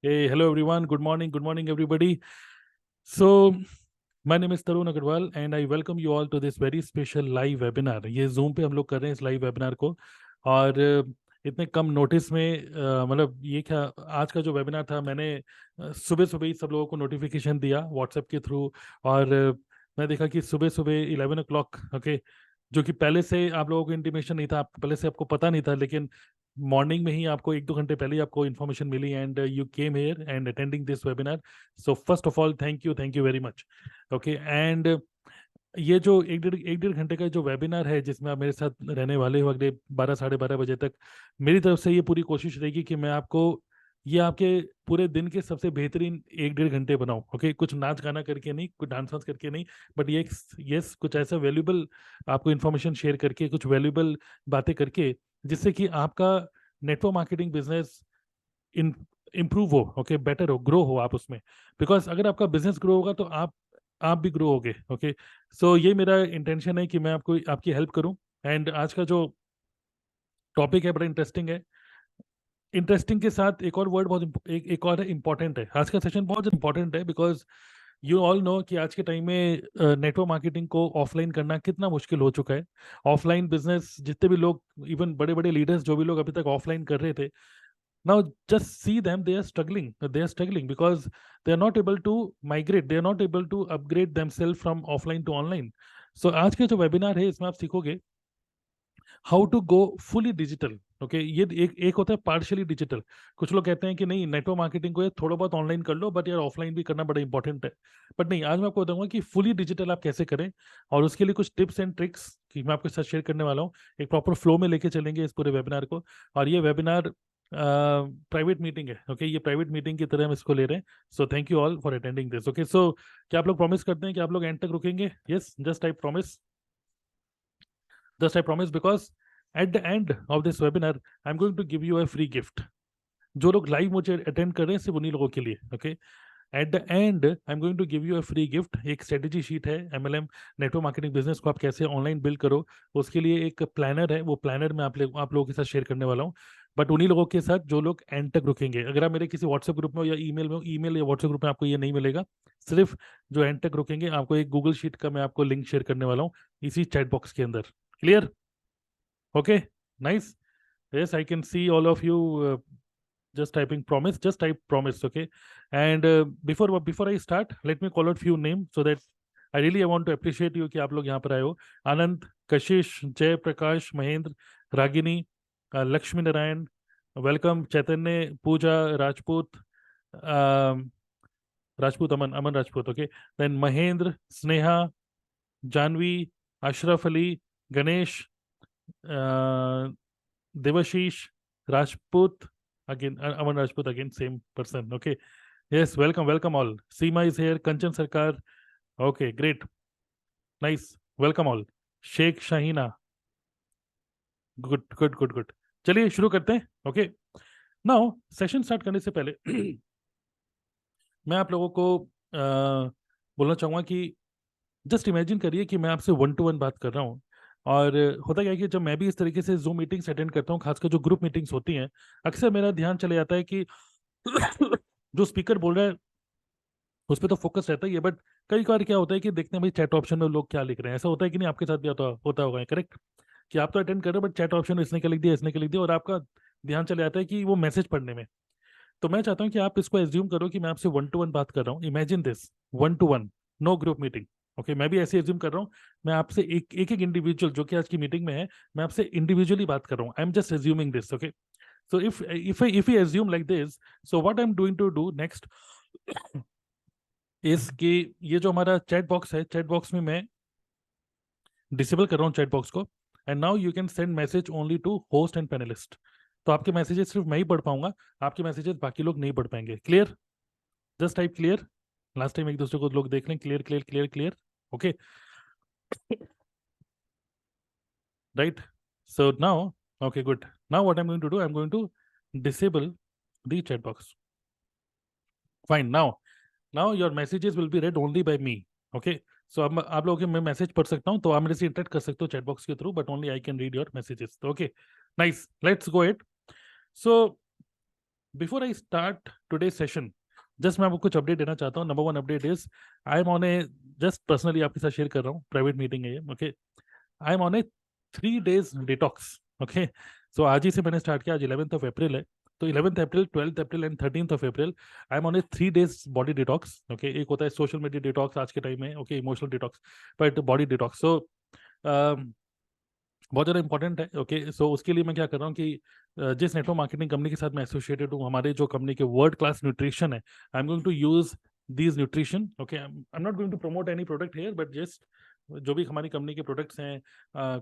Hey, hello everyone. Good morning, everybody. So, my name is Tarun Agarwal and I welcome you all to this very special live webinar. ये Zoom पे हम लोग कर रहे हैं इस लाइव वेबिनार को और इतने कम नोटिस में मतलब ये क्या आज का जो वेबिनार था मैंने सुबह सुबह ही सब लोगों को नोटिफिकेशन दिया व्हाट्सएप के थ्रू और मैं देखा कि सुबह सुबह 11 o'clock ओके जो कि पहले से आप लोगों को इंटीमेशन नहीं था पहले से आपको पता नहीं था लेकिन मॉर्निंग में ही आपको एक दो घंटे पहले ही आपको इन्फॉर्मेशन मिली and you came here and attending this webinar so first of all thank you very much okay and ये जो एक डेढ़ घंटे का जो वेबिनार है जिसमें आप मेरे साथ रहने वाले हो अगले 12 साढ़े 12 बजे तक मेरी तरफ से ये पूरी कोशिश रहेगी कि मैं आपको ये आपके पूरे दिन के सबसे बेहतरीन एक डेढ़ घंटे बनाऊं ओके कुछ नाच गाना करके नहीं कुछ डांस वांस करके नहीं बट ये यस कुछ ऐसा वैल्यूबल आपको इन्फॉर्मेशन शेयर करके कुछ वैल्यूबल बातें करके जिससे कि आपका network marketing business in improve हो ओके बेटर हो ग्रो हो आप उसमें बिकॉज अगर आपका बिजनेस ग्रो होगा तो आप भी ग्रो होगे ओके सो ये मेरा इंटेंशन है कि मैं आपको आपकी हेल्प करूं एंड आज का जो टॉपिक है बड़ा इंटरेस्टिंग है इंटरेस्टिंग के साथ एक और वर्ड एक और इम्पॉर्टेंट है आज का सेशन बहुत इंपॉर्टेंट है बिकॉज यू ऑल नो कि आज के टाइम में नेटवर्क मार्केटिंग को ऑफलाइन करना कितना मुश्किल हो चुका है ऑफलाइन बिजनेस जितने भी लोग इवन बड़े बड़े लीडर्स जो भी लोग अभी तक ऑफलाइन कर रहे थे now just see them they are struggling because they are not able to migrate they are not able to upgrade themselves from offline to online so आज के जो वेबिनार है इसमें आप सीखोगे how to go fully digital okay ये एक होता है पार्शियली डिजिटल कुछ लोग कहते हैं कि नहीं नेटवर्क मार्केटिंग को ये थोड़ा बहुत ऑनलाइन कर लो बट यार ऑफलाइन भी करना बड़ा इंपॉर्टेंट है बट नहीं आज मैं आपको बताऊंगा कि फुली डिजिटल आप कैसे करें और उसके लिए कुछ टिप्स एंड ट्रिक्स कि मैं आपके साथ शेयर करने वाला हूँ एक प्रॉपर फ्लो में लेके चलेंगे इस पूरे वेबिनार को और ये वेबिनार प्राइवेट मीटिंग है ओके ये प्राइवेट मीटिंग की तरह हम इसको ले रहे हैं so thank you all for attending this okay सो क्या आप लोग प्रॉमिस करते हैं कि आप लोग एंड तक रुकेंगे yes just I promise because at the end of this webinar I am going to give you a free gift जो लोग लाइव मुझे अटेंड कर रहे हैं सिर्फ उन्हीं लोगों के लिए okay at the end I am going to give you a free gift एक स्ट्रेटेजी शीट है एमएलएम नेटवर्क मार्केटिंग बिजनेस को आप कैसे ऑनलाइन बिल्ड करो उसके लिए एक प्लानर है वो प्लानर मैं आप लोगों के साथ शेयर करने वाला हूँ बट उन्हीं लोगों के साथ जो लोग एंड तक रुकेंगे अगर आप मेरे किसी व्हाट्सएप ग्रुप में हो या ईमेल में हो ईमेल या व्हाट्सएप ग्रुप में आपको ये नहीं मिलेगा सिर्फ जो एंड तक रुकेंगे आपको एक गूगल शीट का मैं आपको लिंक शेयर करने वाला हूँ इसी चैट बॉक्स के अंदर clear okay nice yes I can see all of you just typing promise just type promise okay and before I start let me call out few names so that I want to appreciate you कि आप लोग यहाँ पर आए हो Anand Kashish Jay Prakash Mahendra Ragini Lakshmi Narayan welcome Chaitanya Puja Rajput Rajput Aman Aman Rajput okay then Mahendra Sneha Janvi Ashraf Ali Ganesh Devashish Rajput again, Aman Rajput again, same person. Okay. Yes, welcome all. Seema is here. Kanchan Sarkar. Okay, great. Nice. Welcome all. Sheikh Shahina. Good. चलिए शुरू करते हैं ओके नाउ सेशन स्टार्ट करने से पहले मैं आप लोगों को बोलना चाहूँगा कि जस्ट इमेजिन करिए कि मैं आपसे 1-to-1 बात कर रहा हूँ और होता क्या है कि जब मैं भी इस तरीके से जूम मीटिंग्स अटेंड करता हूँ खासकर जो ग्रुप मीटिंग्स होती हैं अक्सर मेरा ध्यान चले जाता है कि जो स्पीकर बोल रहा है उस पर तो फोकस रहता ही है बट कई बार क्या होता है कि देखते हैं भाई चैट ऑप्शन में लोग क्या लिख रहे हैं ऐसा होता है कि नहीं आपके साथ भी होता होगा करेक्ट कि आप तो अटेंड कर रहे हो बट चैट ऑप्शन में इसने क्या लिख दिया इसने क्या लिख दिया और आपका ध्यान चले जाता है कि वो मैसेज पढ़ने में तो मैं चाहता हूँ कि आप इसको एज्यूम करो कि मैं आपसे 1-to-1 बात कर रहा हूँ imagine this 1-to-1 no group meeting okay मैं भी ऐसे एज्यूम कर रहा हूँ मैं आपसे एक इंडिविजुअल जो कि आज की मीटिंग में है मैं आपसे इंडिविजुअली बात कर रहा हूँ I am just assuming this okay so if you assume like this so what I am doing to do next is कि ये जो हमारा चैट बॉक्स है चैट बॉक्स में मैं डिसेबल कर रहा हूँ चैट बॉक्स को and now you can send message only to host and panelist तो आपके मैसेजेस सिर्फ मैं ही पढ़ पाऊंगा आपके मैसेजेस बाकी लोग नहीं पढ़ पाएंगे clear just type clear last time एक दूसरे को लोग देख लें clear okay right so now okay good now what I am going to do I am going to disable the chat box fine now your messages will be read only by me okay so अब आप लोगों के मैं message पढ़ सकता हूँ तो आप मेरे से इंटरेक्ट कर सकते हो चैट बॉक्स के through but only I can read your messages okay nice let's go it so before I start today session, just मैं आपको कुछ अपडेट देना चाहता हूँ. Number one update is I am on A, just personally आपके साथ share कर रहा हूँ, प्राइवेट मीटिंग है ये. Okay, I am on a 3 days detox. Okay, so आज ही से मैंने स्टार्ट किया. आज 11th of April है. तो 11th April, 12th April and 13th of April I am on a 3 days body detox. Okay, एक होता है सोशल मीडिया डिटॉक्स आज के टाइम में, okay, emotional detox, but body detox. So बहुत ज़्यादा इंपॉर्टेंट है. ओके, सो उसके लिए मैं क्या कर रहा हूँ कि जिस नेटवर्क मार्केटिंग कंपनी के साथ मैं एसोसिएटेड हूँ, हमारे जो कंपनी के वर्ल्ड क्लास न्यूट्रिशन है, I am going to use these nutrition. Okay, I am not going to promote any product here, but just जो भी हमारी कंपनी के प्रोडक्ट्स हैं,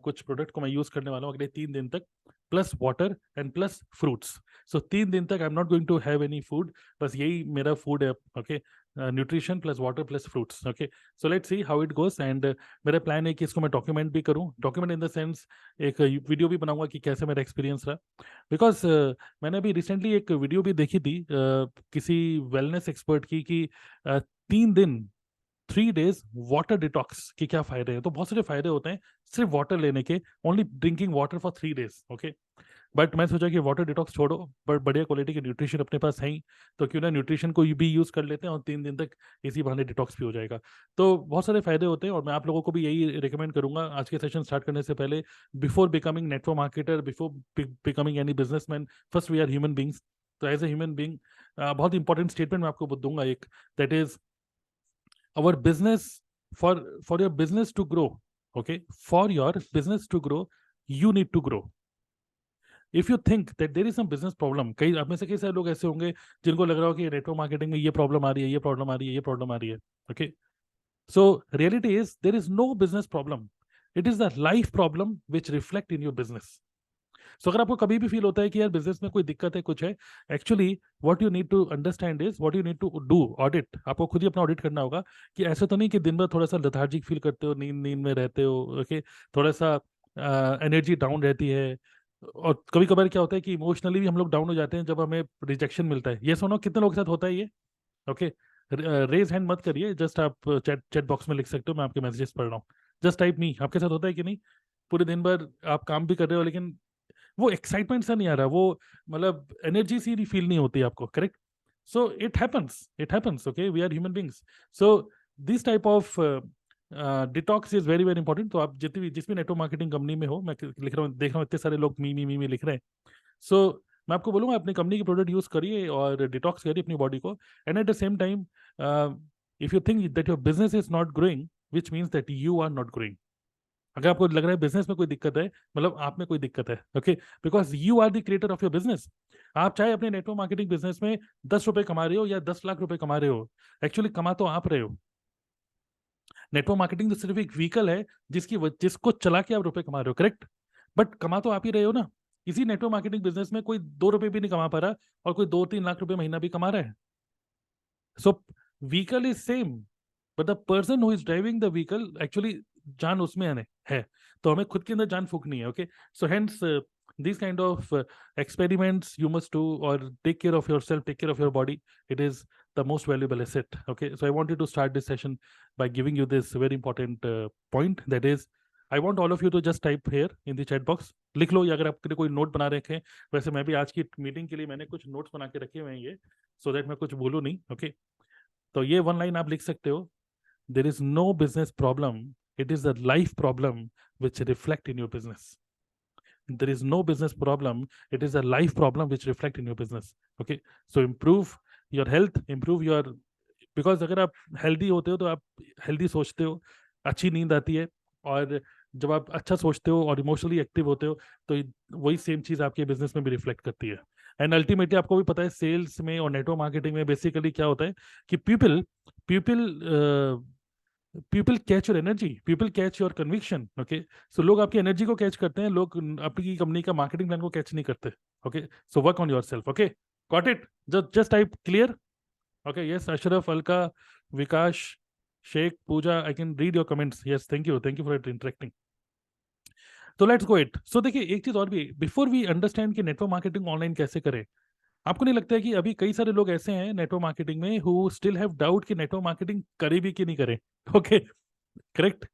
कुछ प्रोडक्ट को मैं यूज करने वाला हूँ अगले 3 दिन तक, plus water and plus fruits. So 3 दिन तक I am not going to have any food, बस यही मेरा फूड है. Okay, nutrition plus water plus fruits. Okay, so let's see how it goes. And मेरा प्लान है कि इसको मैं डॉक्यूमेंट भी करूँ. डॉक्यूमेंट इन द सेंस एक वीडियो भी बनाऊंगा कि कैसे मेरा एक्सपीरियंस रहा. बिकॉज मैंने अभी रिसेंटली एक वीडियो भी देखी थी किसी वेलनेस एक्सपर्ट की कि 3 दिन, 3 days वाटर डिटॉक्स के क्या फायदे हैं. तो बहुत सारे फायदे होते हैं सिर्फ वाटर लेने के, only drinking water for 3 days. Okay, but मैं सोचा कि वाटर डिटॉक्स छोड़ो, बट बढ़िया क्वालिटी के न्यूट्रिशन अपने पास है ही, तो क्यों ना न्यूट्रिशन को भी यूज कर लेते हैं और 3 दिन तक इसी बहाने डिटॉक्स भी हो जाएगा. तो बहुत सारे फायदे होते हैं और मैं आप लोगों को भी यही रिकमेंड करूंगा आज के सेशन स्टार्ट करने से पहले. Before becoming network marketer, before becoming any businessman, first we are human beings. तो एज ए ह्यूमन बींग बहुत इंपॉर्टेंट स्टेटमेंट मैं आपको दूंगा एक, that is our business, for your business to grow. Okay, for your business to grow, you need to grow. If you think that there is some business problem, कई आप में से कई सारे लोग ऐसे होंगे जिनको लग रहा हो कि नेटवर्क मार्केटिंग में ये प्रॉब्लम आ रही है, ये प्रॉब्लम आ रही है, ये प्रॉब्लम आ रही है. Okay, so reality is there is no business problem, it is the life problem which reflect in your business. So अगर आपको कभी भी फील होता है कि यार बिजनेस में कोई दिक्कत है, कुछ है, actually what you need to understand is what you need to do audit. आपको खुद ही अपना ऑडिट करना होगा कि ऐसा तो नहीं कि दिन भर थोड़ा सा लेथार्जिक फील करते हो, नींद नींद में रहते हो. ओके, थोड़ा सा एनर्जी डाउन रहती है. और कभी कभार क्या होता है कि इमोशनली भी हम लोग डाउन हो जाते हैं जब हमें रिजेक्शन मिलता है. ये सुनो, कितने लोगों के साथ होता है ये? ओके, रेज हैंड मत करिए, जस्ट आप चैट चैट बॉक्स में लिख सकते हो, मैं आपके मैसेजेस पढ़ रहा हूँ. जस्ट टाइप मी. आपके साथ होता है कि नहीं? पूरे दिन भर आप काम भी कर रहे हो लेकिन वो एक्साइटमेंट सा नहीं आ रहा, वो मतलब एनर्जी सी नहीं फील नहीं होती आपको. Correct? So it happens. Okay, we are human beings. So this type of detox is very very important. तो आप जितनी भी जिस भी नेटवर्क मार्केटिंग कंपनी में हो, मैं लिख रहा हूँ, देख रहा हूँ इतने सारे लोग मी लिख रहे हैं. सो मैं आपको बोलूंगा अपनी कंपनी की प्रोडक्ट यूज करिए और डिटॉक्स करिए अपनी बॉडी को. And at the same time, if you think that your business is not growing, which means that you are not growing. अगर आपको लग रहा है बिजनेस में कोई दिक्कत है, मतलब आप में कोई दिक्कत है. Okay, because you are the creator of your business. आप चाहे अपने नेटवर्क मार्केटिंग बिजनेस में 10 रुपए कमा रहे हो या 10 लाख रुपए कमा रहे हो, एक्चुअली कमा तो आप रहे हो. नेटवर्क मार्केटिंग तो सिर्फ एक व्हीकल है जिसको चला के आप रुपए कमा रहे हो. करेक्ट? बट कमा तो आप ही रहे हो ना. इसी नेटवर्क मार्केटिंग बिजनेस में कोई 2 रुपए भी नहीं कमा पा रहा और कोई 2-3 लाख रुपए महीना भी कमा रहा है. So vehicle is same, but the person who is driving the vehicle, actually जान उसमें है. तो हमें खुद के अंदर जान फूकनी है. Okay, so hence these kind of experiments you must do, or take care of yourself, take care of your body. It is the most valuable asset. Okay, so I wanted to start this session by giving you this very important point, that is I want all of you to just type here in the chat box. लिख लो, या अगर आपके कोई note बना रखे हैं, वैसे मैं भी आज की मीटिंग के लिए मैंने कुछ नोट्स बना के रखे हुए हैं ये, सो दैट मैं कुछ बोलूँ नहीं. ओके, तो ये वन लाइन आप लिख सकते हो. There is no business problem, it is the life problem which reflect in your business. There is no business problem, it is a life problem which reflect in your business. Okay, so improve your health, improve your, because अगर आप healthy होते हो तो आप healthy सोचते हो, अच्छी नींद आती है, और जब आप अच्छा सोचते हो और इमोशनली एक्टिव होते हो तो वही सेम चीज आपके बिजनेस में भी रिफ्लेक्ट करती है. एंड अल्टीमेटली आपको भी पता है सेल्स में और नेटवर्क मार्केटिंग में बेसिकली क्या होता है कि people people people catch your energy, people catch your conviction. Okay, so लोग आपकी एनर्जी को कैच करते हैं, लोग आपकी कंपनी का मार्केटिंग प्लान को कैच नहीं करते. Okay, so work on yourself. Okay, got it? Just type clear. Okay, yes, Ashraf, Alka, Vikas, Sheikh, Pooja, I can read your comments. Yes, thank you for interacting. तो लेट्स गो इट. सो देखिए, एक चीज और भी, before we understand कि network marketing online कैसे करें, आपको नहीं लगता है कि अभी कई सारे लोग ऐसे हैं नेटवर्क मार्केटिंग में हु स्टिल हैव डाउट कि नेटवर्क मार्केटिंग करे भी कि नहीं करे? Okay, correct.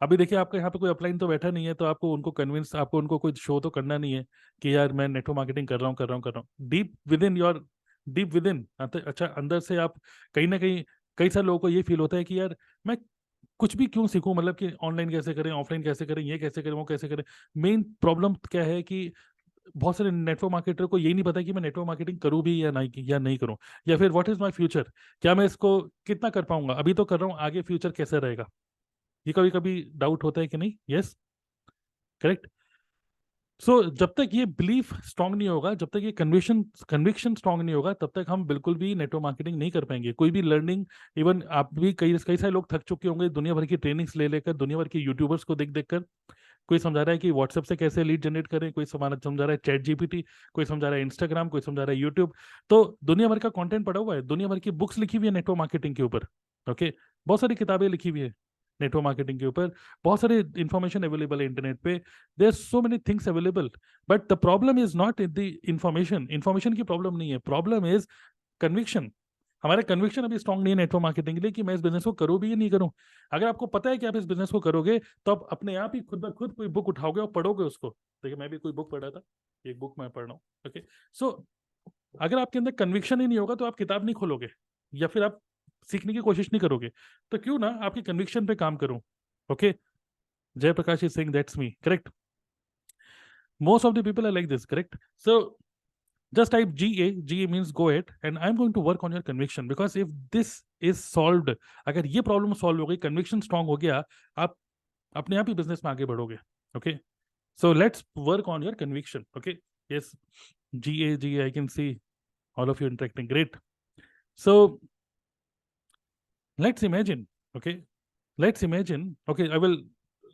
अभी देखिए, आपका यहाँ पे कोई अपलाइन तो बैठा नहीं है, तो आपको उनको कन्विंस, आपको उनको कोई शो तो करना नहीं है कि यार मैं नेटवर्क मार्केटिंग कर रहा हूँ. Deep with in your deep with in. अच्छा, अंदर से आप कहीं ना कहीं, कई सारे लोगों को ये फील होता है कि यार मैं कुछ भी क्यों सीखूं, मतलब कि ऑनलाइन कैसे करें, ऑफलाइन कैसे करें, ये कैसे करें, वो कैसे करें। मेन प्रॉब्लम क्या है कि बहुत सारे नेटवर्क मार्केटर को यही नहीं पता कि मैं नेटवर्क मार्केटिंग करूं भी या नहीं करूं, या फिर व्हाट इज माय फ्यूचर, क्या मैं इसको कितना कर पाऊंगा, अभी तो कर रहा हूं, आगे फ्यूचर कैसे रहेगा। ये कभी कभी डाउट होता है कि नहीं? Yes, correct. सो जब तक ये बिलीफ स्ट्रांग नहीं होगा, जब तक ये कन्विक्शन स्ट्रांग नहीं होगा, तब तक हम बिल्कुल भी नेटवर्क मार्केटिंग नहीं कर पाएंगे, कोई भी लर्निंग। इवन आप भी, कई कई सारे लोग थक चुके होंगे दुनिया भर की ट्रेनिंग्स ले लेकर, दुनिया भर के यूट्यूबर्स को देख देख कर। कोई समझा रहा है कि व्हाट्सएप से कैसे लीड जनरेट करें, कोई समझा रहा है चैट जीपीटी, कोई समझा रहा है इंस्टाग्राम, कोई समझा रहा है यूट्यूब। तो दुनिया भर का कंटेंट पड़ा हुआ है, दुनिया भर की बुक्स लिखी हुई है नेटवर्क मार्केटिंग के ऊपर। ओके, बहुत सारी किताबें लिखी हुई है नेटवर्क मार्केटिंग के ऊपर, बहुत सारे इंफॉर्मेशन अवेलेबल है इंटरनेट पे। There so many things available, but the problem is not in the information. Information की प्रॉब्लम नहीं है, प्रॉब्लम इज कन्विक्शन। हमारे कन्विक्शन अभी स्ट्रांग नहीं है नेटवर्क मार्केटिंग के लिए कि मैं इस बिजनेस को करूँ भी या नहीं करूँ। अगर आपको पता है कि आप इस बिजनेस को करोगे, तो आप अपने आप ही खुद ब खुद कोई बुक उठाओगे और पढ़ोगे उसको। देखिए, मैं भी कोई बुक पढ़ा था, एक बुक मैं पढ़ रहा हूँ। ओके, सो अगर आपके अंदर कन्विक्शन ही नहीं होगा, तो आप किताब नहीं खोलोगे, या फिर आप सीखने की कोशिश नहीं करोगे। तो क्यों ना आपकी कन्विक्शन पे काम करूं। Okay, Jayaprakash is saying that's me, correct. Most of the people are like this, correct. So just type GA means go ahead, and I'm going to work on your conviction, because if this is solved, अगर ये problem solve हो गई, conviction strong हो गया, आप अपने आप ही business में आगे बढ़ोगे। Okay, so let's work on your conviction. Okay, yes, GA I can see all of you interacting, great. So let's imagine, okay, let's imagine, okay, I will,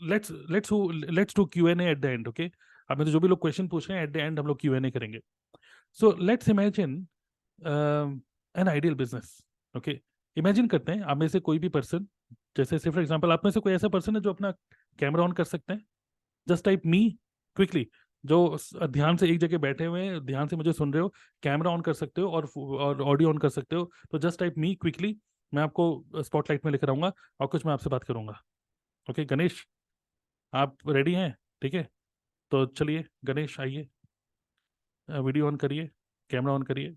let's do Q&A at the end, okay। आप में तो जो भी लोग question पूछ रहे हैं, eight the and हम लोग Q&A करेंगे। So let's imagine an ideal business. Okay, imagine करते हैं आप में से कोई भी पर्सन, जैसे फॉर एग्जांपल आप में से कोई ऐसा पर्सन है जो अपना कैमरा ऑन कर सकते हैं। जस्ट टाइप मी क्विकली, जो ध्यान से एक जगह बैठे हुए हैं, ध्यान से मुझे सुन रहे हो, कैमरा ऑन कर सकते हो और ऑडियो ऑन कर सकते हो। तो जस्ट टाइप मी क्विकली, मैं आपको स्पॉटलाइट में लेकर आऊंगा और कुछ मैं आपसे बात करूंगा। ओके गणेश, आप रेडी हैं? ठीक है, तो चलिए गणेश आइए, वीडियो ऑन करिए, कैमरा ऑन करिए।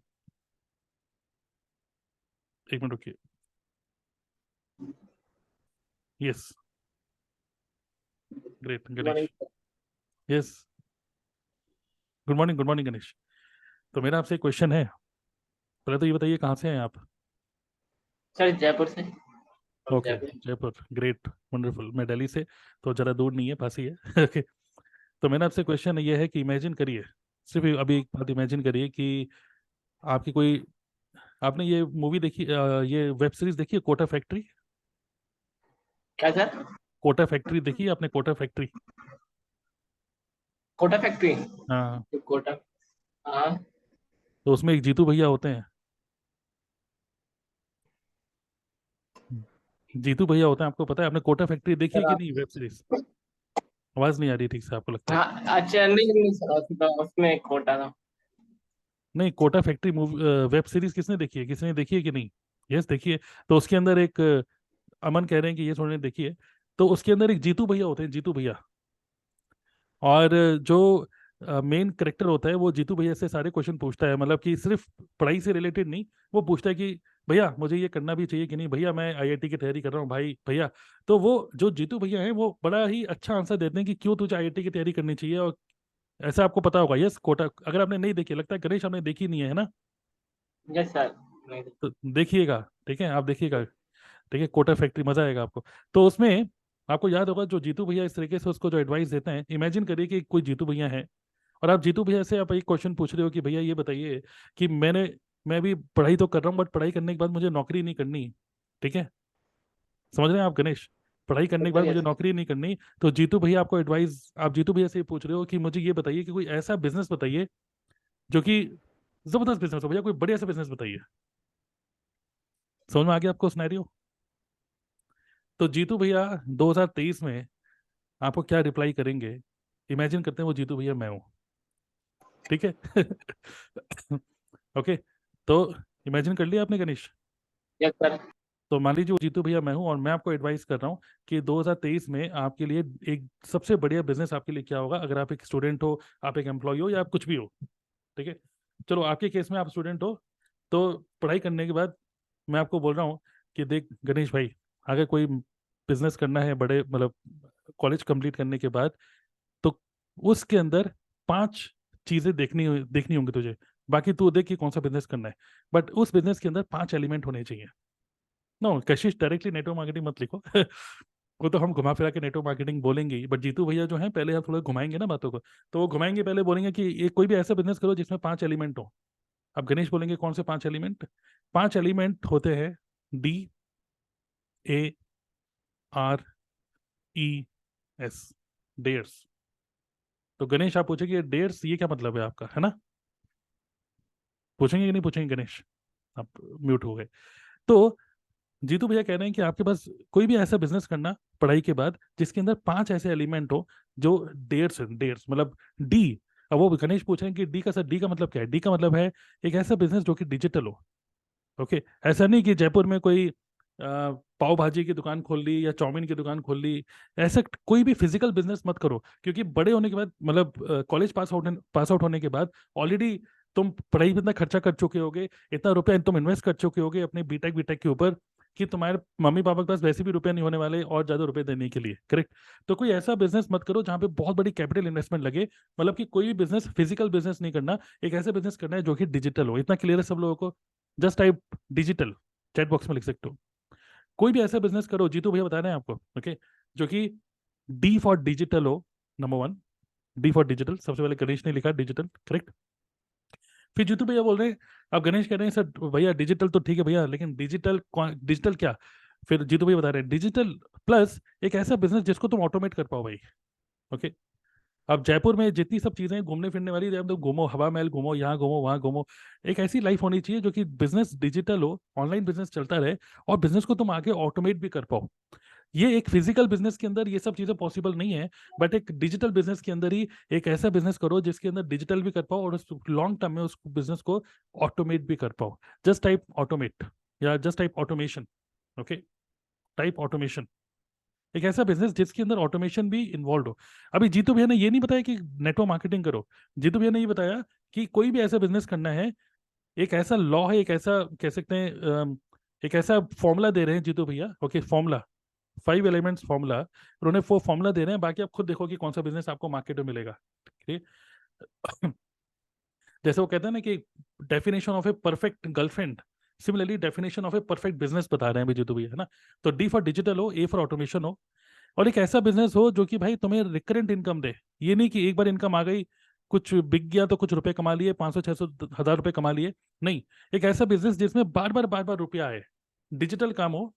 एक मिनट रुकिए। Yes, great morning. Ganesh. Yes, good morning, good morning Ganesh. तो मेरा आपसे एक क्वेश्चन है, पहले तो ये बताइए कहाँ से हैं आप? सर जयपुर से। हम okay, Jaipur. Jaipur, great, wonderful. मैं दिल्ली से, तो ज़रा दूर नहीं है, पास ही है। ओके, तो मेरा आपसे क्वेश्चन ये है कि इमेजिन करिए, सिर्फ अभी एक बात इमेजिन करिए कि आपकी कोई, आपने ये मूवी देखी, ये वेब सीरीज देखी है कोटा फैक्ट्री? क्या सर? कोटा फैक्ट्री देखी है आपने, कोटा फैक्ट्री? कोटा फैक्ट्री। हाँ, कोटा। हाँ तो उसमें एक जीतू भैया होते हैं। जीतू भैया होते हैं, आपको पता है? आपने कोटा फैक्ट्री देखी है सर कि आप। नहीं, वेब सीरीज? आवाज़ नहीं आ रही ठीक से, आपको लगता है? हाँ अच्छा, नहीं नहीं सर, उसमें कोटा था। नहीं, Kota factory movie, web series किसने देखी है, किसने देखी है कि नहीं? यस, देखिए। तो उसके अंदर एक अमन कह रहे हैं कि ये थोड़ी देखी है। तो उसके अंदर एक जीतू भैया होते हैं, जीतू भैया। और जो मेन करेक्टर होता है वो जीतू भैया से सारे क्वेश्चन पूछता है, मतलब कि सिर्फ पढ़ाई से रिलेटेड नहीं। वो पूछता है कि भैया मुझे ये करना भी चाहिए कि नहीं, भैया मैं आईआईटी की तैयारी कर रहा हूँ भाई भैया। तो वो जो जीतू भैया हैं, वो बड़ा ही अच्छा आंसर देते हैं कि क्यों तुझे आईआईटी की तैयारी करनी चाहिए। और ऐसा आपको पता होगा, यस, कोटा, अगर आपने नहीं देखी, लगता है गणेश आपने देखी नहीं है ना? Yes sir. नहीं। तो देखिएगा, ठीक है, आप देखिएगा, ठीक है, कोटा फैक्ट्री, मजा आएगा आपको। तो उसमें आपको याद होगा जो जीतू भैया इस तरीके से उसको जो एडवाइस देते हैं, इमेजिन करिए कि कोई जीतू भैया है, और आप जीतू भैया से आप एक क्वेश्चन पूछ रहे हो कि भैया ये बताइए कि मैं भी पढ़ाई तो कर रहा हूँ, बट पढ़ाई करने के बाद मुझे नौकरी नहीं करनी। ठीक है, समझ रहे हैं आप गणेश? पढ़ाई करने के बाद मुझे यस सर। नौकरी नहीं करनी। तो जीतू भैया आपको एडवाइस, आप जीतू भैया से ये पूछ रहे हो कि मुझे ये बताइए कि कोई ऐसा बिजनेस बताइए जो कि जबरदस्त बिजनेस हो, भैया कोई बढ़िया सा बिजनेस बताइए। समझ में आ गया आपको सिनेरियो? तो जीतू भैया 2023 में आपको क्या रिप्लाई करेंगे? इमेजिन करते हैं वो जीतू भैया मैं हूँ, ठीक है। ओके, तो इमेजिन कर लिया आपने गणेश? Yes sir. तो मान लीजिए वो जीतू भैया मैं हूँ, और मैं आपको एडवाइस कर रहा हूँ कि 2023 में आपके लिए एक सबसे बढ़िया बिजनेस आपके लिए क्या होगा, अगर आप एक स्टूडेंट हो, आप एक एम्प्लॉय हो, या आप कुछ भी हो। ठीक है, चलो आपके केस में आप स्टूडेंट हो। तो पढ़ाई करने के बाद मैं आपको बोल रहा हूँ कि देख गणेश भाई, अगर कोई बिजनेस करना है बड़े मतलब कॉलेज कंप्लीट करने के बाद, तो उसके अंदर 5 चीजें देखनी होंगी तुझे। बाकी तू देख कि कौन सा बिजनेस करना है, बट उस बिजनेस के अंदर 5 एलिमेंट होने चाहिए। नो कशिश, डायरेक्टली नेटवर्क मार्केटिंग मत लिखो। वो तो हम घुमा फिरा के नेटवर्क मार्केटिंग बोलेंगे ही, बट जीतू भैया जो है पहले हम थोड़ा घुमाएंगे ना बातों को। तो वो घुमाएंगे, पहले बोलेंगे कि ये कोई भी ऐसा बिजनेस करो जिसमें 5 एलिमेंट हो। अब गणेश बोलेंगे कौन से 5 एलिमेंट। 5 एलिमेंट होते हैं DARES, डेयर्स। तो गणेश आप पूछेंगे डेयर्स ये क्या मतलब है आपका, है ना? पूछेंगे कि नहीं पूछेंगे गणेश? आप म्यूट हो गए। तो जीतू भैया कह रहे हैं कि आपके पास कोई भी ऐसा बिजनेस करना पढ़ाई के बाद जिसके अंदर 5 ऐसे एलिमेंट हो जो डेयर्स डेयर्स मतलब डी। अब वो गणेश पूछ रहे हैं कि डी का मतलब क्या है। डी का मतलब है एक ऐसा बिजनेस जो कि डिजिटल हो। ओके, ऐसा नहीं कि जयपुर में कोई पाव भाजी की दुकान खोल ली या चाउमीन की दुकान खोल ली। ऐसा कोई भी फिजिकल बिजनेस मत करो, क्योंकि बड़े होने के बाद मतलब कॉलेज पास आउट होने के बाद ऑलरेडी तुम पढ़ाई पे इतना खर्चा कर चुके होगे, इतना रुपया तुम इन्वेस्ट कर चुके होगे अपने बीटेक बीटेक के ऊपर, कि तुम्हारे मम्मी पापा के पास वैसे भी रुपया नहीं होने वाले और ज्यादा रुपए देने के लिए, करेक्ट? तो कोई ऐसा बिजनेस मत करो जहाँ पे बहुत बड़ी कैपिटल इन्वेस्टमेंट लगे। मतलब कि कोई भी बिजनेस फिजिकल बिजनेस नहीं करना, एक ऐसा बिजनेस करना है जो कि डिजिटल हो। इतना क्लियर है सब लोगों को? Just type digital chat box में लिख सकते हो। कोई भी ऐसा बिजनेस करो, जीतू भैया बता रहे हैं आपको, ओके, जो कि डी फॉर डिजिटल हो। Number 1, D for digital. सबसे पहले गणेश ने लिखा डिजिटल, करेक्ट। फिर जीतू भैया बोल रहे हैं, अब गणेश कह रहे हैं सर भैया डिजिटल तो ठीक है भैया, लेकिन डिजिटल डिजिटल क्या? फिर जीतू भैया बता रहे हैं डिजिटल प्लस एक ऐसा बिजनेस जिसको तुम ऑटोमेट कर पाओ भाई। ओके, अब जयपुर में जितनी सब चीजें हैं घूमने फिरने वाली, जब तुम घूमो, हवा महल घूमो, यहाँ घूमो वहां घूमो। एक ऐसी लाइफ होनी चाहिए जो कि बिजनेस डिजिटल हो, ऑनलाइन बिजनेस चलता रहे, और बिजनेस को तुम आगे ऑटोमेट भी कर पाओ। ये एक फिजिकल बिजनेस के अंदर ये सब चीजें पॉसिबल नहीं है, बट एक डिजिटल बिजनेस के अंदर ही एक ऐसा बिजनेस करो जिसके अंदर डिजिटल भी कर पाओ और उस लॉन्ग टर्म में उस बिजनेस को ऑटोमेट भी कर पाओ। जस्ट टाइप ऑटोमेट या just type automation. Okay, type automation. एक ऐसा बिजनेस जिसके अंदर ऑटोमेशन भी इन्वॉल्व हो। अभी जीतू भैया ने ये नहीं बताया कि नेटवर्क मार्केटिंग करो। जीतू भैया ने ये बताया कि कोई भी ऐसा बिजनेस करना है, एक ऐसा लॉ है, एक ऐसा कह सकते हैं एक ऐसा फॉर्मूला दे रहे हैं जीतू भैया। ओके, फॉर्मूला, 5 एलिमेंट्स फॉर्मूला, उन्होंने 4 फॉर्मूला दे रहे हैं। बाकी आप खुद देखो कि कौन सा बिजनेस आपको मार्केट में मिलेगा। ठीक है? जैसे वो कहते हैं ना कि definition of a perfect girlfriend, similarly definition of a perfect business बता रहे हैं अभी जीतू भैया, है ना? तो डी फॉर डिजिटल हो, ए फॉर ऑटोमेशन हो, और एक ऐसा बिजनेस हो जो कि भाई तुम्हें रिकरेंट इनकम दे। ये नहीं कि एक बार इनकम आ गई, कुछ बिक गया तो कुछ रुपए कमा लिए, 500 600 1000 रुपए कमा लिए। नहीं, एक ऐसा बिजनेस जिसमें बार बार रुपया आए, डिजिटल काम हो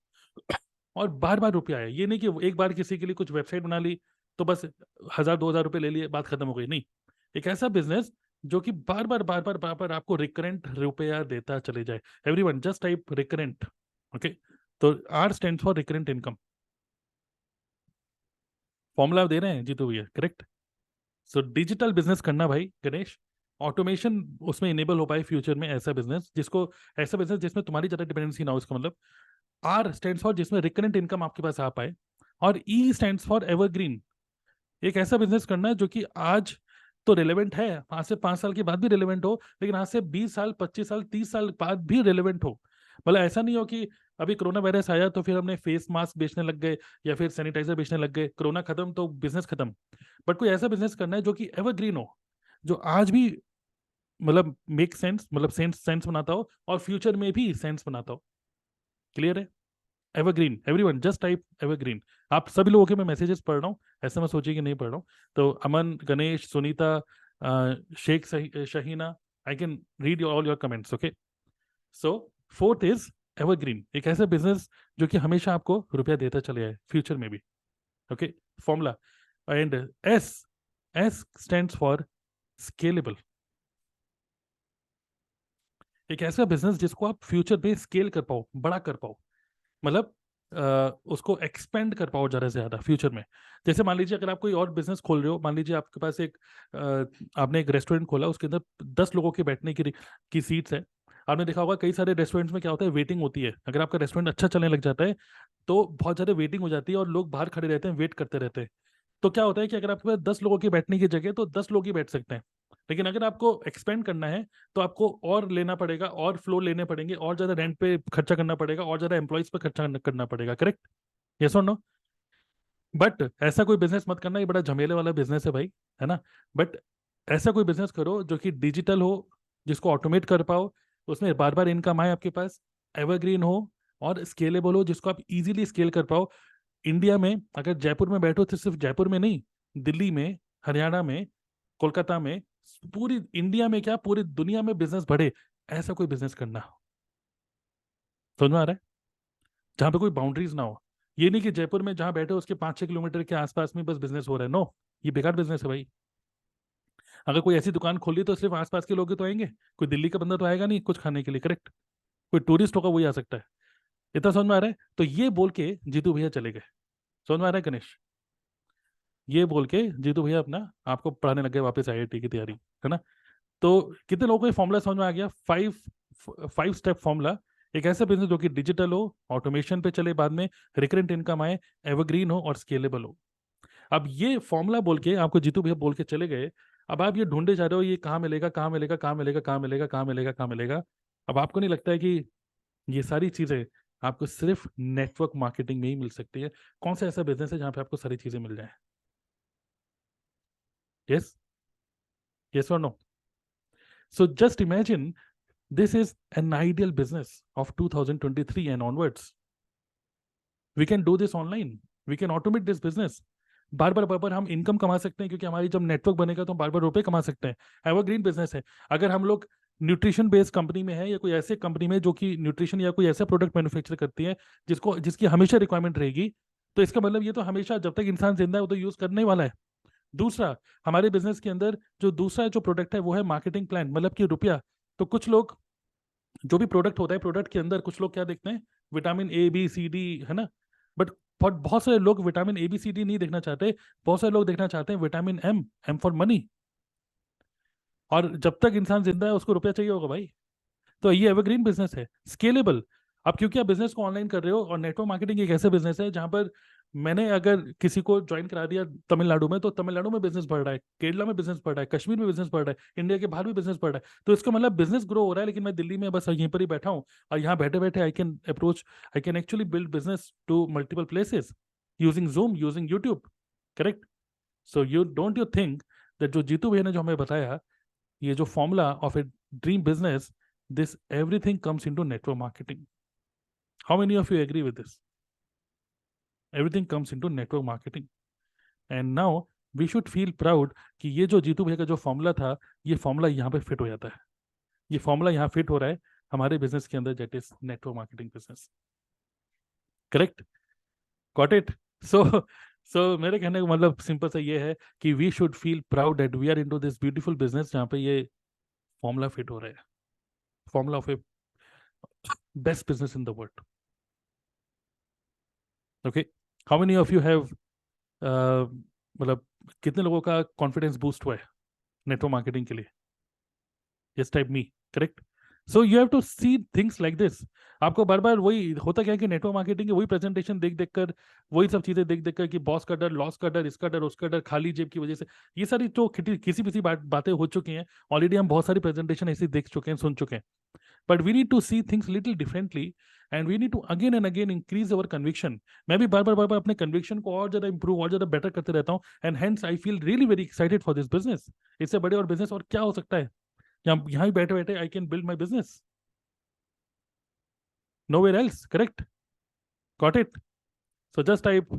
और बार बार रुपया आए। ये नहीं कि एक बार किसी के लिए कुछ वेबसाइट बना ली तो बस 1000 2000 रुपए ले लिए, बात खत्म हो गई। नहीं, एक ऐसा बिजनेस जो कि बार बार आपको रिकरेंट रुपया देता चले जाए। Everyone just type recurrent. Okay, तो R stands for recurrent income. Formula दे रहे हैं जीतू भैया, करेक्ट? सो डिजिटल बिजनेस करना भाई गणेश, ऑटोमेशन उसमें इनेबल हो पाए फ्यूचर में। ऐसा बिजनेस जिसमें तुम्हारी ज्यादा डिपेंडेंसी ना हो, इसका मतलब। आर स्टैंड्स फॉर जिसमें रिकरेंट इनकम आपके पास आ पाए, और ई स्टैंड्स फॉर एवरग्रीन। एक ऐसा बिजनेस करना है जो कि आज तो रिलेवेंट है, आज से 5 साल के बाद भी रिलेवेंट हो, लेकिन आज से 20 साल 25 साल 30 साल बाद भी रिलेवेंट हो। मतलब ऐसा नहीं हो कि अभी कोरोना वायरस आया तो फिर हमने फेस मास्क बेचने लग गए या फिर सैनिटाइजर बेचने लग गए, कोरोना खत्म तो बिजनेस खत्म। बट कोई ऐसा बिजनेस करना है जो कि एवरग्रीन हो, जो आज भी मतलब मेक सेंस, मतलब सेंस बनाता हो और फ्यूचर में भी सेंस बनाता हो। क्लियर है? Evergreen, everyone just type evergreen. आप सभी लोगों के मैं मैसेजेस पढ़ रहा हूँ, ऐसा मैं सोचिए कि नहीं पढ़ रहा हूँ। तो Aman, Ganesh, Sunita, Sheikh Shahina, I can read all your comments. Okay, so fourth is evergreen, एक ऐसा बिजनेस जो कि हमेशा आपको रुपया देता चले जाए फ्यूचर में भी। Okay, formula. And S, S stands for scalable, एक ऐसा बिजनेस जिसको आप फ्यूचर में स्केल कर पाओ, बड़ा कर पाओ, मतलब उसको एक्सपेंड कर पाओ ज़्यादा से ज़्यादा फ्यूचर में। जैसे मान लीजिए अगर आप कोई और बिजनेस खोल रहे हो, मान लीजिए आपके पास आपने एक रेस्टोरेंट खोला, उसके अंदर 10 लोगों के बैठने की सीट्स है। आपने देखा होगा कई सारे रेस्टोरेंट्स में क्या होता है, वेटिंग होती है। अगर आपका रेस्टोरेंट अच्छा चलने लग जाता है तो बहुत ज़्यादा वेटिंग हो जाती है और लोग बाहर खड़े रहते हैं, वेट करते रहते हैं। तो क्या होता है कि अगर आपके पास 10 लोगों की बैठने की जगह है तो 10 लोग ही बैठ सकते हैं। लेकिन अगर आपको एक्सपेंड करना है तो आपको और लेना पड़ेगा, और फ्लोर लेने पड़ेंगे, और ज्यादा रेंट पे खर्चा करना पड़ेगा, और ज्यादा एम्प्लॉइज पे खर्चा करना पड़ेगा। करेक्ट? यस और नो? बट ऐसा कोई बिजनेस मत करना, ये बड़ा झमेले वाला बिजनेस है भाई, है ना। बट ऐसा कोई बिजनेस करो जो कि डिजिटल हो, जिसको ऑटोमेट कर पाओ, उसमें बार बार इनकम आए आपके पास, एवरग्रीन हो और स्केलेबल हो, जिसको आप इजीली स्केल कर पाओ। इंडिया में अगर जयपुर में बैठो तो सिर्फ जयपुर में नहीं, दिल्ली में, हरियाणा में, कोलकाता में, पूरी इंडिया में क्या पूरी दुनिया में बिजनेस बढ़े, ऐसा कोई बिजनेस करना। समझ में आ रहा है? जहाँ पे कोई बाउंड्रीज ना हो। ये नहीं कि जयपुर में जहाँ बैठे हो उसके 5-6 किलोमीटर के आसपास में बस बिजनेस हो रहा है। नो, ये बेकार बिजनेस है भाई। अगर कोई ऐसी दुकान खोली तो सिर्फ आसपास के लोग ही तो आएंगे, कोई दिल्ली का बंदा तो आएगा नहीं कुछ खाने के लिए। करेक्ट? कोई टूरिस्ट होगा वही आ सकता है। इतना समझ में आ रहा है? तो ये बोल के जीतू भैया चले गए। समझ में आ रहा है गणेश? ये बोल के जीतू भैया अपना आपको पढ़ाने लग गए वापस आईआईटी की तैयारी, है ना। तो कितने लोगों को ये फॉर्मूला समझ में आ गया? 5 स्टेप फॉर्मूला। एक ऐसा बिजनेस जो कि डिजिटल हो, ऑटोमेशन पे चले, बाद में रिकरेंट इनकम आए, एवरग्रीन हो और स्केलेबल हो। अब ये फॉर्मूला बोल के आपको जीतू भैया बोल के चले गए। अब आप ये ढूंढे जा रहे हो ये कहाँ मिलेगा, कहाँ मिलेगा, कहाँ मिलेगा, कहाँ मिलेगा, कहाँ मिलेगा, कहाँ मिलेगा। अब आपको नहीं लगता है कि ये सारी चीजें आपको सिर्फ नेटवर्क मार्केटिंग में ही मिल सकती है? कौन सा ऐसा बिजनेस है जहां पे आपको सारी चीजें मिल जाए? यस? यस और no? So just imagine, this is an ideal business of 2023 and onwards. We can do this online. We can automate this business. बार बार हम इनकम कमा सकते हैं, क्योंकि हमारी जब नेटवर्क बनेगा तो हम बार बार रुपए कमा सकते हैं। एवरग्रीन बिजनेस है। अगर हम लोग न्यूट्रिशन बेस्ड कंपनी में है, या कोई ऐसे कंपनी में जो कि न्यूट्रिशन या कोई ऐसा प्रोडक्ट मैन्युफैक्चर करती है जिसकी हमेशा रिक्वायरमेंट रहेगी, तो इसका मतलब ये तो हमेशा जब तक इंसान जिंदा है वो तो यूज करने ही वाला है। दूसरा, हमारे बिजनेस के अंदर जो दूसरा जो प्रोडक्ट है वो है मार्केटिंग प्लान, मतलब कि रुपया। तो कुछ लोग, जो भी प्रोडक्ट होता है, प्रोडक्ट के अंदर कुछ लोग क्या देखते हैं? Vitamin A B C D, है ना। बट बहुत सारे लोग vitamin A B C D नहीं देखना चाहते। बहुत सारे लोग देखना चाहते हैं vitamin M, M for money. और जब तक इंसान जिंदा है उसको रुपया चाहिए होगा भाई। तो ये एवरग्रीन बिजनेस है, स्केलेबल। अब क्योंकि आप बिजनेस को ऑनलाइन कर रहे हो, और नेटवर्क मार्केटिंग एक ऐसा बिजनेस है जहां पर मैंने अगर किसी को ज्वाइन करा दिया तमिलनाडु में, तो तमिलनाडु में बिजनेस बढ़ रहा है, केरला में बिजनेस बढ़ रहा है, कश्मीर में बिजनेस बढ़ रहा है, इंडिया के बाहर भी बिजनेस बढ़ रहा है। तो इसका मतलब बिजनेस ग्रो हो रहा है, लेकिन मैं दिल्ली में बस यहीं पर ही बैठा हूँ, और यहाँ बैठे बैठे I can actually build business to multiple places using Zoom, using YouTube. Correct? So you don't you think that जो जीतू भैया ने जो हमें बताया, ये जो formula of a dream business, this everything comes into network marketing. How many of you agree with this? Everything comes into network marketing. And now we should feel proud कि ये जो जीतू भैया का जो फॉर्मूला था, ये फॉर्मूला यहाँ पे फिट हो जाता है। ये फॉर्मूला यहाँ फिट हो रहा है हमारे बिजनेस के अंदर, that is network marketing business. Correct? Got it? So मेरे कहने का मतलब सिंपल सा ये है कि we should feel proud that we are into this beautiful business जहाँ पे ये फॉर्मूला फिट हो रहा है। Formula of a best business in the world. Okay, how many of you have, मतलब कितने लोगों का कॉन्फिडेंस बूस्ट हुआ है नेटवर्क मार्केटिंग के लिए? Yes, type me. Correct? So you have to see things like this. आपको बार बार वही होता क्या है कि नेटवर्क मार्केटिंग के वही प्रेजेंटेशन देख देख कर, वही सब चीजें देख देख कर, कि बॉस का डर, लॉस का डर, इसका डर, उसका डर, खाली जेब की वजह से, ये सारी जो किसी किसी बातें हो चुकी हैं ऑलरेडी। हम बहुत सारी प्रेजेंटेशन ऐसी देख चुके हैं, सुन चुके हैं। But we need to see things little differently, and we need to again and again increase our conviction. मैं भी बार बार अपने कन्विक्शन को और ज्यादा इंप्रूव, और ज्यादा बेटर करते रहता हूँ, and hence I feel really very excited for this business. इससे बड़े और बिजनेस और क्या हो सकता है? यहाँ ही बैठे बैठे I can build my business nowhere else. Correct? Got it? So just type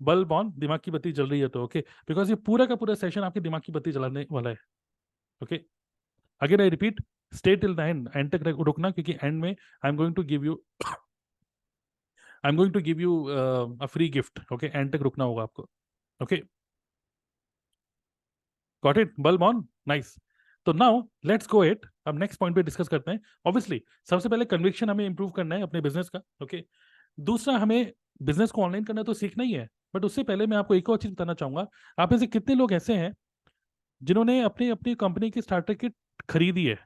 bulb on, दिमाग की बत्ती जल रही है तो ओके, बिकॉज ये पूरा का पूरा सेशन आपकी दिमाग की बत्ती जलाने वाला है। Okay, again I repeat, stay till the end, end तक रुकना, क्योंकि एंड में I am going to give you a free gift. Okay, end तक रुकना होगा आपको। Okay, got it? Bulb on, nice. तो नाउ लेट्स गो इट, अब नेक्स्ट पॉइंट पे डिस्कस करते हैं। ऑब्वियसली सबसे पहले कन्विक्शन हमें इंप्रूव करना है अपने बिजनेस का। ओके, दूसरा, हमें बिजनेस को ऑनलाइन करना तो सीखना ही है। बट उससे पहले मैं आपको एक और चीज बताना चाहूंगा। आप में से कितने लोग ऐसे हैं जिन्होंने अपनी अपनी कंपनी की स्टार्टर किट खरीदी है?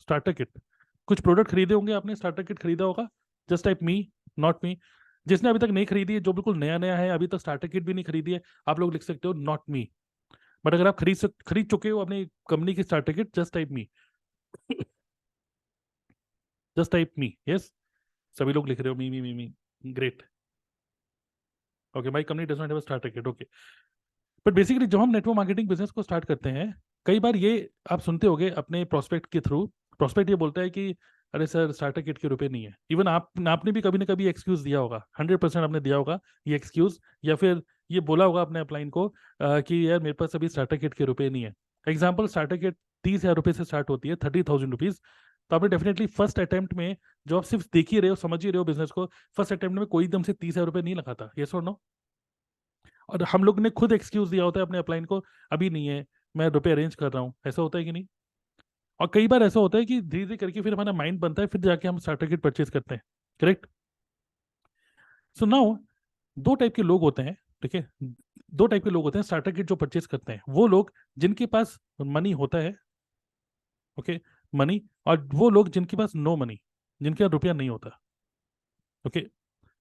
स्टार्टर किट, कुछ प्रोडक्ट खरीदे होंगे आपने, स्टार्टर किट खरीदा होगा। Just type me, not me. जिसने अभी तक नहीं खरीदी है, जो बिल्कुल नया नया है, अभी तक स्टार्टर किट भी नहीं खरीदी है, आप लोग लिख सकते हो नॉट मी। बट अगर आप खरीद चुके हो अपनी कंपनी की starter kit, just type me, just type me, yes, सभी लोग लिख रहे हो me, great, okay, my company does not have a starter kit, okay. But basically जब हम नेटवर्क मार्केटिंग बिजनेस को स्टार्ट करते हैं, कई बार ये आप सुनते होगे अपने प्रोस्पेक्ट के थ्रू, प्रोस्पेक्ट ये बोलता है कि अरे सर स्टार्टर किट के रुपए नहीं है। इवन आपने भी कभी ना कभी एक्सक्यूज दिया होगा, 100% आपने दिया होगा ये एक्सक्यूज, या फिर ये बोला होगा अपने अपलाइन को कि यार मेरे पास अभी स्टार्टर किट के रुपए नहीं है। एग्जाम्पल, स्टार्टर किट 30,000 रुपये से स्टार्ट होती है, 30,000 रुपीज। तो आपने डेफिनेटली फर्स्ट अटेम्प्ट में, जो आप सिर्फ देख ही रहे हो, समझ ही रहे हो बिजनेस को, फर्स्ट अटेम्प्ट में कोई एकदम से 30,000 रुपये नहीं लगाता, यस और नो। और हम लोग ने खुद एक्सक्यूज दिया होता है अपने अपलाइन को, अभी नहीं है, मैं रुपए अरेंज कर रहा हूँ, ऐसा होता है कि नहीं। और कई बार ऐसा होता है कि धीरे धीरे करके फिर हमारा माइंड बनता है, फिर जाके हम स्टार्टर किट परचेज करते हैं, करेक्ट। सो नाउ दो टाइप के लोग होते हैं, ठीक है, दो टाइप के लोग होते हैं स्टार्टर किट जो परचेज करते हैं। वो लोग जिनके पास मनी होता है, ओके, मनी, और वो लोग जिनके पास नो मनी, जिनके पास रुपया नहीं होता, ओके,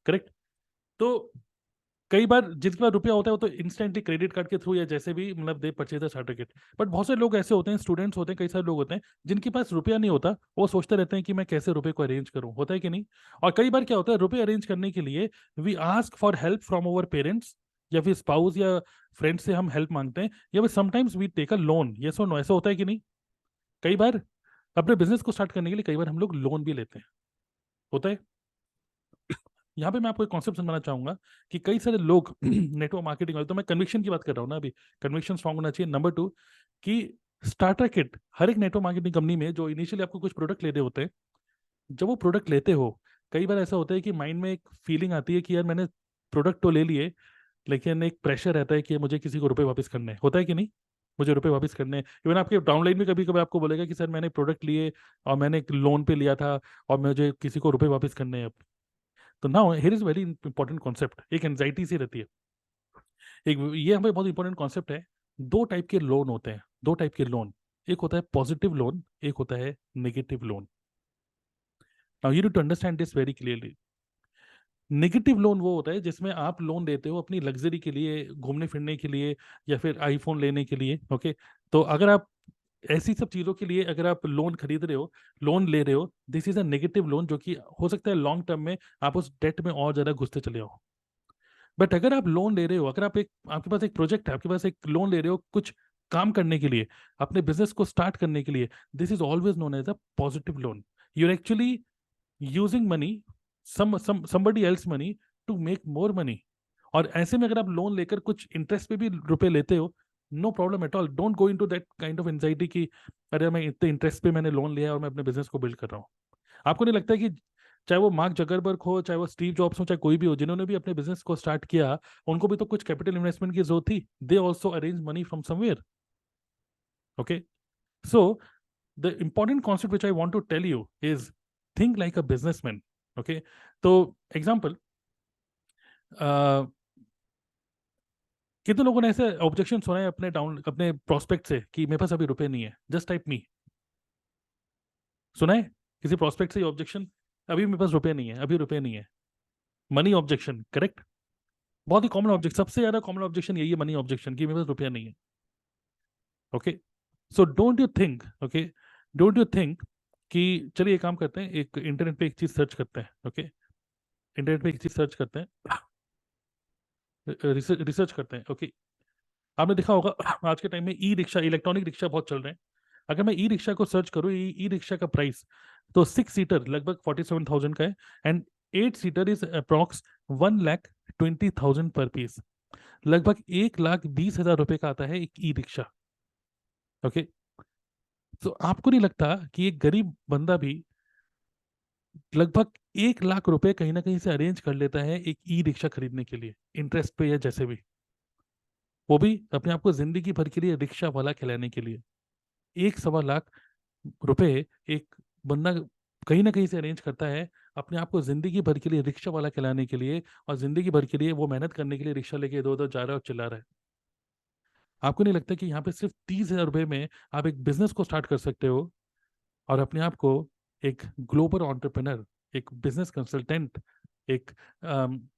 करेक्ट। तो कई बार जिनके पास रुपया होता है वो तो इंस्टेंटली क्रेडिट कार्ड के थ्रू या जैसे भी, मतलब दे परचेज द सर्टिफिकेट। बट बहुत सारे लोग ऐसे होते हैं, स्टूडेंट्स होते हैं, कई सारे लोग होते हैं जिनके पास रुपया नहीं होता, वो सोचते रहते हैं कि मैं कैसे रुपए को अरेंज करूं, होता है कि नहीं। और कई बार क्या होता है, रुपए अरेंज करने के लिए we ask for help from our parents, या फिर स्पाउस या फ्रेंड्स से हम हेल्प मांगते हैं, या फिर sometimes we take a loan, yes और नो, ऐसा होता है कि नहीं। कई बार अपने बिजनेस को स्टार्ट करने के लिए कई बार हम लोग लोन भी लेते हैं, होता है। यहाँ पे मैं आपको एक कॉन्सेप्ट समझाना चाहूंगा कि कई सारे लोग नेटवर्क मार्केटिंग वाले, तो मैं कन्विक्शन की बात कर रहा हूँ ना अभी, कन्विक्शन स्ट्रांग होना चाहिए। नंबर टू, कि स्टार्टर किट हर एक नेटवर्क मार्केटिंग कंपनी में, जो इनिशियली आपको कुछ प्रोडक्ट लेने होते हैं, जब वो प्रोडक्ट लेते हो, कई बार ऐसा होता है कि माइंड में एक फीलिंग आती है कि यार मैंने प्रोडक्ट तो ले लिए, लेकिन एक प्रेशर रहता है कि मुझे किसी को रुपए वापस करने हैं, होता है कि नहीं, मुझे रुपए वापस करने हैं। इवन आपके डाउनलाइन में कभी कभी आपको बोलेगा कि सर मैंने प्रोडक्ट लिए और मैंने एक लोन पे लिया था और मुझे किसी को रुपए वापस करने हैं। तो now here is very important concept, एक एंजाइटी सी रहती है, एक ये हमें बहुत इंपॉर्टेंट कॉन्सेप्ट है। दो टाइप के लोन होते हैं, दो टाइप के लोन, एक होता है पॉजिटिव लोन, एक होता है negative loan. Now you need to understand this very clearly. Negative loan वो होता है जिसमें आप लोन देते हो अपनी लग्जरी के लिए, घूमने फिरने के लिए, या फिर आईफोन लेने के लिए, ओके। तो अगर आप ऐसी सब चीजों के लिए अगर आप लोन खरीद रहे हो, लोन ले रहे हो, this is a negative loan, जो कि हो सकता है लॉन्ग टर्म में आप उस डेट में और ज्यादा घुसते चले हो। बट अगर आप लोन ले रहे हो, अगर आप एक, आपके पास एक प्रोजेक्ट है, आपके पास एक लोन ले रहे हो कुछ काम करने के लिए, अपने बिजनेस को स्टार्ट करने के लिए, this is always known as a positive loan. You are actually using money, somebody else money to make more money. और ऐसे में अगर आप लोन लेकर कुछ इंटरेस्ट पे भी रुपए लेते हो, no problem at all, don't go into that kind of anxiety कि अरे मैं इतने इंटरेस्ट पे मैंने लोन लिया और मैं अपने बिजनेस को बिल्ड कर रहा हूँ। आपको नहीं लगता कि चाहे वो मार्क जकरबर्ग हो, चाहे वो स्टीव जॉब्स हो, चाहे कोई भी हो, जिन्होंने भी अपने बिजनेस को स्टार्ट किया, उनको भी तो कुछ कैपिटल इन्वेस्टमेंट की जरूरत थी, they also arrange money from somewhere, okay. So the important concept which I want to tell you is think like a businessman, okay. तो एग्जाम्पल, कितने लोगों ने ऐसे ऑब्जेक्शन सुना है अपने प्रोस्पेक्ट से कि मेरे पास अभी रुपए नहीं है, जस्ट टाइप मी, सुना है किसी प्रोस्पेक्ट से ऑब्जेक्शन, अभी मेरे पास रुपए नहीं है, अभी रुपए नहीं है, मनी ऑब्जेक्शन, करेक्ट। बहुत ही कॉमन ऑब्जेक्ट, सबसे ज्यादा कॉमन ऑब्जेक्शन यही है, मनी ऑब्जेक्शन, कि मेरे पास रुपया नहीं है, okay. So don't you think, okay, don't you think कि, चलिए एक काम करते हैं, एक इंटरनेट पे एक चीज सर्च करते हैं, ओके, इंटरनेट पे एक चीज सर्च करते हैं, रिसर्च करते हैं, ओके। आपने देखा होगा आज के टाइम में ई रिक्शा, इलेक्ट्रॉनिक रिक्शा बहुत चल रहे हैं। अगर मैं ई रिक्शा को सर्च करूँ, ई रिक्शा का प्राइस तो 6 सीटर लगभग 47,000 का है, एंड 8 सीटर इज अप्रॉक्स 1,20,000 पर पीस, लगभग 1,20,000 रुपए का आता है एक ई रिक्शा, ओके। तो आपको नहीं लगता कि एक गरीब बंदा भी लगभग 1 लाख रुपए कहीं ना कहीं से अरेंज कर लेता है एक ई रिक्शा खरीदने के लिए, इंटरेस्ट पे या जैसे भी, वो भी अपने आप को जिंदगी भर के लिए रिक्शा वाला खिलाने के लिए। 1 सवा लाख रुपए एक बंदा कहीं ना कहीं से अरेंज करता है अपने आप को जिंदगी भर के लिए रिक्शा वाला खिलाने के लिए, और जिंदगी भर के लिए वो मेहनत करने के लिए रिक्शा लेके इधर उधर जा रहा है और चिल्ला रहा है। आपको नहीं लगता कि यहाँ पे सिर्फ 30,000 रुपए में आप एक बिजनेस को स्टार्ट कर सकते हो, और अपने आप को एक ग्लोबल एंटरप्रेन्योर, एक बिजनेस कंसल्टेंट एक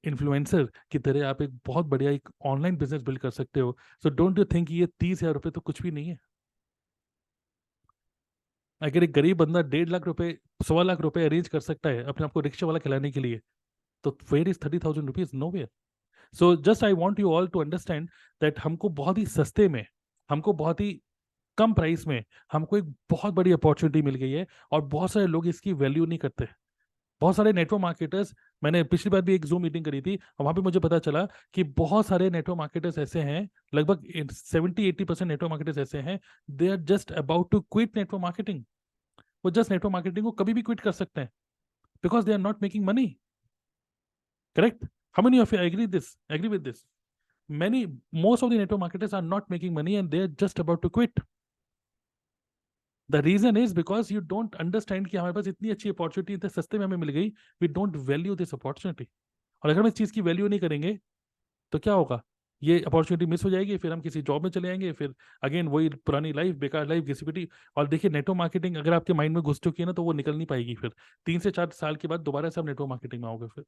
इन्फ्लुएंसर की तरह आप एक बहुत बढ़िया एक ऑनलाइन बिजनेस बिल्ड कर सकते हो। सो डोंट यू थिंक ये 30,000 रुपये तो कुछ भी नहीं है। अगर एक गरीब बंदा 1.5 लाख रुपए 1.25 लाख रुपए अरेंज कर सकता है अपने आप को रिक्शा वाला खिलाने के लिए, तो where is 30,000 rupees? Nowhere. So just I want you all to understand that हमको बहुत ही सस्ते में, हमको बहुत ही कम प्राइस में, हमको एक बहुत बड़ी अपॉर्चुनिटी मिल गई है, और बहुत सारे लोग इसकी वैल्यू नहीं करते। बहुत सारे नेटवर्क मार्केटर्स, मैंने पिछली बार भी एक जूम मीटिंग करी थी और वहां पे मुझे पता चला कि बहुत सारे नेटवर्क मार्केटर्स ऐसे हैं, लगभग 70-80% नेटवर्क मार्केटर्स ऐसे हैं, they are just about to quit network marketing. वो जस्ट नेटवर्क मार्केटिंग को कभी भी क्विट कर सकते हैं, because they are not making money. Correct? How many of you agree with this? many Most of the network marketers are not making money and they're just about to quit. The reason is because you don't understand कि हमारे पास इतनी अच्छी opportunity इतने सस्ते में हमें मिल गई, we don't value this opportunity. और अगर हम इस चीज की वैल्यू नहीं करेंगे तो क्या होगा? ये अपॉर्चुनिटी मिस हो जाएगी, फिर हम किसी जॉब में चले जाएंगे, फिर अगेन वही पुरानी लाइफ, बेकार लाइफ, घिसीपिटी। और देखिए, नेटवर्क मार्केटिंग अगर आपके माइंड में घुस चुकी है ना, तो वो निकल नहीं पाएगी। फिर 3 से 4 साल के बाद दोबारा से आप नेटवर्क मार्केटिंग में आओगे फिर।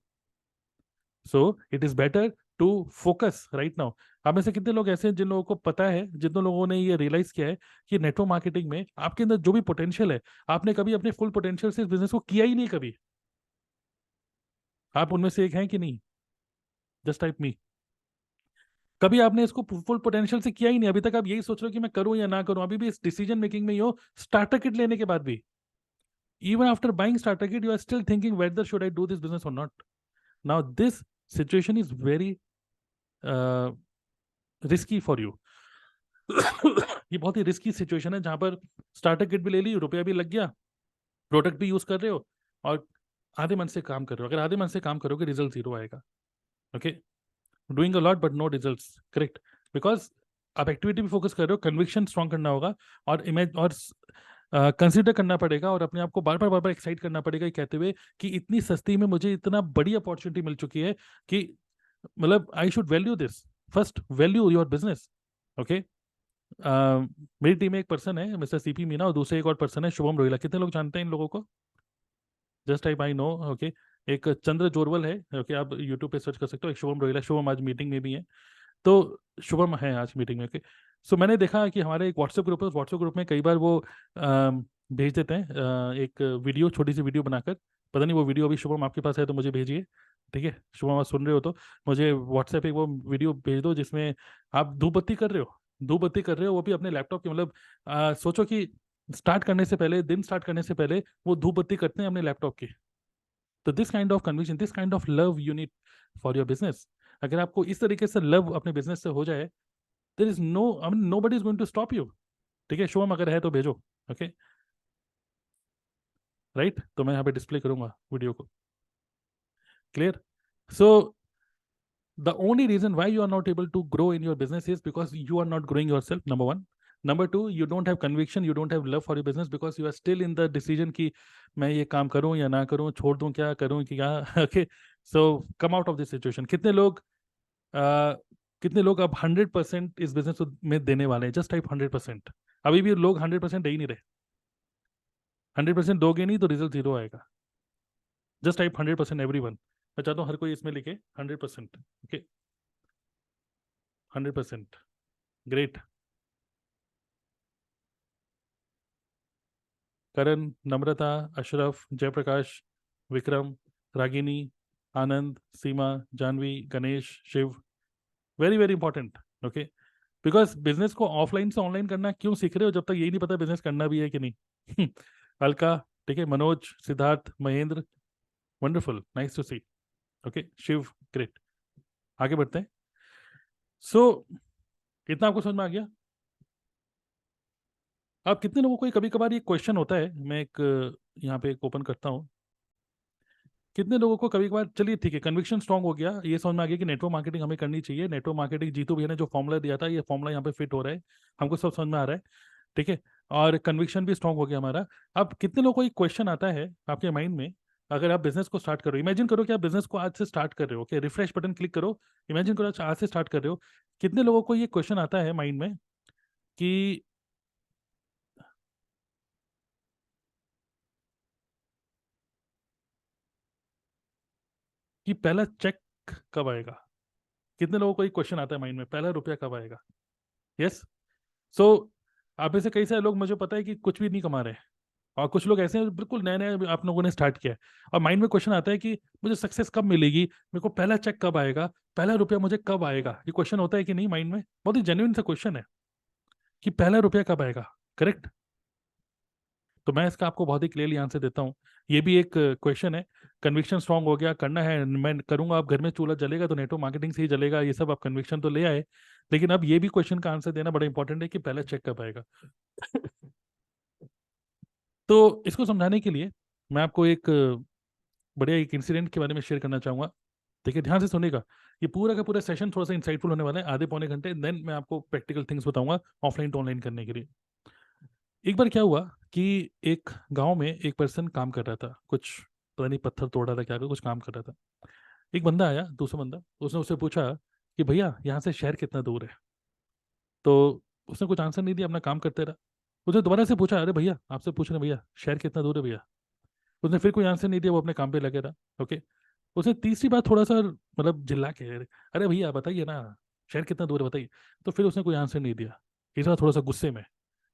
So it is better to focus right now. आप में से कितने लोग ऐसे हैं जिन लोगों को पता है, जितने लोगों ने ये रियलाइज किया है कि नेटवर्क मार्केटिंग में आपके अंदर जो भी पोटेंशियल है, आपने कभी अपने फुल पोटेंशियल से इस बिजनेस को किया ही नहीं कभी? आप उनमें से एक हैं कि नहीं? जस्ट टाइप मी। कभी आपने इसको फुल पोटेंशियल से किया ही नहीं, अभी तक आप यही सोच रहे हो कि मैं करूं या ना करूं, अभी भी इस डिसीजन मेकिंग में ही हो, स्टार्टर किट लेने के बाद भी। Even after buying starter kit you are still thinking whether should I do this business और not. Now this situation is very risky for you. ये बहुत ही रिस्की सिचुएशन है, जहां पर स्टार्टर किट भी ले ली, रुपया भी लग गया, प्रोडक्ट भी यूज कर रहे हो, और आधे मन से काम कर रहे हो। अगर आधे मन से काम करोगे, रिजल्ट जीरो आएगा। Okay? Doing a lot but no results. Correct? Because आप एक्टिविटी भी फोकस कर रहे हो, कन्विक्शन स्ट्रॉन्ग करना होगा, और इमेज और कंसिडर करना पड़ेगा, और अपने आप को बार बार एक्साइट करना पड़ेगा, ये कहते हुए कि इतनी सस्ती में मुझे इतना बड़ी अपॉर्चुनिटी मिल चुकी है कि मतलब I should value this. First value your business. Okay? मेरी टीम में एक पर्सन है मिस्टर सीपी मीना, और दूसरे एक और पर्सन है शुभम रोहिला। कितने लोग जानते हैं इन लोगों को? Just type I know. Okay? एक चंद्र जोरवल है, ओके, आप यूट्यूब पे सर्च कर सकते हो। एक शुभम रोहिला, शुभम आज मीटिंग में भी है, तो शुभम है आज मीटिंग में। ओके? सो मैंने देखा कि हमारे एक व्हाट्सएप ग्रुप है, उस व्हाट्सएप ग्रुप में कई बार वो भेज देते हैं एक वीडियो, छोटी सी वीडियो बनाकर। पता नहीं वो वीडियो अभी शुभम आपके पास है तो मुझे भेजिए। ठीक है शुभम, आप सुन रहे हो तो मुझे व्हाट्सएप पे वो वीडियो भेज दो, जिसमें आप धूप बत्ती कर रहे हो, धूप बत्ती कर रहे हो, वो भी अपने लैपटॉप की। मतलब सोचो कि स्टार्ट करने से पहले, दिन स्टार्ट करने से पहले वो धूप बत्ती करते हैं अपने लैपटॉप की। तो this kind of conviction, this kind of love you need for your business. अगर आपको इस तरीके से लव अपने बिजनेस से हो जाए, there is no, I mean nobody is going to stop you. ठीक है शुभम, अगर है तो भेजो। ओके? राइट? तो मैं यहाँ पे डिस्प्ले करूंगा वीडियो को। Clear? So the only reason why you are not able to grow in your business is because you are not growing yourself, number one. Number two, you don't have conviction, you don't have love for your business, because you are still in the decision कि मैं ये काम करूं या ना करूं, छोड़ दूं क्या करूं कि क्या। Okay? So come out of this situation. कितने लोग अब 100% इस बिजनेस में देने वाले हैं? Just type 100%। अभी भी लोग 100% दे ही नहीं रहे। 100% दोगे नहीं तो रिजल्ट जीरो आएगा। Just type 100% everyone. मैं चाहता हूँ हर कोई इसमें लिखे 100%। Okay? 100%। Great. Karan, Namrata, Ashraf, Jayaprakash, Vikram, Ragini, Anand, Seema, Janvi, Ganesh, Shiv. Very very important. Okay? Because business को ऑफलाइन से ऑनलाइन करना क्यों सीख रहे हो, जब तक यही नहीं पता बिजनेस करना भी है कि नहीं। अलका, ठीक है, Manoj, Siddharth, Mahendra, wonderful, nice to see. Okay? Shiv, great. आगे बढ़ते हैं। सो इतना आपको समझ में आ गया? अब कितने लोगों को कभी कभार ये क्वेश्चन होता है, मैं एक यहाँ पे एक ओपन करता हूँ। कितने लोगों को कभी कभार, चलिए ठीक है, कन्विक्शन स्ट्रांग हो गया, ये समझ में आ गया कि नेटवर्क मार्केटिंग हमें करनी चाहिए। नेटवर्क मार्केटिंग, जीतू भैया ने जो फॉर्मूला दिया था, ये फॉर्मूला यहाँ पे फिट हो रहा है, हमको सब समझ में आ रहा है। ठीक है? और कन्विक्शन भी स्ट्रांग हो गया हमारा। अब कितने लोगों को एक क्वेश्चन आता है आपके माइंड में, अगर आप बिजनेस को स्टार्ट करो, इमेजिन करो कि आप बिजनेस को आज से स्टार्ट कर रहे हो। ओके? रिफ्रेश बटन क्लिक करो, इमेजिन करो आज से स्टार्ट कर रहे हो। कितने लोगों को ये क्वेश्चन आता है माइंड में कि कि पहला चेक कब आएगा? कितने लोगों को एक क्वेश्चन आता है माइंड में, पहला रुपया कब आएगा? यस। सो आप में से कई सारे लोग, मुझे पता है कि कुछ भी नहीं कमा रहे हैं, और कुछ लोग ऐसे हैं बिल्कुल नए नए आप लोगों ने स्टार्ट किया है, और माइंड में क्वेश्चन आता है कि मुझे सक्सेस कब मिलेगी, मेरे को पहला चेक कब आएगा, पहला रुपया मुझे कब आएगा? ये क्वेश्चन होता है कि नहीं माइंड में? बहुत ही जेन्युइन सा क्वेश्चन है कि पहला रुपया कब आएगा। करेक्ट। तो मैं इसका आपको बहुत ही क्लियरली आंसर देता हूँ। ये भी एक क्वेश्चन है। कन्विक्शन स्ट्रांग हो गया, करना है, मैं करूंगा। आप घर में चूल्हा जलेगा तो नेटवर्क मार्केटिंग से ही जलेगा, ये सब आप कन्विक्शन तो ले आए, लेकिन अब ये भी क्वेश्चन का आंसर देना बड़ा इंपॉर्टेंट है कि पहला चेक कब आएगा। तो इसको समझाने के लिए मैं आपको एक बढ़िया एक इंसिडेंट के बारे में शेयर करना चाहूंगा। देखिए, ध्यान से सुनेगा। ये पूरा का पूरा सेशन थोड़ा सा इंसाइटफुल होने वाला है, आधे पौने घंटे, देन मैं आपको प्रैक्टिकल थिंग्स बताऊंगा ऑफलाइन टू ऑनलाइन करने के लिए। एक बार क्या हुआ कि एक गांव में एक पर्सन काम कर रहा था, कुछ पता नहीं पत्थर तोड़ रहा था क्या, कुछ काम कर रहा था। एक बंदा आया, दूसरा बंदा, उसने उससे पूछा कि भैया यहाँ से शहर कितना दूर है? तो उसने कुछ आंसर नहीं दिया, अपना काम करते रहा। उसने दोबारा से पूछा, अरे भैया आपसे पूछ रहे हैं, भैया शहर कितना दूर है भैया? उसने फिर कोई आंसर नहीं दिया, वो अपने काम पे लगे रहा। ओके। उसने तीसरी बार थोड़ा सा मतलब चिल्ला के, अरे भैया बताइए ना, शहर कितना दूर है बताइए। तो फिर उसने कोई आंसर नहीं दिया। इस बार थोड़ा सा गुस्से में,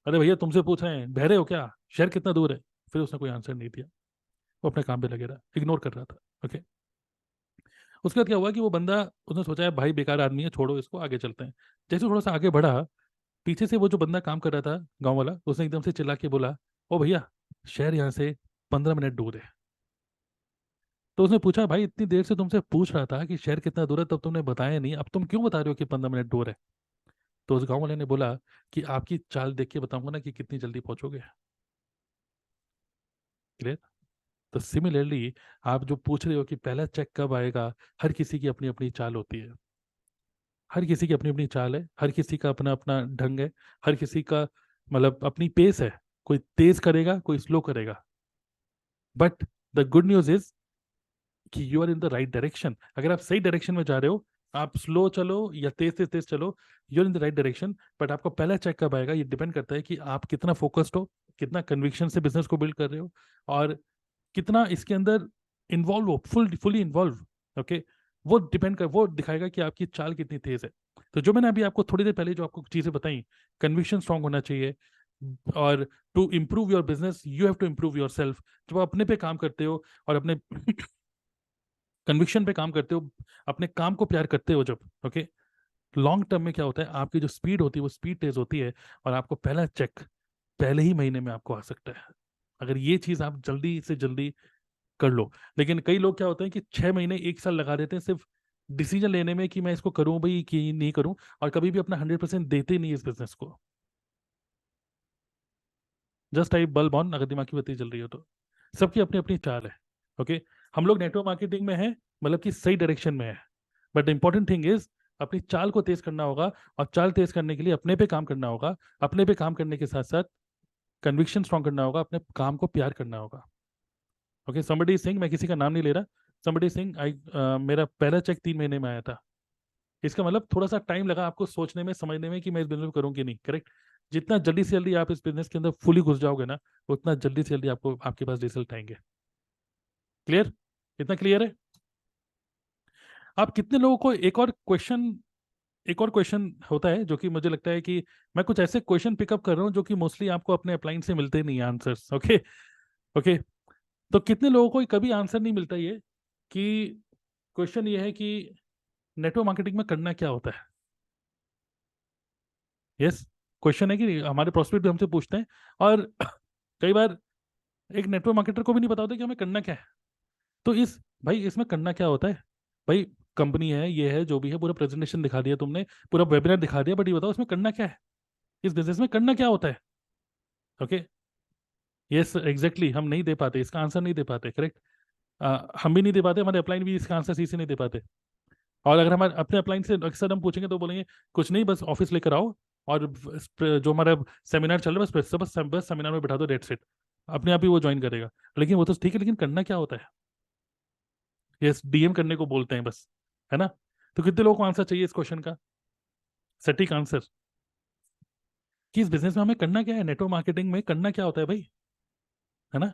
अरे भैया तुमसे पूछ रहे हैं, बहरे हो क्या, शहर कितना दूर है? फिर उसने कोई आंसर नहीं दिया, वो अपने काम पे लगे रहा, इग्नोर कर रहा था। ओके। उसके बाद क्या हुआ कि वो बंदा, उसने सोचा है भाई बेकार आदमी है, छोड़ो इसको, आगे चलते हैं। जैसे थोड़ा सा आगे बढ़ा, पीछे से वो जो बंदा काम कर रहा था, गाँव वाला, उसने एकदम से चिल्ला के बोला, ओ भैया शहर यहाँ से 15 मिनट दूर है। तो उसने पूछा, भाई इतनी देर से तुमसे पूछ रहा था कि शहर कितना दूर है, तब तुमने बताया नहीं, अब तुम क्यों बता रहे हो कि 15 मिनट दूर है? तो उस गांव वाले ने बोला कि आपकी चाल देख के बताऊंगा ना कि कितनी जल्दी पहुंचोगे। क्लियर? तो सिमिलरली, आप जो पूछ रहे हो कि पहला चेक कब आएगा, हर किसी की अपनी अपनी चाल होती है। हर किसी की अपनी अपनी चाल है, हर किसी का अपना अपना ढंग है, हर किसी का मतलब अपनी पेस है। कोई तेज करेगा, कोई स्लो करेगा, but the good news is कि you are in the right direction. अगर आप सही डायरेक्शन में जा रहे हो, आप स्लो चलो या तेज तेज तेज चलो, you are in the right direction. But आपको पहला चेक कब आएगा, ये डिपेंड करता है कि आप कितना फोकस्ड हो, कितना कन्विक्शन से बिजनेस को बिल्ड कर रहे हो, और कितना इसके अंदर इन्वॉल्व हो, फुली इन्वॉल्व। ओके। वो दिखाएगा कि आपकी चाल कितनी तेज है। तो जो मैंने अभी आपको थोड़ी देर पहले जो आपको चीजें बताई, कन्विक्शन स्ट्रांग होना चाहिए, और to improve your business you have to improve yourself. जब आप अपने पे काम करते हो और अपने कन्विक्शन पे काम करते हो, अपने काम को प्यार करते हो जब, ओके, लॉन्ग टर्म में क्या होता है, आपकी जो स्पीड होती है वो स्पीड तेज होती है, और आपको पहला चेक पहले ही महीने में आपको आ सकता है, अगर ये चीज आप जल्दी से जल्दी कर लो। लेकिन कई लोग क्या होते हैं कि 6 महीने 1 साल लगा देते हैं सिर्फ डिसीजन लेने में कि मैं इसको करूं भाई कि नहीं करूं, और कभी भी अपना 100% देते नहीं इस बिजनेस को। जस्ट टाइप बल्ब ऑन, अगर दिमाग की बत्ती जल रही हो तो। सबकी अपनी अपनी चाल है। ओके। हम लोग नेटवर्क मार्केटिंग में है, मतलब कि सही डायरेक्शन में है, but the important thing is अपनी चाल को तेज करना होगा, और चाल तेज करने के लिए अपने पे काम करना होगा। अपने पे काम करने के साथ साथ कन्विक्शन स्ट्रांग करना होगा, अपने काम को प्यार करना होगा। ओके। समबडी सिंह, मैं किसी का नाम नहीं ले रहा, समबडी सिंह, आई मेरा पहला चेक 3 महीने में आया था। इसका मतलब थोड़ा सा टाइम लगा आपको सोचने में, समझने में कि मैं इस बिजनेस में करूँ कि नहीं। करेक्ट। जितना जल्दी से जल्दी आप इस बिजनेस के अंदर फुली घुस जाओगे ना, उतना जल्दी से जल्दी आपको आपके पास रिजल्ट आएंगे। क्लियर? इतना क्लियर है? आप कितने लोगों को एक और क्वेश्चन होता है जो कि मुझे लगता है कि मैं कुछ ऐसे क्वेश्चन पिकअप कर रहा हूँ जो कि मोस्टली आपको अपने अपलाइन से मिलते नहीं आंसर्स। ओके। ओके। तो कितने लोगों को कभी आंसर नहीं मिलता ये कि क्वेश्चन ये है कि नेटवर्क मार्केटिंग में करना क्या होता है? यस। क्वेश्चन है कि हमारे प्रोस्पेक्ट भी हमसे पूछते हैं, और कई बार एक नेटवर्क मार्केटर को भी नहीं पता होता कि हमें करना क्या है। तो इस भाई इसमें करना क्या होता है? भाई कंपनी है, ये है, जो भी है, पूरा प्रेजेंटेशन दिखा दिया तुमने, पूरा वेबिनार दिखा दिया, बट ये बताओ इसमें करना क्या है, इस बिजनेस में करना क्या होता है? ओके। यस एग्जैक्टली, हम नहीं दे पाते इसका आंसर, नहीं दे पाते। करेक्ट। हम भी नहीं दे पाते, हमारे अपलाइन भी इसका आंसर सही से नहीं दे पाते। और अगर हमारे अपने अपलाइन से अक्सर हम पूछेंगे तो बोलेंगे कुछ नहीं, बस ऑफिस लेकर आओ, और जो हमारा सेमिनार चल रहा है बस सेमिनार में बैठा दो, डेट सेट, अपने आप ही वो ज्वाइन करेगा। लेकिन वो तो ठीक है, लेकिन करना क्या होता है? यस, डीएम करने को बोलते हैं बस, है ना? तो कितने लोगों को आंसर चाहिए इस क्वेश्चन का, सटीक आंसर, कि इस बिजनेस में हमें करना क्या है, नेटवर्क मार्केटिंग में करना क्या होता है भाई, है ना?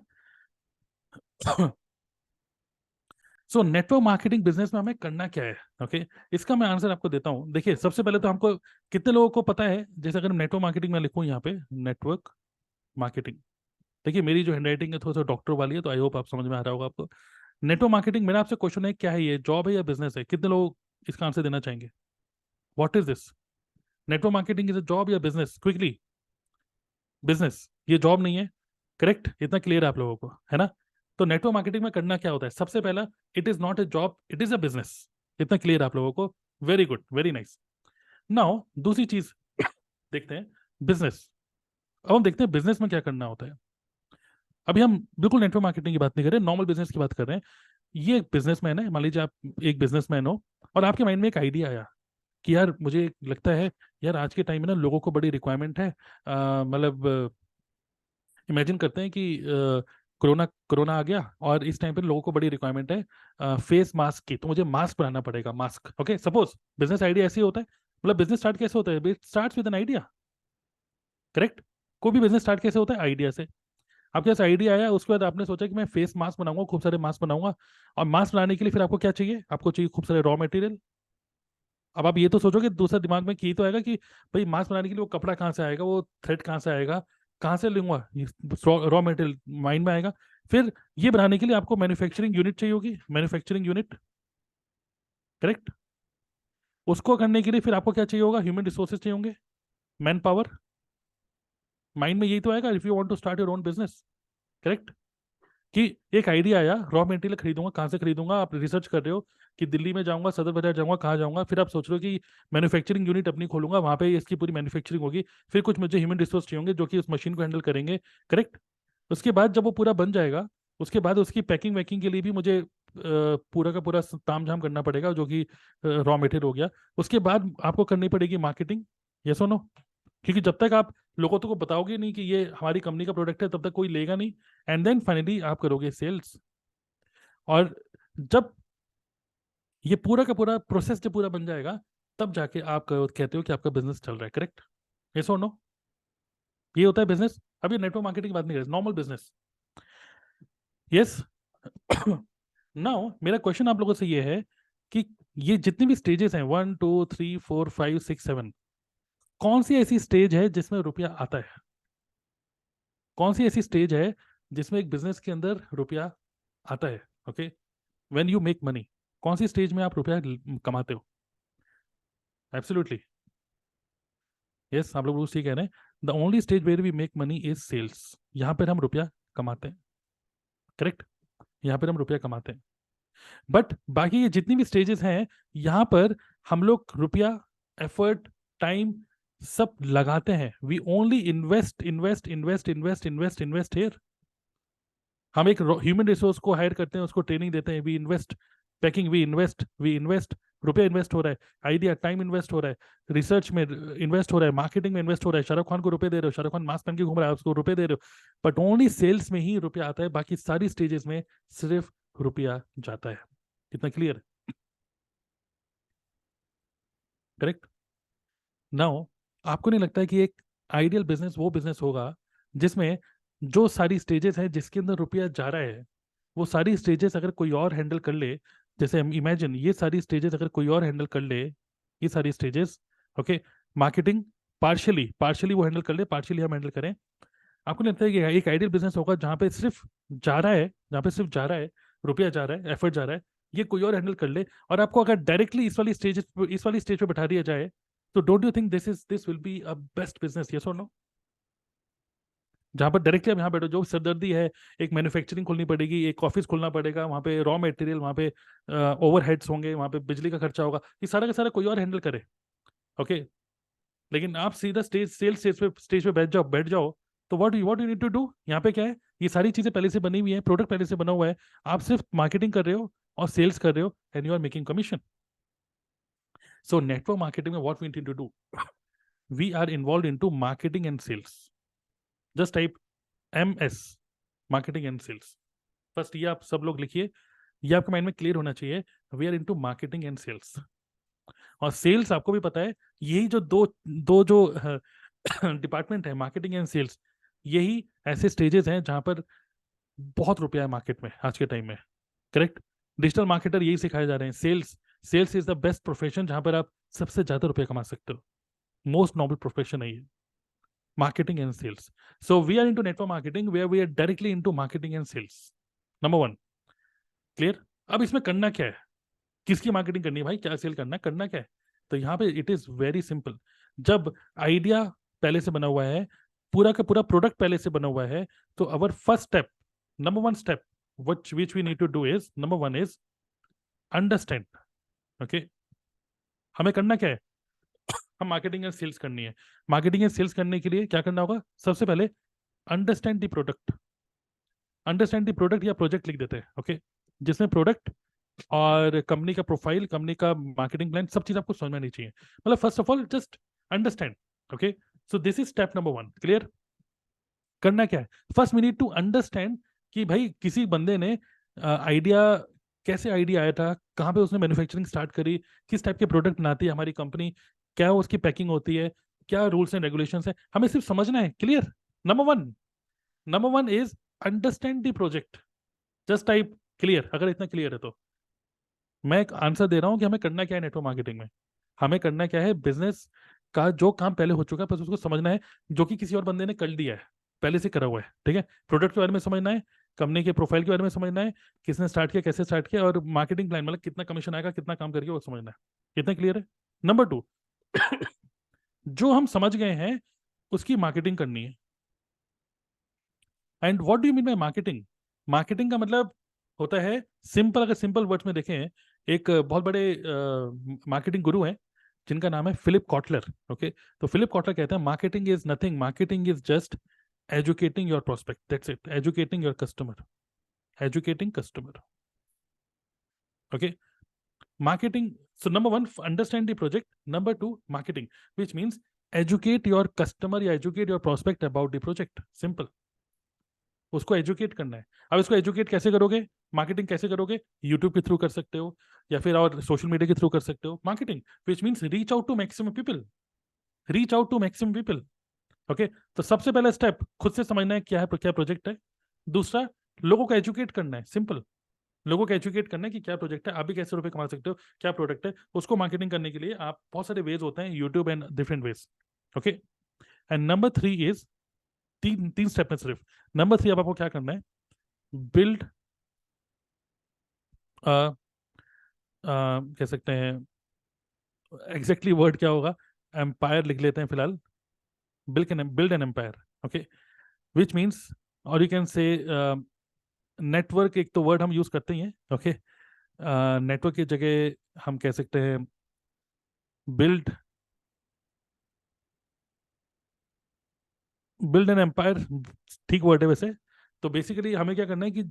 सो नेटवर्क मार्केटिंग बिजनेस में हमें करना क्या है? ओके, इसका मैं आंसर आपको देता हूँ। देखिए, सबसे पहले तो हमको कितने लोगों को पता है, जैसे अगर नेटवर्क मार्केटिंग में लिखूँ यहाँ पे नेटवर्क मार्केटिंग, देखिए मेरी जो हैंडराइटिंग है थोड़ा सा डॉक्टर वाली है, तो आई होप आप समझ में आ रहा होगा आपको। नेटवर्क मार्केटिंग, मेरा आपसे क्वेश्चन है, क्या है ये? जॉब है या बिजनेस है? कितने लोग इसका आंसर देना चाहेंगे? What is this? Network marketing is a job या बिजनेस? क्विकली। बिजनेस, ये जॉब नहीं है। करेक्ट, इतना क्लियर है आप लोगों को, है ना? तो नेटवर्क मार्केटिंग में करना क्या होता है? सबसे पहला, it is not a job, it is a business. इतना क्लियर है आप लोगों को? Very good, very nice. Now दूसरी चीज देखते हैं, बिजनेस। अब हम देखते हैं बिजनेस में क्या करना होता है। अभी हम बिल्कुल नेटवर्क मार्केटिंग की बात नहीं कर रहे, नॉर्मल बिजनेस की बात कर रहे हैं। ये एक बिजनेसमैन है, मान लीजिए आप एक बिजनेसमैन हो, और आपके माइंड में एक आइडिया आया कि यार मुझे लगता है, यार आज के टाइम में ना लोगों को बड़ी रिक्वायरमेंट है, मतलब इमेजिन करते हैं कि कोरोना कोरोना आ गया और इस टाइम पे लोगों को बड़ी रिक्वायरमेंट है फेस मास्क की, तो मुझे मास्क बनाना पड़ेगा, mask. Okay, suppose business idea ऐसे ही होता है। मतलब बिजनेस स्टार्ट कैसे होता है? Start with an idea. Correct, कोई भी बिजनेस स्टार्ट कैसे होता है? आइडिया से। आपके पास आइडिया आया, उसके बाद आपने सोचा कि मैं फेस मास्क बनाऊंगा, खूब सारे मास्क बनाऊंगा। और मास्क बनाने के लिए फिर आपको क्या चाहिए? आपको चाहिए खूब सारे रॉ मटेरियल। अब आप ये तो सोचोगे, दूसरा दिमाग में की तो आएगा कि भाई मास्क बनाने के लिए वो कपड़ा कहाँ से आएगा, वो थ्रेड कहाँ से आएगा, कहाँ से लूंगा, रॉ मटेरियल माइंड में आएगा। फिर ये बनाने के लिए आपको मैन्युफैक्चरिंग यूनिट चाहिए होगी, मैन्युफैक्चरिंग यूनिट। करेक्ट, उसको करने के लिए फिर आपको क्या चाहिए होगा? ह्यूमन रिसोर्सेज चाहिए होंगे, मैन पावर। माइंड में यही तो आएगा if you want to start your own business. Correct, कि एक आइडिया आया, रॉ मटेरियल खरीदूंगा, कहाँ से खरीदूंगा? आप रिसर्च कर रहे हो कि दिल्ली में जाऊंगा, सदर बाजार जाऊंगा, कहाँ जाऊंगा? फिर आप सोच रहे हो कि मैन्युफैक्चरिंग यूनिट अपनी खोलूंगा, वहां पे इसकी पूरी मैन्युफैक्चरिंग होगी। फिर कुछ मुझे ह्यूमन रिसोर्स चाहिए होंगे जो कि उस मशीन को हैंडल करेंगे। करेक्ट, उसके बाद जब वो पूरा बन जाएगा, उसके बाद उसकी पैकिंग वैकिंग के लिए भी मुझे पूरा का पूरा ताम झाम करना पड़ेगा, जो कि रॉ मटेरियल हो गया। उसके बाद आपको करनी पड़ेगी मार्केटिंग। यस और नो? क्योंकि जब तक आप लोगों को बताओगे नहीं कि ये हमारी कंपनी का प्रोडक्ट है, तब तक कोई लेगा नहीं। एंड देन फाइनली आप करोगे सेल्स। और जब ये पूरा का पूरा प्रोसेस जब पूरा बन जाएगा, तब जाके आप कहते हो कि आपका बिजनेस चल रहा है। करेक्ट, यस और नो? ये होता है बिजनेस। अभी नेटवर्क मार्केटिंग की बात नहीं कर रहे, नॉर्मल बिजनेस। यस। नाउ मेरा क्वेश्चन आप लोगों से ये है कि ये जितनी भी स्टेजेस हैं, 1 2 3 4 5 6 7, कौन सी ऐसी स्टेज है जिसमें रुपया आता है? कौन सी ऐसी स्टेज है जिसमें एक बिजनेस के अंदर रुपया आता है? Okay, when you make money, कौन सी स्टेज में आप रुपया कमाते हो? एब्सोल्युटली, यस, आप लोग बिल्कुल सही कह रहे हैं। The only stage where we make money is sales. यहाँ पर हम रुपया कमाते हैं। करेक्ट, यहाँ पर हम रुपया कमाते हैं। बट बाकी ये जितनी भी स्टेजेस हैं, यहाँ पर हम लोग रुपया, एफर्ट, टाइम सब लगाते हैं। We only invest invest invest invest invest invest here. हम एक ह्यूमन रिसोर्स को हायर करते हैं, उसको ट्रेनिंग देते हैं, we invest. Packing, we invest. रुपया इन्वेस्ट हो रहा है, आइडिया टाइम इन्वेस्ट हो रहा है, रिसर्च में इन्वेस्ट हो रहा है, मार्केटिंग में इन्वेस्ट हो रहा है। शाहरुख खान को रुपए दे रहे हो, शाहरुख खान मास्क पहन के घूम रहा है, उसको रुपए दे रहे हो। बट ओनली सेल्स में ही रुपया आता है, बाकी सारी स्टेजेस में सिर्फ रुपया जाता है। कितना क्लियर? करेक्ट। नाउ आपको नहीं लगता है कि एक आइडियल बिजनेस वो बिजनेस होगा जिसमें जो सारी स्टेजेस हैं जिसके अंदर रुपया जा रहा है, वो सारी स्टेजेस अगर कोई और हैंडल कर ले? जैसे हम इमेजिन, ये सारी स्टेजेस अगर कोई और हैंडल कर ले, ये सारी stages, okay, marketing partially partially वो हैंडल कर ले, पार्शियली हम हैंडल करें। आपको नहीं लगता है कि एक आइडियल बिजनेस होगा जहाँ पे सिर्फ जा रहा है, जहाँ पे सिर्फ जा रहा है, रुपया जा रहा है, एफर्ट जा रहा है, ये कोई और हैंडल कर ले? और आपको अगर डायरेक्टली इस वाली स्टेज पे बैठा दिया जाए, तो don't you think this will be a best business? Yes और नो? जहां पर डायरेक्टली आप यहाँ बैठो, जो सरदर्दी है, एक मैन्युफैक्चरिंग खोलनी पड़ेगी, एक ऑफिस खोलना पड़ेगा, वहाँ पे रॉ मटेरियल, वहाँ पे ओवरहेड्स होंगे, वहाँ पे बिजली का खर्चा होगा, ये सारा का सारा कोई और हैंडल करे। ओके, लेकिन आप सीधा स्टेज पे बैठ जाओ। तो what you need to do? यहाँ पे क्या है? ये सारी चीजें पहले से बनी हुई है, प्रोडक्ट पहले से बना हुआ है, आप सिर्फ मार्केटिंग कर रहे हो और सेल्स कर रहे हो, and you are making commission. So network marketing में what we need to do, we are involve into marketing and sales. Just type MS, marketing and sales. First ये आप सब लोग लिखिए, ये आपके माइंड में क्लियर होना चाहिए। We are into marketing and sales. और सेल्स आपको भी पता है, यही जो दो दो जो डिपार्टमेंट है, मार्केटिंग एंड सेल्स, यही ऐसे स्टेजेस हैं जहां पर बहुत रुपया है मार्केट में आज के टाइम में। करेक्ट, डिजिटल मार्केटर यही सिखाए जा रहे हैं। Sales is the best profession जहां पर आप सबसे ज्यादा रुपये कमा सकते हो। मोस्ट नोबल प्रोफेशन है ये, marketing and sales. So we are into network marketing where we are directly into marketing and sales. Number one, clear? अब इसमें करना क्या है, किसकी मार्केटिंग करनी है भाई, क्या सेल करना है, करना क्या है? तो यहाँ पे इट इज वेरी सिंपल। जब आइडिया पहले से बना हुआ है, पूरा का पूरा प्रोडक्ट पहले से बना हुआ है, तो our first step, number one step which we need to do is, number one is understand. Okay, हमें करना क्या है, हम मार्केटिंग एंड सेल्स करनी है। मार्केटिंग एंड सेल्स करने के लिए क्या करना होगा, सबसे पहले understand the product. Understand the product या प्रोजेक्ट लिख देते हैं, ओके, जिसमें प्रोडक्ट और कंपनी का प्रोफाइल, कंपनी का मार्केटिंग प्लान, सब चीज आपको समझ में आनी चाहिए। मतलब first of all just understand. Okay, so this is step number one. Clear? करना क्या है, first we need to understand कि भाई किसी बंदे ने आइडिया, कैसे आइडिया आया था, कहाँ पे उसने मैन्युफैक्चरिंग स्टार्ट करी, किस टाइप के प्रोडक्ट बनाती है हमारी कंपनी, क्या उसकी पैकिंग होती है, क्या रूल्स एंड रेगुलेशंस है, हमें सिर्फ समझना है। Clear? Number one is understand the project. Just type clear, अगर इतना क्लियर है तो। मैं एक आंसर दे रहा हूँ कि हमें करना क्या है नेटवर्क मार्केटिंग में। हमें करना क्या है, बिजनेस का जो काम पहले हो चुका है बस उसको समझना है, जो कि किसी और बंदे ने कर दिया है, पहले से करा हुआ है। ठीक है, प्रोडक्ट के बारे में समझना है, कंपनी के प्रोफाइल के बारे में समझना है, किसने स्टार्ट किया, कैसे स्टार्ट किया, और मार्केटिंग प्लान मतलब कितना कमीशन आएगा, कितना काम करके वो समझना है। कितना क्लियर है? नंबर टू, जो हम समझ गए हैं उसकी मार्केटिंग करनी है। And what do you mean by marketing? Marketing का मतलब होता है सिंपल, अगर सिंपल वर्ड्स में देखें, एक बहुत बड़े मार्केटिंग गुरु हैं जिनका नाम है फिलिप कॉटलर। ओके, तो फिलिप कॉटलर कहते हैं marketing is nothing, marketing is just educating your prospect, that's it, educating your customer, educating customer. Okay, marketing, so number one, understand the project. Number two, marketing, which means educate your customer या educate your prospect about the project. Simple, उसको educate करना है। अब इसको educate कैसे करोगे, marketing कैसे करोगे? यूट्यूब के थ्रू कर सकते हो, या फिर और सोशल मीडिया के थ्रू कर सकते हो marketing, which means reach out to maximum people, reach out to maximum people. Okay, तो सबसे पहला स्टेप खुद से समझना है क्या है, क्या प्रोजेक्ट है। दूसरा, लोगों को एजुकेट करना है। सिंपल, लोगों को एजुकेट करना है कि क्या प्रोजेक्ट है, आप भी कैसे रुपए कमा सकते हो, क्या प्रोडक्ट है। उसको मार्केटिंग करने के लिए आप बहुत सारे वेज होते हैं, YouTube and different ways. Okay, and number three is, तीन तीन स्टेप में सिर्फ। नंबर थ्री, अब आपको क्या करना है, बिल्ड, कह सकते हैं एग्जैक्टली वर्ड क्या होगा, एम्पायर लिख लेते हैं फिलहाल, build an empire. Okay, which means, और यू कैन से नेटवर्क, एक तो वर्ड हम यूज करते ही हैं। ओके, नेटवर्क की जगह हम कह सकते हैं बिल्ड, बिल्ड एन एम्पायर, ठीक वर्ड है वैसे। तो बेसिकली हमें क्या करना है कि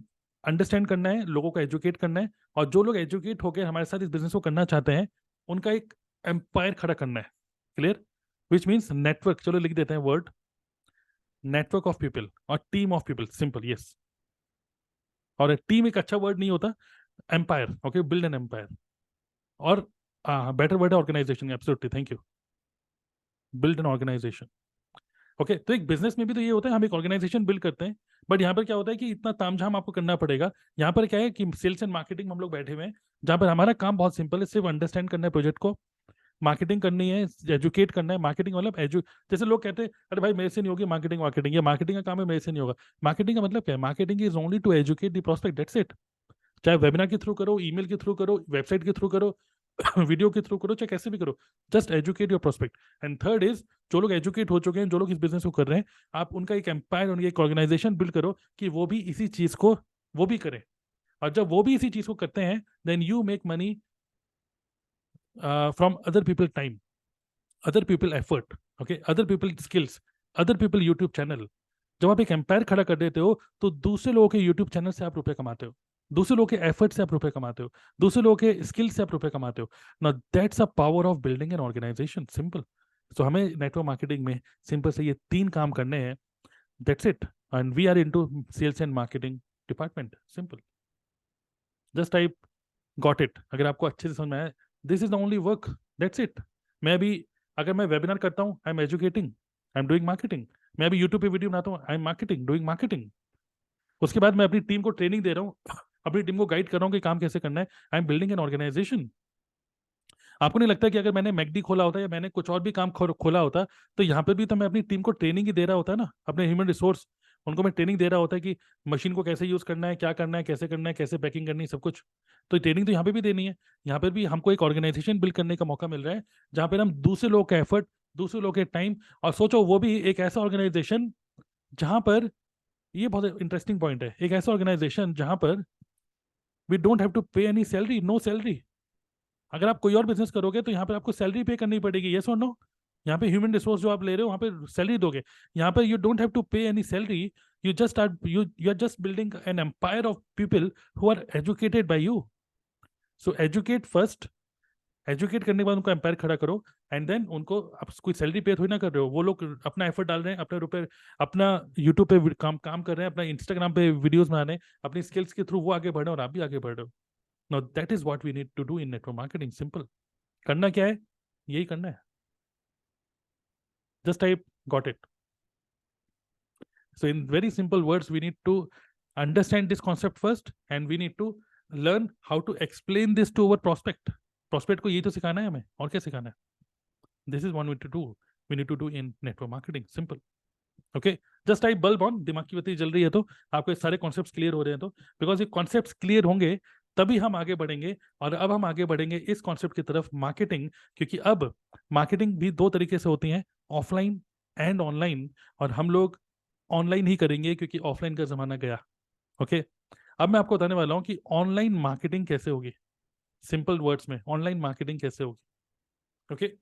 अंडरस्टैंड करना है, लोगों को एजुकेट करना है, और जो लोग एजुकेट होकर हमारे साथ इस बिजनेस को करना चाहते हैं उनका एक एम्पायर खड़ा करना है। क्लियर? विच मीन्स नेटवर्क, चलो लिख देते हैं वर्ड, नेटवर्क ऑफ पीपल और team of people. Simple, yes. और टीम एक अच्छा वर्ड नहीं होता, empire. Okay, build an empire, और बेटर वर्ड है organisation. Absolutely, thank you, build an organisation. Okay, तो एक बिजनेस में भी तो ये होता है, हम एक ऑर्गेनाइजेशन बिल्ड करते हैं, बट यहाँ पर क्या होता है कि इतना तामझाम आपको करना पड़ेगा। यहाँ पर क्या है कि सेल्स एंड मार्केटिंग हम लोग बैठे हुए हैं, जहाँ पर हमारा काम बहुत सिंपल है, सिर्फ अंडरस्टैंड करना है प्रोजेक्ट को, मार्केटिंग करनी है, एजुकेट करना है। मार्केटिंग मतलब जैसे लोग कहते हैं अरे भाई मेरे से नहीं होगी मार्केटिंग, मार्केटिंग, ये मार्केटिंग का काम है, मेरे से नहीं होगा। मार्केटिंग का मतलब क्या है, marketing is only to educate the prospect, that's it. चाहे वेबिनार के थ्रू करो, ईमेल के थ्रू करो, वेबसाइट के थ्रू करो, वीडियो के थ्रू करो, चाहे कैसे भी करो, just educate your prospect. And third is, जो लोग एजुकेट हो चुके हैं, जो लोग इस बिजनेस को कर रहे हैं, आप उनका एक एम्पायर, उनकी एक ऑर्गेनाइजेशन बिल्ड करो कि वो भी इसी चीज को वो भी करें। और जब वो भी इसी चीज को करते हैं, then you make money from other people time, other people effort, okay, other people skills, other people YouTube channel. जब आप एक एम्पायर खड़ा कर देते हो तो दूसरे लोगों के यूट्यूब चैनल से आप रुपए कमाते हो, दूसरे लोगों के एफर्ट से आप रुपए कमाते हो, दूसरे लोगों के स्किल से आप रुपए कमाते हो। Now that's a power of building an organization. Simple. So हमें नेटवर्क मार्केटिंग में सिंपल से ये तीन काम करने हैं, that's it. And we are into sales and marketing department. Simple, just type got it. अगर आपको अच्छे से समझ में आया, this is the only work, that's it. मैं अभी, अगर मैं वेबिनार करता हूँ, I am educating, I am doing marketing. मैं अभी यूट्यूब पे वीडियो बनाता हूँ, I am marketing, doing marketing. उसके बाद मैं अपनी टीम को ट्रेनिंग दे रहा हूँ, अपनी टीम को गाइड कर रहा हूँ कि काम कैसे करना है। I am building an organisation. आपको नहीं लगता कि अगर मैंने मैकडी खोला होता या मैंने कुछ और भी काम खोला होता, तो यहाँ पे भी तो मैं अपनी टीम को ट्रेनिंग ही दे रहा होता है ना, अपने ह्यूमन रिसोर्स, उनको मैं ट्रेनिंग दे रहा होता है कि मशीन को कैसे यूज करना है, क्या करना है, कैसे करना है, कैसे पैकिंग करनी है, सब कुछ। तो ट्रेनिंग तो यहाँ पे भी देनी है। यहाँ पर भी हमको एक ऑर्गेनाइजेशन बिल्ड करने का मौका मिल रहा है, जहाँ पर हम दूसरे लोग का एफर्ट, दूसरे लोग के टाइम, और सोचो वो भी एक ऐसा ऑर्गेनाइजेशन जहां पर, ये बहुत इंटरेस्टिंग पॉइंट है, एक ऐसा ऑर्गेनाइजेशन जहां पर we don't have to pay any salary, no salary. अगर आप कोई और बिजनेस करोगे तो यहाँ पर आपको सैलरी पे करनी पड़ेगी, यस और नो? यहाँ पे ह्यूमन रिसोर्स जो आप ले रहे हो वहाँ पे सैलरी दोगे। यहाँ पर you don't have to pay any salary, you just are you are just building an empire of people who are educated by you. So educate first, educate करने के बाद उनको एम्पायर खड़ा करो, एंड देन उनको आप कोई सैलरी पे थोड़ी ना कर रहे हो, वो लोग अपना एफर्ट डाल रहे हैं, अपने रुपए, अपना यूट्यूब पे काम कर रहे हैं, अपना इंस्टाग्राम पे वीडियोस बना रहे हैं, अपनी स्किल्स के थ्रू वो आगे बढ़ रहे हैं और आप भी आगे बढ़ रहे हो। Now that is what we need to do in network marketing. Simple. करना क्या है? यही करना है। Just type got it. So in very simple words, we need to understand this concept first, and we need to learn how to explain this to our prospect. Prospect को यही तो सिखाना है हमें, और क्या सिखाना है? This is what we need to do. We need to do in network marketing. Simple. Okay. Just type bulb on, दिमाग की बत्ती जल रही है तो आपको ये सारे कॉन्सेप्ट्स क्लियर हो रहे हैं तो, बिकॉज ये कॉन्सेप्ट्स क्लियर होंगे तभी हम आगे बढ़ेंगे। और अब हम आगे बढ़ेंगे इस कॉन्सेप्ट की तरफ, मार्केटिंग, क्योंकि अब मार्केटिंग भी दो तरीके से होती है, ऑफलाइन एंड ऑनलाइन, और हम लोग ऑनलाइन ही करेंगे क्योंकि ऑफलाइन का जमाना गया। ओके। अब मैं आपको बताने वाला हूं कि ऑनलाइन मार्केटिंग कैसे होगी, सिंपल वर्ड्स में ऑनलाइन मार्केटिंग कैसे होगी। ओके।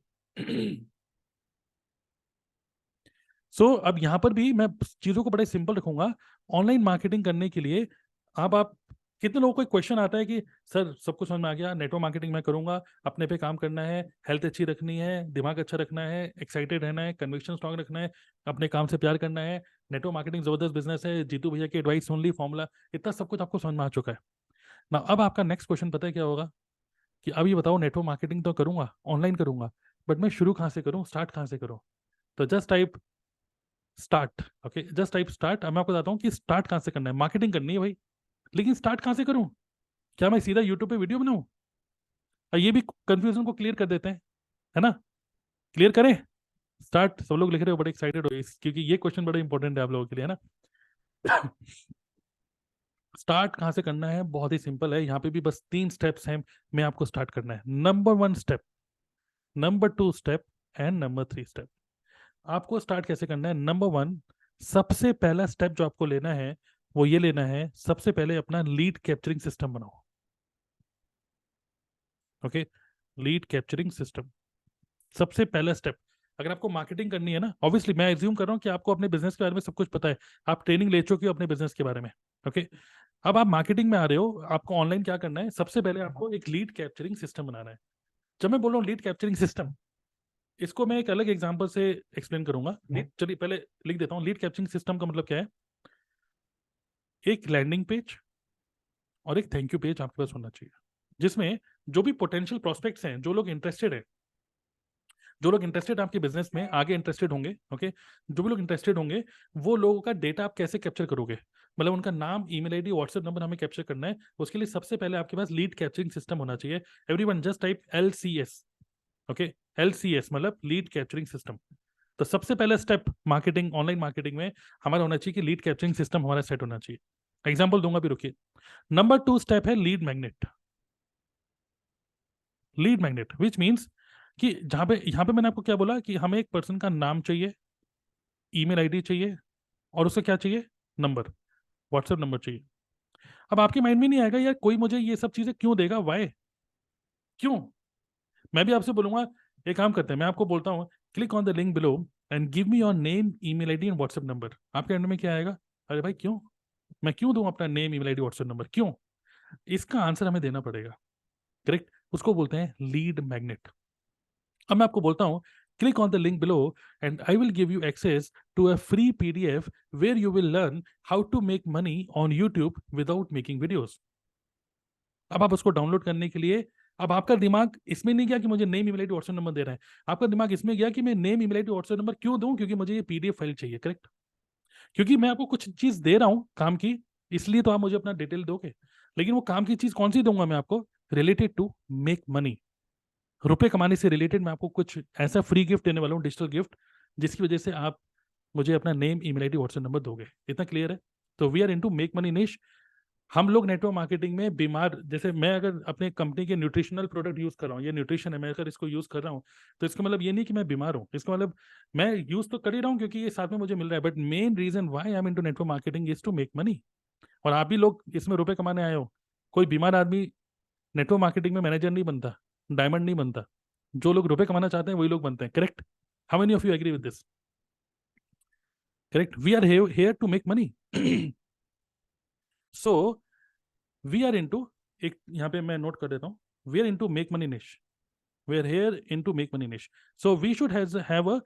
सो अब यहां पर भी मैं चीजों को बड़े सिंपल रखूंगा। ऑनलाइन मार्केटिंग करने के लिए अब आप, कितने लोगों को क्वेश्चन आता है कि सर सब कुछ समझ में आ गया, नेटवर्क मार्केटिंग मैं करूंगा, अपने पे काम करना है, हेल्थ अच्छी रखनी है, दिमाग अच्छा रखना है, एक्साइटेड रहना है, कन्विक्शन स्ट्रांग रखना है, अपने काम से प्यार करना है, नेटवर्क मार्केटिंग जबरदस्त बिजनेस है, जीतू भैया की एडवाइस ओनली, फॉर्मूला, इतना सब कुछ आपको समझ में आ चुका है ना। अब आपका नेक्स्ट क्वेश्चन पता है क्या होगा? कि अब ये बताओ, नेटवर्क मार्केटिंग तो करूंगा, ऑनलाइन करूंगा, बट मैं शुरू कहाँ से करूँ, स्टार्ट कहाँ से करूँ? तो just type start. Okay, just type start. अब मैं आपको बताता हूँ कि स्टार्ट कहाँ से करना है। मार्केटिंग करनी है भाई, लेकिन स्टार्ट कहाँ से करूँ? क्या मैं सीधा यूट्यूब पे वीडियो बनाऊँ? और ये भी कंफ्यूजन को क्लियर कर देते हैं, है ना? क्लियर करें। स्टार्ट, सब लोग लिख रहे हो, बड़े एक्साइटेड हो क्योंकि ये क्वेश्चन बड़ा इंपॉर्टेंट है आप लोगों के लिए, है ना? स्टार्ट कहाँ से करना है? बहुत ही सिंपल है, यहाँ पे भी बस 3 स्टेप्स हैं, मैं आपको स्टार्ट करना है। Number 1 step, number 2 step and number 3 step. आपको स्टार्ट कैसे करना है? नंबर 1, सबसे पहला स्टेप जो आपको लेना है वो ये लेना है, सबसे पहले अपना लीड कैप्चरिंग सिस्टम बनाओ। ओके, लीड कैप्चरिंग सिस्टम सबसे पहला स्टेप। अगर आपको मार्केटिंग करनी है ना, ऑब्वियसली मैं एज्यूम कर रहा हूँ कि आपको अपने बिजनेस के बारे में सब कुछ पता है, आप ट्रेनिंग ले चुके हो अपने बिजनेस के बारे में। ओके, अब आप मार्केटिंग में आ रहे हो, आपको ऑनलाइन क्या करना है? सबसे पहले आपको एक लीड कैप्चरिंग सिस्टम बनाना है। जब मैं बोल रहा हूँ लीड कैप्चरिंग सिस्टम, इसको मैं एक अलग एग्जांपल से एक्सप्लेन करूंगा। चलिए पहले लिख देता हूँ, लीड कैप्चरिंग सिस्टम का मतलब क्या है। एक लैंडिंग पेज और एक थैंक यू पेज आपके पास होना चाहिए, जिसमें जो भी पोटेंशियल प्रोस्पेक्ट्स हैं, जो लोग इंटरेस्टेड है, जो लोग इंटरेस्टेड आपके बिजनेस में आगे इंटरेस्टेड होंगे, ओके, जो भी लोग इंटरेस्टेड होंगे, वो लोगों का डेटा आप कैसे कैप्चर करोगे? मतलब उनका नाम, ईमेल आईडी, व्हाट्सएप नंबर हमें कैप्चर करना है। उसके लिए सबसे पहले आपके पास लीड कैप्चरिंग सिस्टम होना चाहिए। Everyone just type LCS। Okay, LCS मतलब लीड कैप्चरिंग सिस्टम। तो सबसे पहला स्टेप मार्केटिंग, ऑनलाइन मार्केटिंग में हमारा होना चाहिए कि लीड कैप्चरिंग सिस्टम हमारा सेट होना चाहिए। एग्जाम्पल दूंगा भी, रुकिए। नंबर 2 स्टेप है lead magnet. Lead magnet which means कि जहां पे, यहां पे मैंने आपको क्या बोला कि हमें एक पर्सन का नाम चाहिए, ईमेल आईडी चाहिए, और उसका क्या चाहिए? नंबर, व्हाट्सएप नंबर चाहिए। अब आपके माइंड में नहीं आएगा यार कोई मुझे ये सब चीजें क्यों देगा, वाई, क्यों? मैं भी आपसे बोलूंगा, एक काम करते हैं, मैं आपको बोलता हूँ click on the link below and give me your name, email ID and WhatsApp number. आपके एंड में क्या आएगा? अरे भाई क्यों, मैं क्यों दूं अपना name, email ID, WhatsApp number, क्यों? इसका आंसर हमें देना पड़ेगा। करेक्ट, उसको बोलते हैं लीड मैग्नेट। अब मैं आपको बोलता हूँ click on the link below and I will give you access to a free PDF where you will learn how to make money on YouTube without making videos। अब आप उसको डाउनलोड करने के लिए, अब आपका दिमाग इसमें नहीं गया कि मुझे name, email ID, WhatsApp number दे रहा है, आपका दिमाग इसमें गया कि मैं name, email ID, WhatsApp number क्यों दूं? क्योंकि मुझे ये PDF फाइल चाहिए। करेक्ट, क्योंकि मैं आपको कुछ चीज दे रहा हूं काम की, इसलिए तो आप मुझे अपना डिटेल दोगे। लेकिन वो काम की चीज कौन सी दूंगा मैं आपको? रिलेटेड टू मेक मनी, रुपए कमाने से रिलेटेड मैं आपको कुछ ऐसा फ्री गिफ्ट देने वाला हूँ, डिजिटल गिफ्ट, जिसकी वजह से आप मुझे अपना name, email ID, WhatsApp number दोगे। इतना क्लियर है? तो we are into make money niche. हम लोग नेटवर्क मार्केटिंग में बीमार, जैसे मैं अगर अपने कंपनी के न्यूट्रिशनल प्रोडक्ट यूज कर रहा हूँ, ये न्यूट्रिशन है, मैं अगर इसको यूज कर रहा हूँ, तो इसका मतलब ये नहीं कि मैं बीमार हूँ। इसका मतलब मैं यूज तो कर ही रहा हूँ क्योंकि ये साथ में मुझे मिल रहा है, but main reason why I am into network marketing is to make money. और आप भी लोग इसमें रुपए कमाने आए हो। कोई बीमार आदमी नेटवर्क मार्केटिंग में मैनेजर नहीं बनता, डायमंड नहीं बनता। जो लोग रुपए कमाना चाहते हैं वही लोग बनते हैं। Correct? How many of you agree with this? Correct? We are here to make money. So we are into, एक यहाँ पे मैं नोट कर देता हूँ, we are into make money niche. We are here into make money niche. So we should have a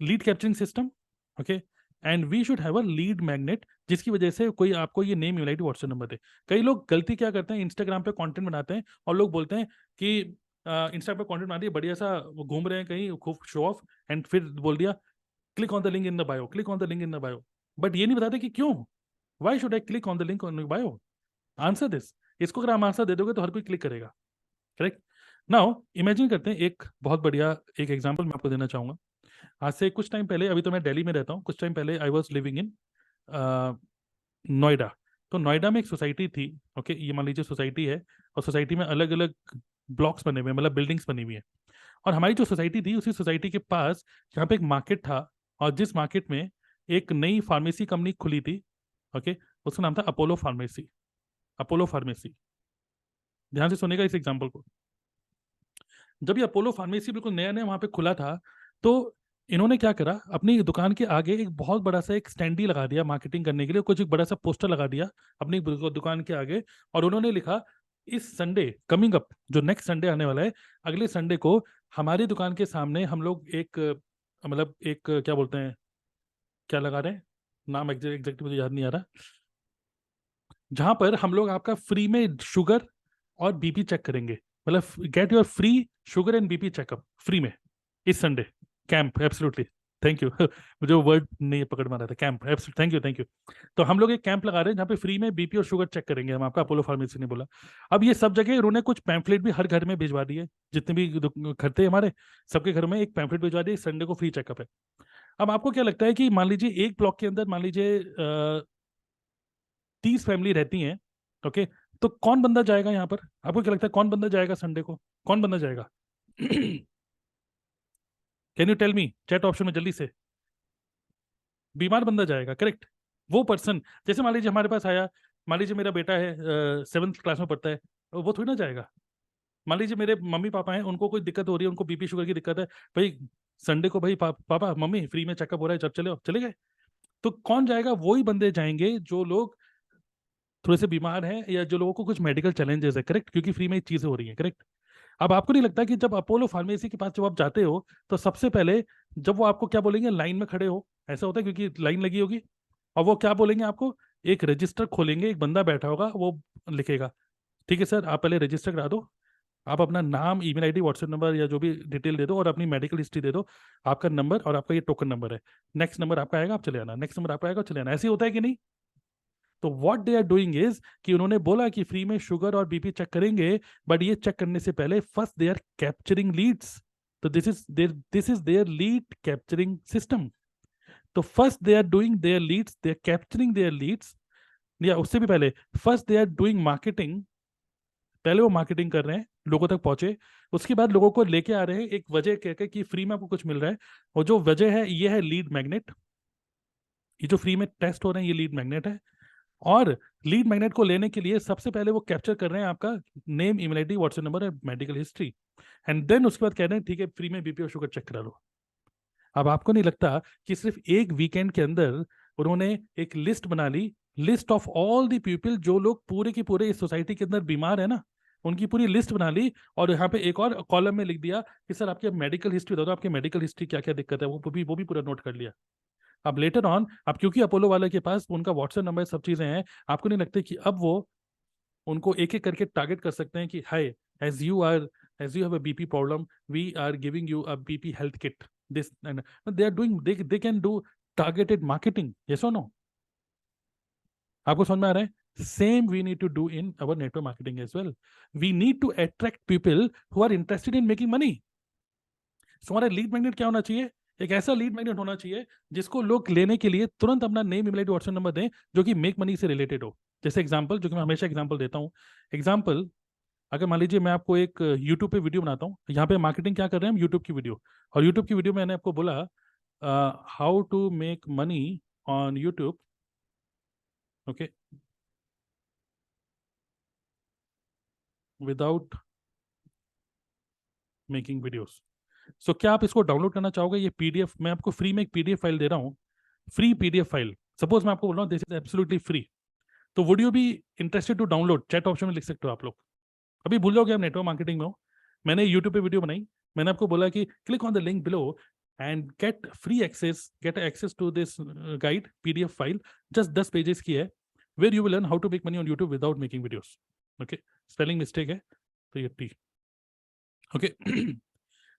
lead capturing system, okay, and we should have a lead magnet, जिसकी वजह से कोई आपको ये name, email ID, WhatsApp number दे। कई लोग गलती क्या करते हैं, इंस्टाग्राम पे कंटेंट बनाते हैं और लोग बोलते हैं कि इंस्टाग्राम पे कंटेंट बना दिया बढ़िया सा, वो घूम रहे हैं कहीं, खूब शो ऑफ, एंड फिर बोल दिया click on the link in the bio, click on the link in the bio. But ये नहीं बताते कि क्यों, why should I click on the link on bio? Answer this. इसको अगर आप आंसर दे दोगे तो हर कोई क्लिक करेगा। करेक्ट? नाउ इमेजिन करते हैं, एक बहुत बढ़िया एक एग्जांपल मैं आपको देना चाहूंगा। आज से कुछ टाइम पहले, अभी तो मैं दिल्ली में रहता हूँ, कुछ टाइम पहले I was living in Noida. तो नोएडा में एक सोसाइटी थी, ओके, ये मान लीजिए सोसाइटी है, और सोसाइटी में अलग अलग ब्लॉक्स बने हुए हैं, मतलब बिल्डिंग्स बनी हुई है। और हमारी जो सोसाइटी थी, उसी सोसाइटी के पास यहाँ पे एक मार्केट था, और जिस मार्केट में एक नई फार्मेसी कंपनी खुली थी, ओके, उसका नाम था अपोलो फार्मेसी। अपोलो फार्मेसी, ध्यान से सुनेगा इस एग्जाम्पल को। जब ये अपोलो फार्मेसी बिल्कुल नया नया वहां पे खुला था, तो इन्होंने क्या करा, अपनी दुकान के आगे एक बहुत बड़ा सा एक स्टैंड ही लगा दिया मार्केटिंग करने के लिए, कुछ एक बड़ा सा पोस्टर लगा दिया अपनी दुकान के आगे, और उन्होंने लिखा इस संडे कमिंग अप, जो नेक्स्ट संडे आने वाला है, अगले संडे को हमारी दुकान के सामने हम लोग एक मतलब एक क्या बोलते हैं, क्या लगा रहे हैं, नाम एग्जैक्ट मुझे याद नहीं आ रहा, जहां पर हम लोग आपका फ्री में शुगर और बीपी चेक करेंगे, मतलब get your free sugar and BP checkup free में इस Sunday. Camp, absolutely, thank you. मुझे वो वर्ड नहीं पकड़ में आ रहा था, camp, absolutely, thank you, thank you. तो हम लोग एक कैंप लगा रहे हैं जहाँ पे फ्री में बीपी और शुगर चेक करेंगे हम आपका, अपोलो फार्मेसी ने बोला। अब ये सब जगह उन्होंने कुछ पैम्फलेट भी हर घर में भिजवा दिए, जितने भी घर थे हमारे, सबके घर में एक पैम्फलेट भिजवा दिए, संडे को फ्री चेकअप है। अब आपको क्या लगता है कि मान लीजिए एक ब्लॉक के अंदर मान लीजिए 30 फैमिली रहती हैं, ओके, तो कौन बंदा जाएगा यहाँ पर? आपको क्या लगता है कौन बंदा जाएगा संडे को? कौन बंदा जाएगा? Can you tell me chat option में जल्दी से? बीमार बंदा जाएगा, करेक्ट? वो पर्सन, जैसे मान लीजिए हमारे पास आया, मान लीजिए मेरा बेटा है 7th क्लास में पढ़ता है, वो थोड़ी ना जाएगा। मान लीजिए मेरे मम्मी पापा हैं, उनको कोई दिक्कत हो रही है, उनको बीपी शुगर की दिक्कत है, भाई संडे को भाई पापा मम्मी फ्री में चेकअप हो रहा है, जब चले चले गए। तो कौन जाएगा? वही बंदे जाएंगे जो लोग थोड़े से बीमार हैं, या जो लोगों को कुछ मेडिकल चैलेंजेस है, करेक्ट, क्योंकि फ्री में चीजें हो रही हैं, करेक्ट। अब आपको नहीं लगता कि जब अपोलो फार्मेसी के पास जब आप जाते हो, तो सबसे पहले जब वो आपको क्या बोलेंगे, लाइन में खड़े हो, ऐसा होता है क्योंकि लाइन लगी होगी, और वो क्या बोलेंगे आपको, एक रजिस्टर खोलेंगे, एक बंदा बैठा होगा, वो लिखेगा ठीक है सर आप पहले रजिस्टर करा दो, आप अपना नाम, ईमेल आईडी, व्हाट्सएप नंबर या जो भी डिटेल दे दो, और अपनी मेडिकल हिस्ट्री दे दो, आपका नंबर और आपका ये टोकन नंबर है, नेक्स्ट नंबर आपका आएगा, आप चले आना, नेक्स्ट नंबर आपका आएगा, चले आना। ऐसे ही होता है कि नहीं? तो what they are doing is कि उन्होंने बोला कि फ्री में शुगर और बीपी चेक करेंगे, बट ये चेक करने से पहले first they are capturing leads. तो this is their lead capturing system. तो first they are doing their leads, they are capturing their leads, या उससे भी पहले first they are doing marketing, पहले वो मार्केटिंग कर रहे हैं, लोगों तक पहुंचे, उसके बाद लोगों को लेके आ रहे हैं एक वजह कहकर कि फ्री में आपको कुछ मिल रहा है, और जो वजह है ये है लीड मैग्नेट। ये जो फ्री में टेस्ट हो रहे हैं ये लीड मैग्नेट है, और लीड मैग्नेट को लेने के लिए सबसे पहले वो कैप्चर कर रहे हैं आपका name, email ID, WhatsApp number और मेडिकल हिस्ट्री, एंड देन उसके बाद कह रहे हैं ठीक है फ्री में बीपी और शुगर चेक करा लो। अब आपको नहीं लगता कि सिर्फ एक वीकेंड के अंदर उन्होंने एक लिस्ट बना ली, list of all the people, जो लोग पूरे के पूरे इस सोसाइटी के अंदर बीमार है ना, उनकी पूरी लिस्ट बना ली, और यहाँ पे एक और कॉलम में लिख दिया कि सर आपकी मेडिकल हिस्ट्री दो, तो आपकी मेडिकल हिस्ट्री क्या क्या दिक्कत है वो भी पूरा नोट कर लिया। अब लेटर ऑन, अब क्योंकि अपोलो वाले के पास उनका व्हाट्सएप नंबर सब चीजें हैं, आपको नहीं लगता कि अब वो उनको एक एक करके टारगेट कर सकते हैं कि hi, as you are, as you have a BP problem, we are giving you a BP health kit, this and they are doing, they can do targeted marketing, yes और नो? आपको समझ में आ रहा है? Same we need to do in our network marketing as well. We need to attract people who are interested in making money. So हमारा lead magnet क्या होना चाहिए? एक ऐसा लीड मैग्नेट होना चाहिए जिसको लोग लेने के लिए तुरंत अपना name, email ID, WhatsApp number दें जो कि मेक मनी से रिलेटेड हो. जैसे एग्जांपल, जो कि मैं हमेशा एग्जांपल देता हूँ. एग्जांपल, अगर मान लीजिए मैं आपको एक यूट्यूब पे वीडियो बनाता हूँ. यहाँ पे मार्केटिंग क्या कर रहे हैं हम? यूट्यूब की वीडियो. और यूट्यूब की वीडियो में मैंने आपको बोला how to make money on YouTube. Okay, without making videos. So क्या आप इसको डाउनलोड करना चाहोगे? ये पीडीएफ मैं आपको फ्री में एक पीडीएफ फाइल दे रहा हूँ, फ्री पीडीएफ फाइल. सपोज मैं आपको बोल रहा हूँ दिस इज एब्सोल्युटली फ्री. तो would you be interested to download? Chat option में लिख सकते हो आप लोग. अभी भूल जाओगे आप नेटवर्क मार्केटिंग में हो. मैंने यूट्यूब पे वीडियो बनाई, मैंने आपको बोला कि click on the link below and get free access, get access to this guide PDF file. Just 10 pages की है, where you will learn how to make money on YouTube without making videos. Okay, spelling mistake है तो ये T. Okay,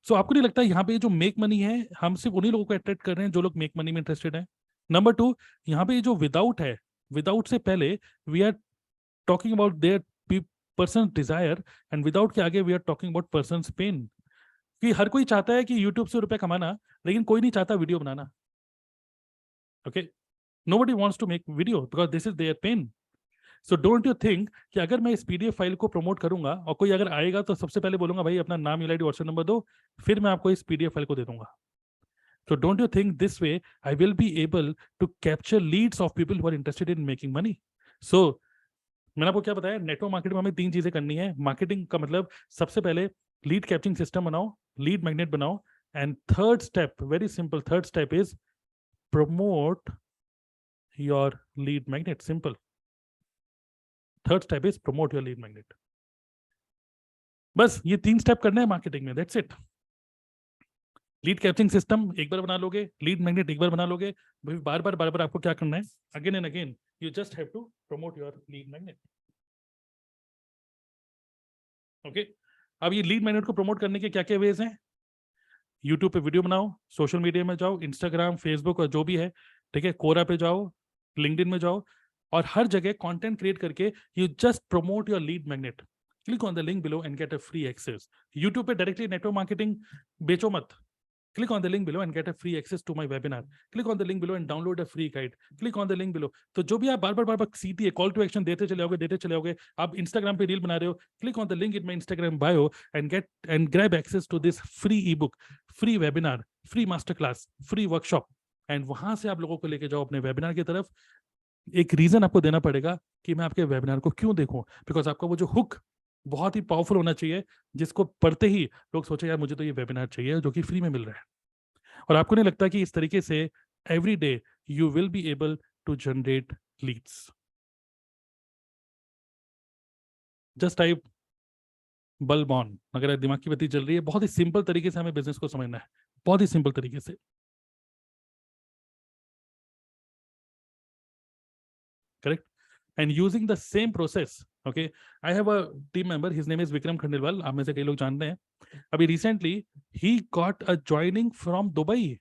सो आपको नहीं लगता यहाँ पे जो मेक मनी है हम सिर्फ उन्हीं लोगों को अट्रैक्ट कर रहे हैं जो लोग मेक मनी में इंटरेस्टेड हैं? नंबर 2, यहाँ पे जो विदाउट है, विदाउट से पहले we are talking about their person desire, and without के आगे we are talking about person pain. कि हर कोई चाहता है कि यूट्यूब से रुपए कमाना, लेकिन कोई नहीं चाहता वीडियो बनाना. Okay, nobody wants to make video because this is their pain. So don't you think कि अगर मैं इस पीडीएफ फाइल को प्रमोट करूंगा और कोई अगर आएगा तो सबसे पहले बोलूंगा भाई अपना नाम, ईमेल आईडी, व्हाट्सएप नंबर दो, फिर मैं आपको इस पीडीएफ फाइल को दे दूंगा. So don't you think this way I will be able to capture leads of people who are interested in making money? So मैंने आपको क्या बताया, नेटवर्क मार्केटिंग में हमें 3 चीजें करनी है. मार्केटिंग का मतलब सबसे पहले लीड कैप्चरिंग सिस्टम बनाओ, लीड मैग्नेट बनाओ, and third step, very simple, third step is promote your lead magnet. Simple, third step is promote your lead magnet. बस ये 3 स्टेप करने हैं मार्केटिंग में, that's it. Lead capturing system एक बार बना लोगे, लीड मैग्नेट एक बार बना लोगे, बार बार आपको क्या करना है? Again and again you just have to promote your lead magnet. Okay, अब ये लीड मैग्नेट को प्रमोट करने के क्या क्या वेज हैं? यूट्यूब पे वीडियो बनाओ, सोशल मीडिया में जाओ, इंस्टाग्राम, फेसबुक और जो भी है, ठीक है, कोरा पे जाओ, लिंक्डइन में जाओ, और हर जगह कंटेंट क्रिएट करके you just promote your lead magnet. Click on the link below and get a free access. YouTube पे डायरेक्टली नेटवर्क मार्केटिंग बेचो मत. Click on the link below and get a free access to my webinar. Click on the link below and download a free guide. Click on the link below. तो जो भी आप बार बार सीधी है, call to action देते चले जाओगे. आप Instagram पे रील बना रहे हो, click on the link in my Instagram bio and get and grab access to this free e book, free webinar, free master class, free workshop. And वहां से आप लोगों को लेके जाओ अपने वेबिनार की तरफ. एक रीजन आपको देना पड़ेगा कि मैं आपके वेबिनार को क्यों देखूं, बिकॉज आपका वो जो हुक बहुत ही पावरफुल होना चाहिए, जिसको पढ़ते ही लोग सोचे यार मुझे तो ये वेबिनार चाहिए जो कि फ्री में मिल रहा है. और आपको नहीं लगता कि इस तरीके से every day you will be able to generate leads? Just type bulb on, अगर दिमाग की बत्ती जल रही है. बहुत ही सिंपल तरीके से हमें बिजनेस को समझना है, बहुत ही सिंपल तरीके से. Correct? And using the same process. Okay, I have a team member, his name is Vikram Khandelwal, आप में से कई लोग जानते हैं. अभी रिसेंटली ही got a joining from Dubai.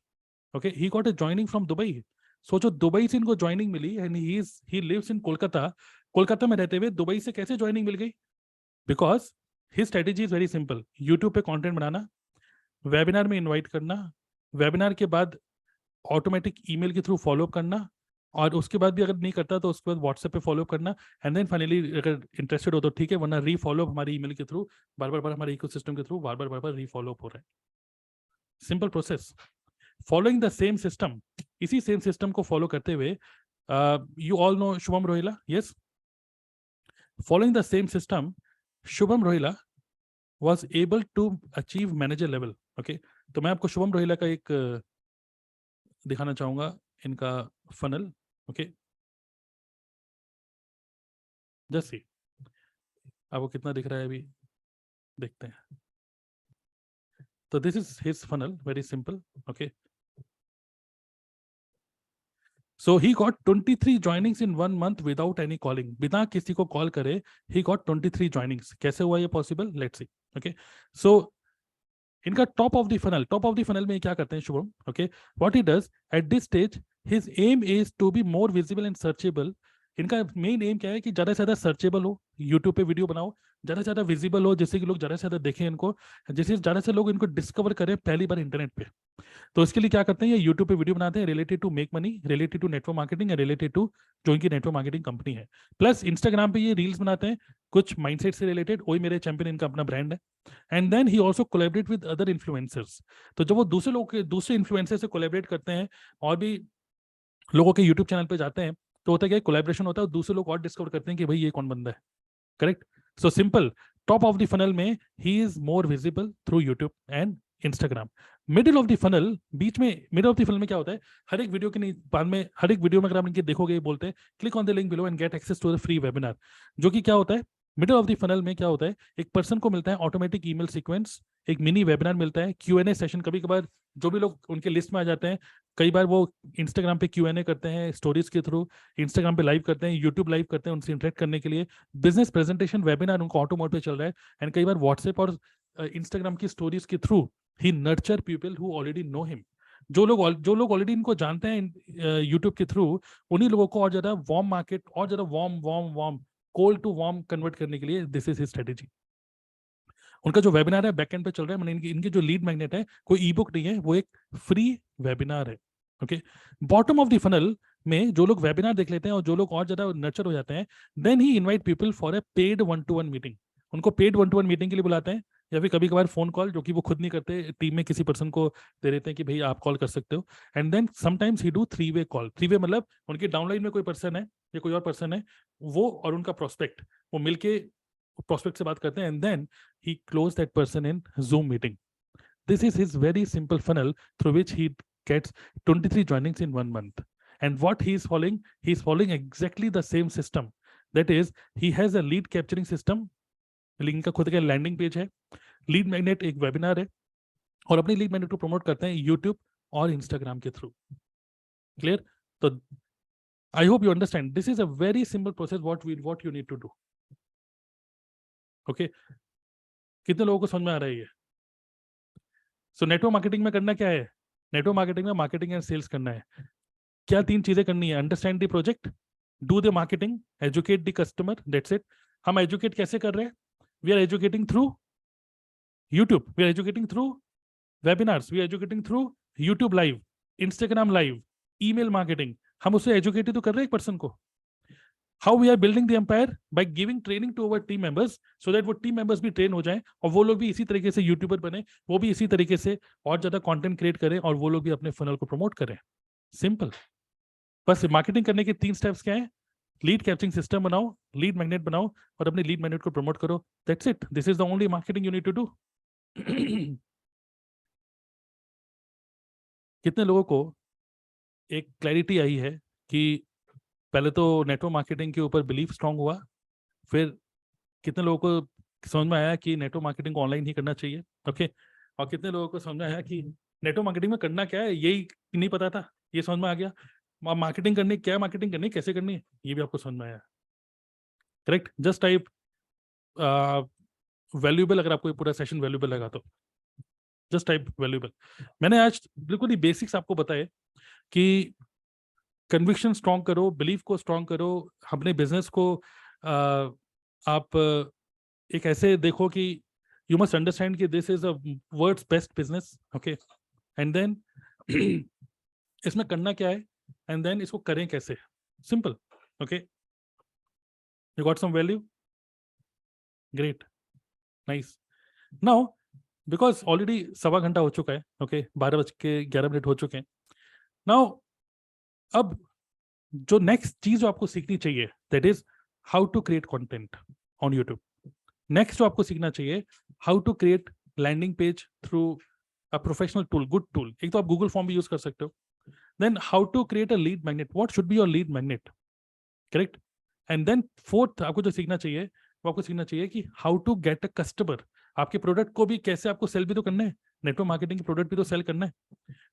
Okay, he got a joining from Dubai. सोचो, दुबई से इनको ज्वाइनिंग मिली and he lives in Kolkata. Kolkata में रहते हुए दुबई से कैसे ज्वाइनिंग मिल गई? Because his strategy is very simple. YouTube पे कंटेंट बनाना, वेबिनार में इनवाइट करना, वेबिनार के बाद ऑटोमेटिक ईमेल के थ्रू फॉलोअप करना, और उसके बाद भी अगर नहीं करता तो उसके बाद व्हाट्सएप पे फॉलो करना, एंड देन फाइनली अगर इंटरेस्टेड हो तो ठीक है, वरना री फॉलोअप हमारी ईमेल के थ्रू, बार बार हमारे इकोसिस्टम के थ्रू बार बार री फॉलोअप हो रहा है. Simple process, following the same system. इसी सेम सिस्टम को फॉलो करते हुए, you all know Shubham Rohila, yes? Following the same system, Shubham Rohila was able to achieve manager level. Okay, तो मैं आपको शुभम रोहिला का एक दिखाना चाहूंगा, इनका फनल. ओके, जस्ट सी आपको कितना दिख रहा है अभी, देखते हैं. तो this is his funnel, very simple. Okay, so he got 23 joinings in 1 month without any calling. बिना किसी को कॉल करे ही गॉट 23 ज्वाइनिंग्स. कैसे हुआ ये possible? Let's see. Okay, so इनका टॉप ऑफ द फनल में क्या करते हैं Shubham? Okay, what he does at this stage, his aim is to be more visible and searchable इनका मेन एम क्या है कि ज़्यादा से ज़्यादा सर्चेबल हो, यूट्यूब पे वीडियो बनाओ, ज़्यादा से ज़्यादा विजिबल हो, जिससे कि लोग ज़्यादा से ज़्यादा देखें इनको, जिससे ज़्यादा से लोग इनको डिस्कवर करें पहली बार इंटरनेट पे। तो इसके लिए क्या करते हैं, ये यूट्यूब पे वीडियो बनाते हैं related to make money, related to network marketing, related to जो इनकी नेटवर्क मार्केटिंग कंपनी है। प्लस इंस्टाग्राम पे ये रील्स बनाते हैं कुछ माइंडसेट से रिलेटेड, वही मेरे चैंपियन इनका अपना ब्रांड है। And then he also collaborate with other influencers. तो जब वो दूसरे लोग के दूसरे इन्फ्लुएंसर से कोलैबोरेट करते हैं और भी लोगों के यूट्यूब चैनल पे जाते हैं, तो होता है क्या, कोलैबोरेशन होता है और दूसरे लोग और डिस्कवर करते हैं कि भाई ये कौन बंदा है। Correct. So simple, top of the funnel में ही is more visible through YouTube and Instagram. Middle of the funnel, बीच में मिडिल ऑफ द फनल में क्या होता है, हर एक वीडियो के बाद में, हर एक वीडियो में अगर आप इनके देखोगे, ये बोलते हैं click on the link below and get access to the free webinar. जो कि क्या होता है, मिडिल ऑफ द फनल में क्या होता है, एक पर्सन को मिलता है ऑटोमेटिक ईमेल सीक्वेंस, एक मिनी वेबिनार मिलता है, Q&A सेशन। कभी कभार जो भी लोग उनके लिस्ट में आ जाते हैं, कई बार वो इंस्टाग्राम पे Q&A करते हैं स्टोरीज के थ्रू, इंस्टाग्राम पे लाइव करते हैं, यूट्यूब लाइव करते हैं उनसे इंटरेक्ट करने के लिए, बिजनेस प्रेजेंटेशन वेबिनार उनको ऑटो मोड पे चल रहा है, एंड कई बार व्हाट्सएप और इंस्टाग्राम की स्टोरीज के through he nurture people who already know him. जो लोग ऑलरेडी इनको जानते हैं यूट्यूब के थ्रू, उन्हीं लोगों को और ज्यादा वार्म मार्केट, और ज्यादा warm warm warm cold to warm convert करने के लिए दिस इज हिज स्ट्रेटेजी। उनका जो वेबिनार है बैकएंड पे चल रहा है, मैंने इनके जो लीड मैग्नेट है, कोई ई बुक नहीं है, वो एक फ्री वेबिनार है। Okay. Bottom of the funnel में जो लोग वेबिनार देख लेते हैं और जो लोग और ज्यादा नर्चर हो जाते हैं, then he invite people for a paid 1-to-1 meeting. उनको पेड 1-to-1 मीटिंग के लिए बुलाते हैं, या फिर कभी कभार फोन कॉल, जो कि वो खुद नहीं करते, टीम में किसी पर्सन को दे देते हैं कि भाई आप कॉल कर सकते हो। And then sometimes he do 3-वे कॉल। 3-वे मतलब उनके डाउनलाइन में कोई पर्सन है या कोई और पर्सन है, वो और उनका प्रोस्पेक्ट, वो मिलके प्रोस्पेक्ट से बात करते हैं, and then he closed that person in Zoom meeting. This is his very simple funnel through which he gets 23 joinings in 1 month. And what he is following exactly the same system. That is, he has a lead capturing system. Link का खुद का landing page है, lead magnet एक webinar है, और अपनी lead magnet को promote करते हैं यूट्यूब और इंस्टाग्राम के थ्रू। क्लियर? तो I hope you understand, this is a very simple process what you need to do. Okay, कितने लोगों को समझ में आ रहा है ये? सो नेटवर्क मार्केटिंग में करना क्या है, नेटवर्क मार्केटिंग में मार्केटिंग एंड सेल्स करना है। क्या 3 चीजें करनी है, understand the project, do the marketing, educate the customer, that's it. हम एजुकेट कैसे कर रहे हैं, we are educating through YouTube, we are educating through webinars, we are educating through YouTube live, Instagram live, email marketing. हम उससे educate तो कर रहे हैं एक पर्सन को। How we are building the empire, by giving training to our team members, so that वो team members भी ट्रेन हो जाएं और वो लोग भी इसी तरीके से यूट्यूबर बने, वो भी इसी तरीके से और ज्यादा कंटेंट क्रिएट करें, और वो लोग भी अपने फनल को प्रमोट करें। सिंपल। बस मार्केटिंग करने के 3 स्टेप्स क्या है, लीड कैप्चरिंग सिस्टम बनाओ, लीड मैग्नेट बनाओ, और अपने लीड मैग्नेट को प्रमोट करो। That's it, this is the only marketing you need to do. कितने लोगों को एक क्लैरिटी आई है कि पहले तो नेटवर्क मार्केटिंग के ऊपर बिलीफ स्ट्रांग हुआ, फिर कितने लोगों को समझ में आया कि नेटवर्क मार्केटिंग को ऑनलाइन ही करना चाहिए? ओके। और कितने लोगों को समझ में आया कि नेटवर्क मार्केटिंग में करना क्या है, यही नहीं पता था, ये समझ में आ गया। मार्केटिंग करनी, क्या मार्केटिंग करनी, कैसे करनी है, ये भी आपको समझ में आया। करेक्ट। जस्ट टाइप वैल्यूएबल, अगर आपको ये पूरा सेशन वैल्यूएबल लगा तो जस्ट टाइप वैल्यूएबल। मैंने आज बिल्कुल ही बेसिक्स आपको बताए कि कन्विक्शन स्ट्रॉन्ग करो, बिलीफ को स्ट्रॉन्ग करो, अपने बिजनेस को आप एक ऐसे देखो कि यू मस्ट अंडरस्टैंड कि this is a world's best business. Okay. And then इसमें करना क्या है, एंड देन इसको करें कैसे, simple. Okay, you got some value, great, nice. Now because already 1.25 घंटा हो चुका है, ओके, 12:11 हो चुके हैं। नाउ अब जो नेक्स्ट चीज जो आपको सीखनी चाहिए, that is how to create content on YouTube. Next जो आपको सीखना चाहिए, how to create landing page through a professional tool, good tool. एक तो आप गूगल फॉर्म भी यूज कर सकते हो। Then how to create a lead magnet, what should be your lead magnet, correct. And then fourth आपको जो सीखना चाहिए, वो आपको सीखना चाहिए कि how to get a customer. आपके प्रोडक्ट को भी कैसे आपको सेल भी तो करना है, नेटवर्क मार्केटिंग के प्रोडक्ट भी तो सेल करना है।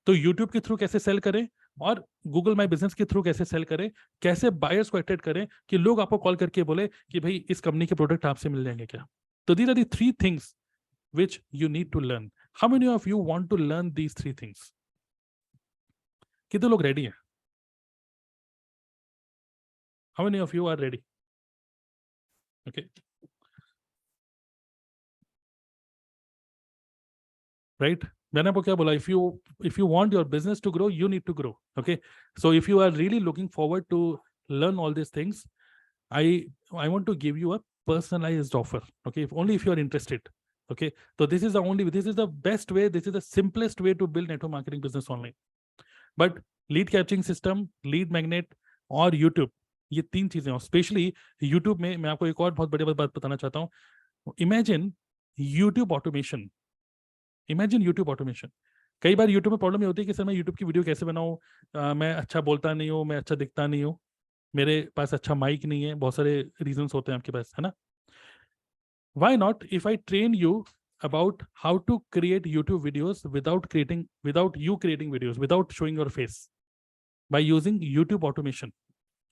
तो यूट्यूब के थ्रू कैसे सेल करें, और गूगल माई बिजनेस के थ्रू कैसे सेल करें, कैसे बायर्स को अट्रैक्ट करें कि लोग आपको कॉल करके बोले कि भाई इस कंपनी के प्रोडक्ट आपसे मिल जाएंगे क्या। तो these are the 3 things which you need to learn. How many of you want to learn these 3 things? कितने लोग रेडी हैं? How many of you are ready? Okay. Right? मैंने आपको क्या बोला? If you want your business to grow, you need to grow. Okay. So if you are really looking forward to learn all these things, I want to give you a personalized offer. Okay. If you are interested. Okay. So this is the best way. This is the simplest way to build network marketing business online. But lead capturing system, lead magnet और YouTube, ये 3 चीजें हैं. Specially YouTube में मैं आपको एक और बहुत बड़ी बात बताना चाहता हूँ. Imagine YouTube automation. कई बार YouTube में प्रॉब्लम ये होती है कि सर मैं YouTube की वीडियो कैसे बनाऊं, मैं अच्छा बोलता नहीं हूँ, मैं अच्छा दिखता नहीं हूँ, मेरे पास अच्छा माइक नहीं है, बहुत सारे रीजंस होते हैं आपके पास, है ना. Why not if I train you about how to create YouTube videos without you creating videos, without showing your face, by using YouTube automation.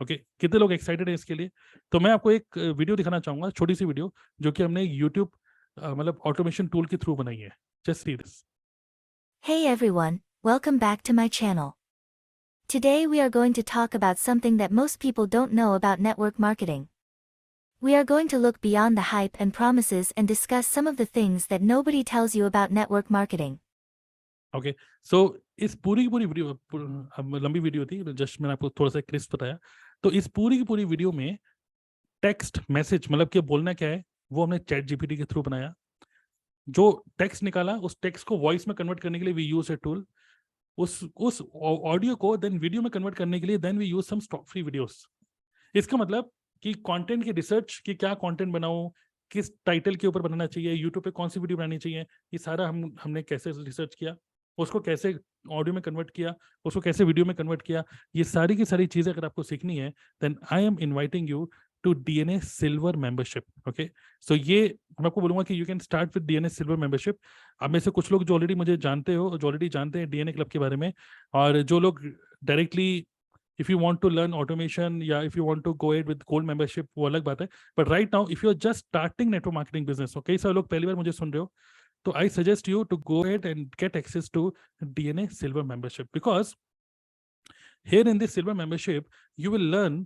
Okay कितने लोग एक्साइटेड हैं इसके लिए? तो मैं आपको एक वीडियो दिखाना चाहूंगा, छोटी सी वीडियो, जो कि हमने YouTube मतलब ऑटोमेशन टूल के थ्रू बनाई है. Just see this. Hey everyone, welcome back to my channel. Today we are going to talk about something that most people don't know about network marketing. We are going to look beyond the hype and promises and discuss some of the things that nobody tells you about network marketing. Okay so इस पूरी की पूरी video, लंबी video थी, just मैंने आपको थोड़ा सा क्रिस्प बताया. तो इस पूरी की पूरी वीडियो में टेक्स्ट मैसेज मतलब कि बोलना क्या है वो हमने चैट जीपीटी के थ्रू बनाया. जो टेक्स्ट निकाला उस टेक्स्ट को वॉइस में कन्वर्ट करने के लिए वी यूज ए टूल. उस ऑडियो को देन वीडियो में कन्वर्ट करने के लिए then we use some stock free videos. इसका मतलब कि कंटेंट की रिसर्च कि क्या कंटेंट बनाऊं, किस टाइटल के ऊपर बनाना चाहिए, यूट्यूब पे कौन सी वीडियो बनानी चाहिए, ये सारा हमने कैसे रिसर्च किया, उसको कैसे ऑडियो में कन्वर्ट किया, उसको कैसे वीडियो में कन्वर्ट किया, ये सारी की सारी चीजें अगर आपको सीखनी है then I am inviting you to DNA silver membership. Okay so ये मैं आपको बोलूंगा कि you can start with DNA silver membership. अब में से कुछ लोग जो ऑलरेडी मुझे जानते हो, जो ऑलरेडी जानते हैं डीएनए क्लब के बारे में, और जो लोग directly if you want to learn automation, yeah, if you want to go ahead with gold membership, वो अलग बात है. But right now, if you're just starting network marketing business, okay, sir लोग पहली बार मुझे सुन रहे हो, तो I suggest you to go ahead and get access to DNA Silver membership, because here in this Silver membership, you will learn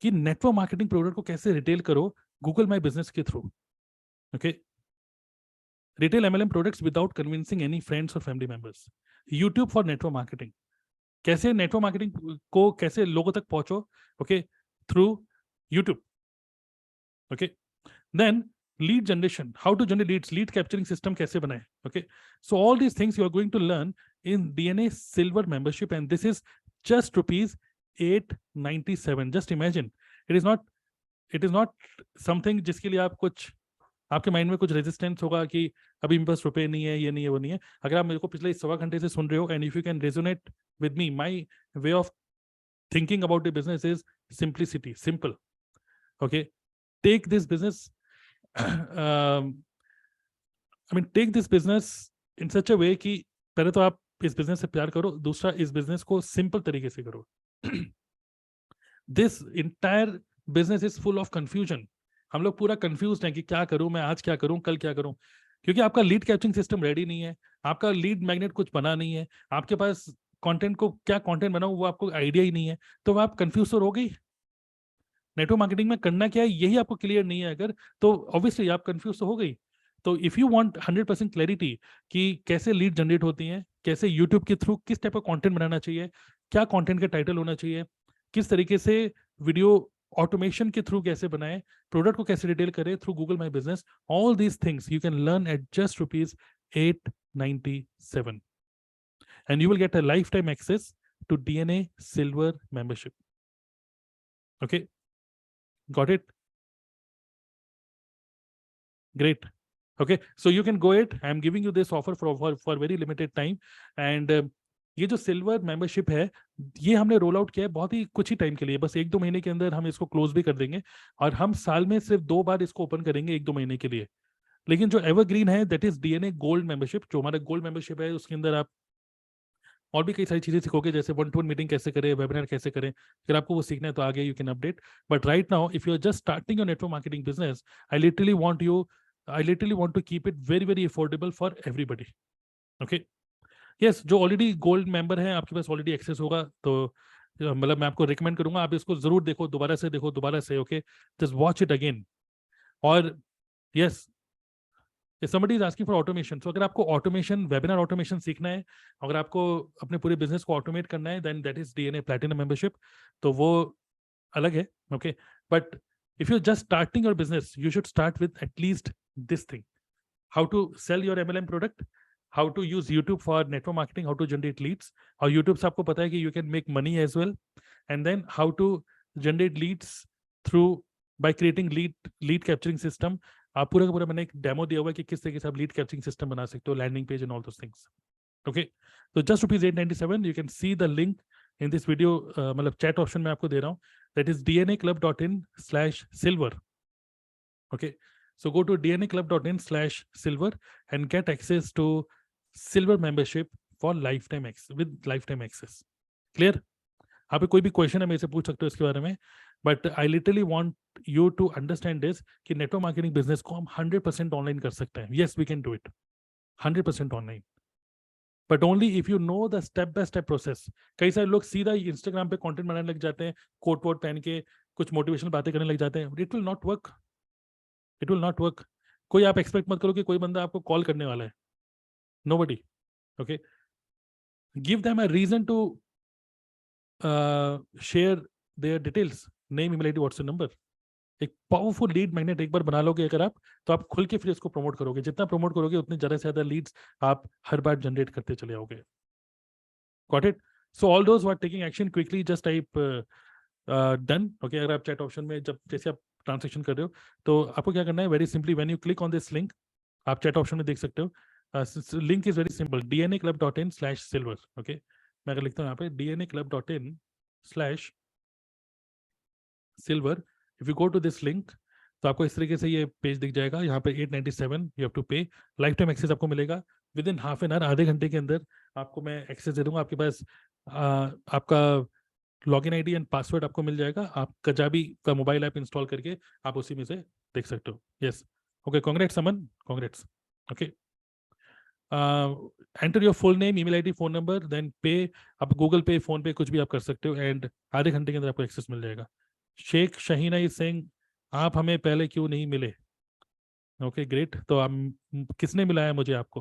कि network marketing product को कैसे retail करो Google My Business के through. Okay, retail MLM products without convincing any friends or family members. YouTube for network marketing. कैसे network marketing को कैसे लोगों तक पहुंचो, okay, through YouTube. Okay then lead generation, how to generate leads, lead capturing system कैसे बनाए. Okay so all these things you are going to learn in DNA silver membership, and this is just ₹897. Just imagine, it is not something जिसके लिए आप कुछ आपके mind में कुछ resistance होगा कि अभी मेरे पास रुपए नहीं है, ये नहीं है, वो नहीं है. अगर आप मेरे को पिछले 1.25 घंटे से सुन रहे हो, and if you can resonate with me, my way of thinking about the business is simplicity, simple. Okay, take this business take this business in such a way कि पहले तो आप इस बिजनेस से प्यार करो, दूसरा इस बिजनेस को सिंपल तरीके से करो. This entire business is full of confusion. हम लोग पूरा कंफ्यूज हैं कि क्या करूं, मैं आज क्या करूं, कल क्या करूं, क्योंकि आपका लीड कैप्चरिंग सिस्टम रेडी नहीं है, आपका लीड मैग्नेट कुछ बना नहीं है, आपके पास कंटेंट को क्या कंटेंट बनाऊं वो आपको आइडिया ही नहीं है, तो आप कंफ्यूज तो हो गई. नेटवर्क मार्केटिंग में करना क्या है यही आपको क्लियर नहीं है अगर, तो ऑब्वियसली आप कंफ्यूज तो हो गई. तो इफ यू वांट 100% क्लैरिटी कि कैसे लीड जनरेट होती है, कैसे यूट्यूब के थ्रू किस टाइप का कंटेंट बनाना चाहिए, क्या कंटेंट का टाइटल होना चाहिए, किस तरीके से वीडियो ऑटोमेशन के थ्रू कैसे बनाए, प्रोडक्ट को कैसे रिटेल करें through Google my business, all these things you can learn eight just ₹897. And you will get a lifetime access to DNA Silver membership. Okay, got it? Great. Okay, so you can go ahead. I am giving you this offer for very limited time. And ये जो silver membership है ये हमने roll out किया है बहुत ही कुछ ही time के लिए, बस 1-2 महीने के अंदर हम इसको क्लोज भी कर देंगे, और हम साल में सिर्फ 2 बार इसको ओपन करेंगे 1-2 महीने के लिए. लेकिन जो एवरग्रीन है that is DNA gold membership. जो हमारा गोल्ड मेंबरशिप है उसके अंदर आप और भी कई सारी चीजें सीखोगे, जैसे 1-to-1 मीटिंग कैसे करें, वेबिनार कैसे करें. अगर आपको वो सीखना है तो आगे you can update. But right now if you are just starting your network marketing business, I literally want to keep it very very affordable for everybody. Okay yes, जो ऑलरेडी गोल्ड मेंबर हैं आपके पास already access होगा, तो मतलब मैं आपको recommend करूंगा आप इसको जरूर देखो, दोबारा से, okay, just watch it again. और yes, somebody is asking for automation, so अगर आपको ऑटोमेशन, वेबिनार ऑटोमेशन सीखना है, अगर आपको अपने पूरे बिजनेस को ऑटोमेट करना है, then that is DNA platinum membership, तो वो अलग है, okay. But if you just starting your business, you should start with at least this thing: how to sell your MLM product, how to use YouTube for network marketing, how to generate leads, और YouTube से आपको पता है कि you can make money as well, and then how to generate leads through by creating lead capturing system। आप पूरा का पूरा, मैंने एक डेमो दिया हुआ है कि किस तरीके से आप लीड कैप्चरिंग सिस्टम बना सकते हो, landing page and all those things, okay. तो just ₹897, you can see the link in this video, मतलब चैट ऑप्शन में आपको दे रहा हूँ, that is dnaclub.in/silver, okay। So go to dnaclub.in/silver and get access to silver membership for lifetime access. Clear? आप कोई भी क्वेश्चन है मेरे से पूछ सकते हो इसके बारे में, but I literally want you to understand this कि नेटवर्क मार्केटिंग बिजनेस को हम 100% ऑनलाइन कर सकते हैं। Yes, we can do it 100% online, but only if you know the step by step process. कई सारे लोग सीधा इंस्टाग्राम पे कंटेंट बनाने लग जाते हैं, कोट वोट पहन के कुछ मोटिवेशनल बातें करने लग जाते हैं। It will not work, it will not work. कोई आप एक्सपेक्ट मत करो कि कोई बंदा आपको कॉल करने वाला है, nobody, okay. Give them a reason to share their details, name, email ID, WhatsApp number. एक पावरफुल लीड मैग्नेट एक बार बना लोगे अगर आप, तो आप खुल के फिर इसको प्रमोट करोगे। जितना प्रमोट करोगे उतने ज्यादा से ज्यादा लीड्स आप हर बार जनरेट करते चले जाओगे। Got it? So all those who are taking action quickly just type done, okay. अगर आप चैट ऑप्शन में जब जैसे आप ट्रांजेक्शन कर रहे हो, तो आपको क्या करना है, very simply, when you click on this link, आप चैट ऑप्शन में देख सकते हो, link is very simple, dnaclub.in/silver, okay. मैं अगर लिखता हूँ यहाँ पे dnaclub.in/silver, if you go to this link, तो आपको इस तरीके से ये पेज दिख जाएगा। यहाँ पे 897 यू हैव टू पे, लाइफ टाइम एक्सेस आपको मिलेगा। With in half an hour, आधे घंटे के अंदर आपको मैं एक्सेस दे दूंगा। आपके पास आपका लॉगिन आईडी एंड पासवर्ड आपको मिल जाएगा। आप कजाबी का मोबाइल ऐप इंस्टॉल करके आप उसी में से देख सकते हो। Yes, okay, congrats Aman, congrats, okay. Enter your full name, email ID, phone number, then pay. आप गूगल पे, फोन पे, कुछ भी आप कर सकते हो, एंड आधे घंटे के अंदर आपको एक्सेस मिल जाएगा। शेख शहीना इज सेइंग, आप हमें पहले क्यों नहीं मिले? Okay, great. तो आप, किसने मिलाया मुझे आपको?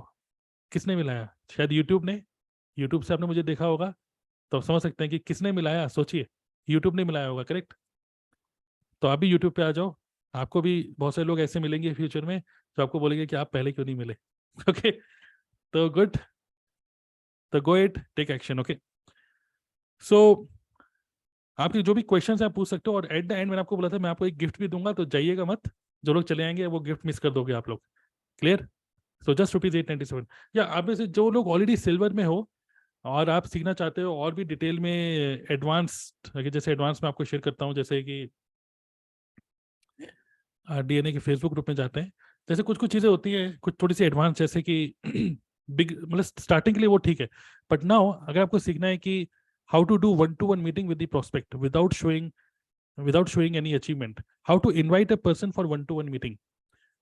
किसने मिलाया? शायद यूट्यूब ने, यूट्यूब से आपने मुझे देखा होगा, तो आप समझ सकते हैं कि किसने मिलाया। सोचिए, यूट्यूब ने मिलाया होगा, करेक्ट? तो आप भी यूट्यूब पे आ जाओ, आपको भी बहुत सारे लोग ऐसे मिलेंगे फ्यूचर में जो आपको बोलेंगे कि आप पहले क्यों नहीं मिले, ओके। तो गुड, तो go it, take action, okay. So आपके जो भी क्वेश्चन आप पूछ सकते हो, और एट द एंड मैंने आपको बोला था मैं आपको एक गिफ्ट भी दूंगा, तो जाइएगा मत, जो लोग चले आएंगे वो गिफ्ट मिस कर दोगे आप लोग। क्लियर? So just ₹897। या आप में से जो लोग ऑलरेडी सिल्वर में हो और आप सीखना चाहते हो और भी डिटेल में एडवांस्ड, जैसे एडवांस में आपको शेयर करता हूँ, जैसे कि DNA के फेसबुक ग्रुप में जाते हैं, जैसे कुछ कुछ चीज़ें होती हैं कुछ थोड़ी सी एडवांस, जैसे कि बिग, मतलब स्टार्टिंग के लिए वो ठीक है, बट नाउ अगर आपको सीखना है कि how to do 1-to-1 meeting with the prospect without showing any achievement, how to invite a person for 1-to-1 meeting,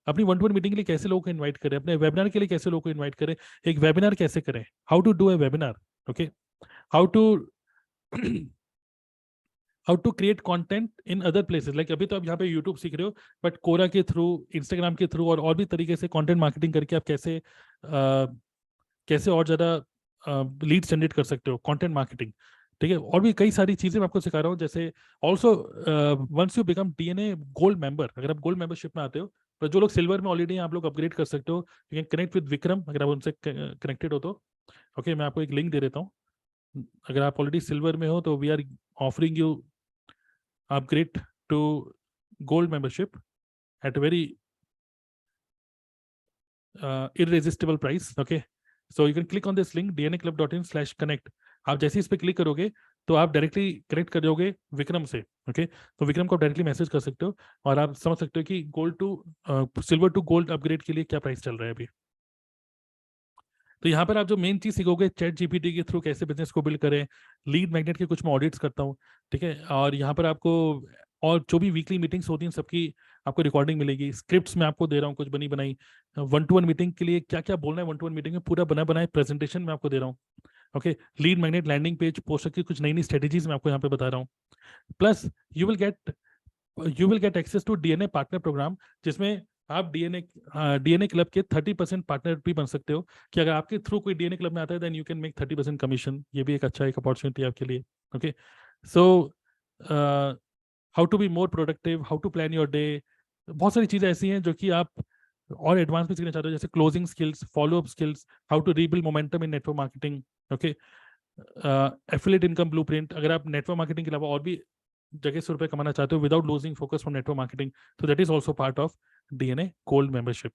अपनी 1-to-1 मीटिंग के लिए कैसे लोगों को इन्वाइट करें, अपने वेबिनार के लिए कैसे लोगों को इन्वाइट करें, एक वेबिनार कैसे करें, how to do a webinar, okay, how to create content in other places, like अभी तो आप यहाँ पे यूट्यूब सीख रहे हो, बट कोरा के थ्रू, इंस्टाग्राम के थ्रू और भी तरीके से कंटेंट मार्केटिंग करके आप कैसे और ज़्यादा लीड जनरेट कर सकते हो, कंटेंट मार्केटिंग, ठीक है। और भी कई सारी चीज़ें मैं आपको सिखा रहा हूँ, जैसे also once you become DNA gold member, अगर आप गोल्ड मेंबरशिप में आते हो, तो जो लोग सिल्वर में ऑलरेडी हैं आप लोग अपग्रेड कर सकते हो, you can connect with Vikram, अगर आप उनसे कनेक्टेड हो तो, ओके। मैं आपको एक लिंक दे देता हूँ, अगर आप ऑलरेडी सिल्वर में हो तो we are offering you upgrade to gold membership at a very irresistible price, okay। So you can click on this link, dnaclub.in/connect। आप जैसे इस पे क्लिक करोगे तो आप डायरेक्टली कनेक्ट कर जाओगे विक्रम से, ओके। तो विक्रम को डायरेक्टली मैसेज कर सकते हो और आप समझ सकते हो कि सिल्वर टू गोल्ड अपग्रेड के लिए क्या प्राइस चल रहा है अभी। तो यहाँ पर आप जो मेन चीज सीखोगे, ChatGPT के थ्रू कैसे बिजनेस को बिल्ड करें, लीड मैग्नेट के कुछ मैं ऑडिट्स करता हूँ, ठीक है। और यहाँ पर आपको और जो भी वीकली मीटिंग्स होती हैं सबकी आपको रिकॉर्डिंग मिलेगी, स्क्रिप्ट्स मैं आपको दे रहा हूँ कुछ बनी बनाई, 1-to-1 मीटिंग के लिए क्या क्या बोलना है 1-to-1 मीटिंग में, पूरा बना बनाए प्रेजेंटेशन मैं आपको दे रहा हूँ, okay, lead magnet, landing page, poster की कुछ नई नई स्ट्रेटेजीज मैं आपको यहाँ पे बता रहा हूँ। Plus you will get access to DNA partner program, जिसमें आप डीएनए क्लब के 30% पार्टनर भी बन सकते हो, कि अगर आपके थ्रू कोई डीएनए क्लब में आता है then you can make 30% commission. ये भी एक अच्छा एक अपॉर्चुनिटी है आपके लिए। Okay, so how to be more productive, how to plan your day, बहुत सारी चीज़ें ऐसी हैं जो कि आप और एडवांस में सीखना चाहते हो, जैसे closing skills, follow up skills, how to rebuild momentum in network marketing. Okay, affiliate income blueprint, अगर आप नेटवर्क मार्केटिंग के अलावा और भी जगह से रुपए कमाना चाहते हो without losing focus from network marketing, तो that is also part of DNA gold membership.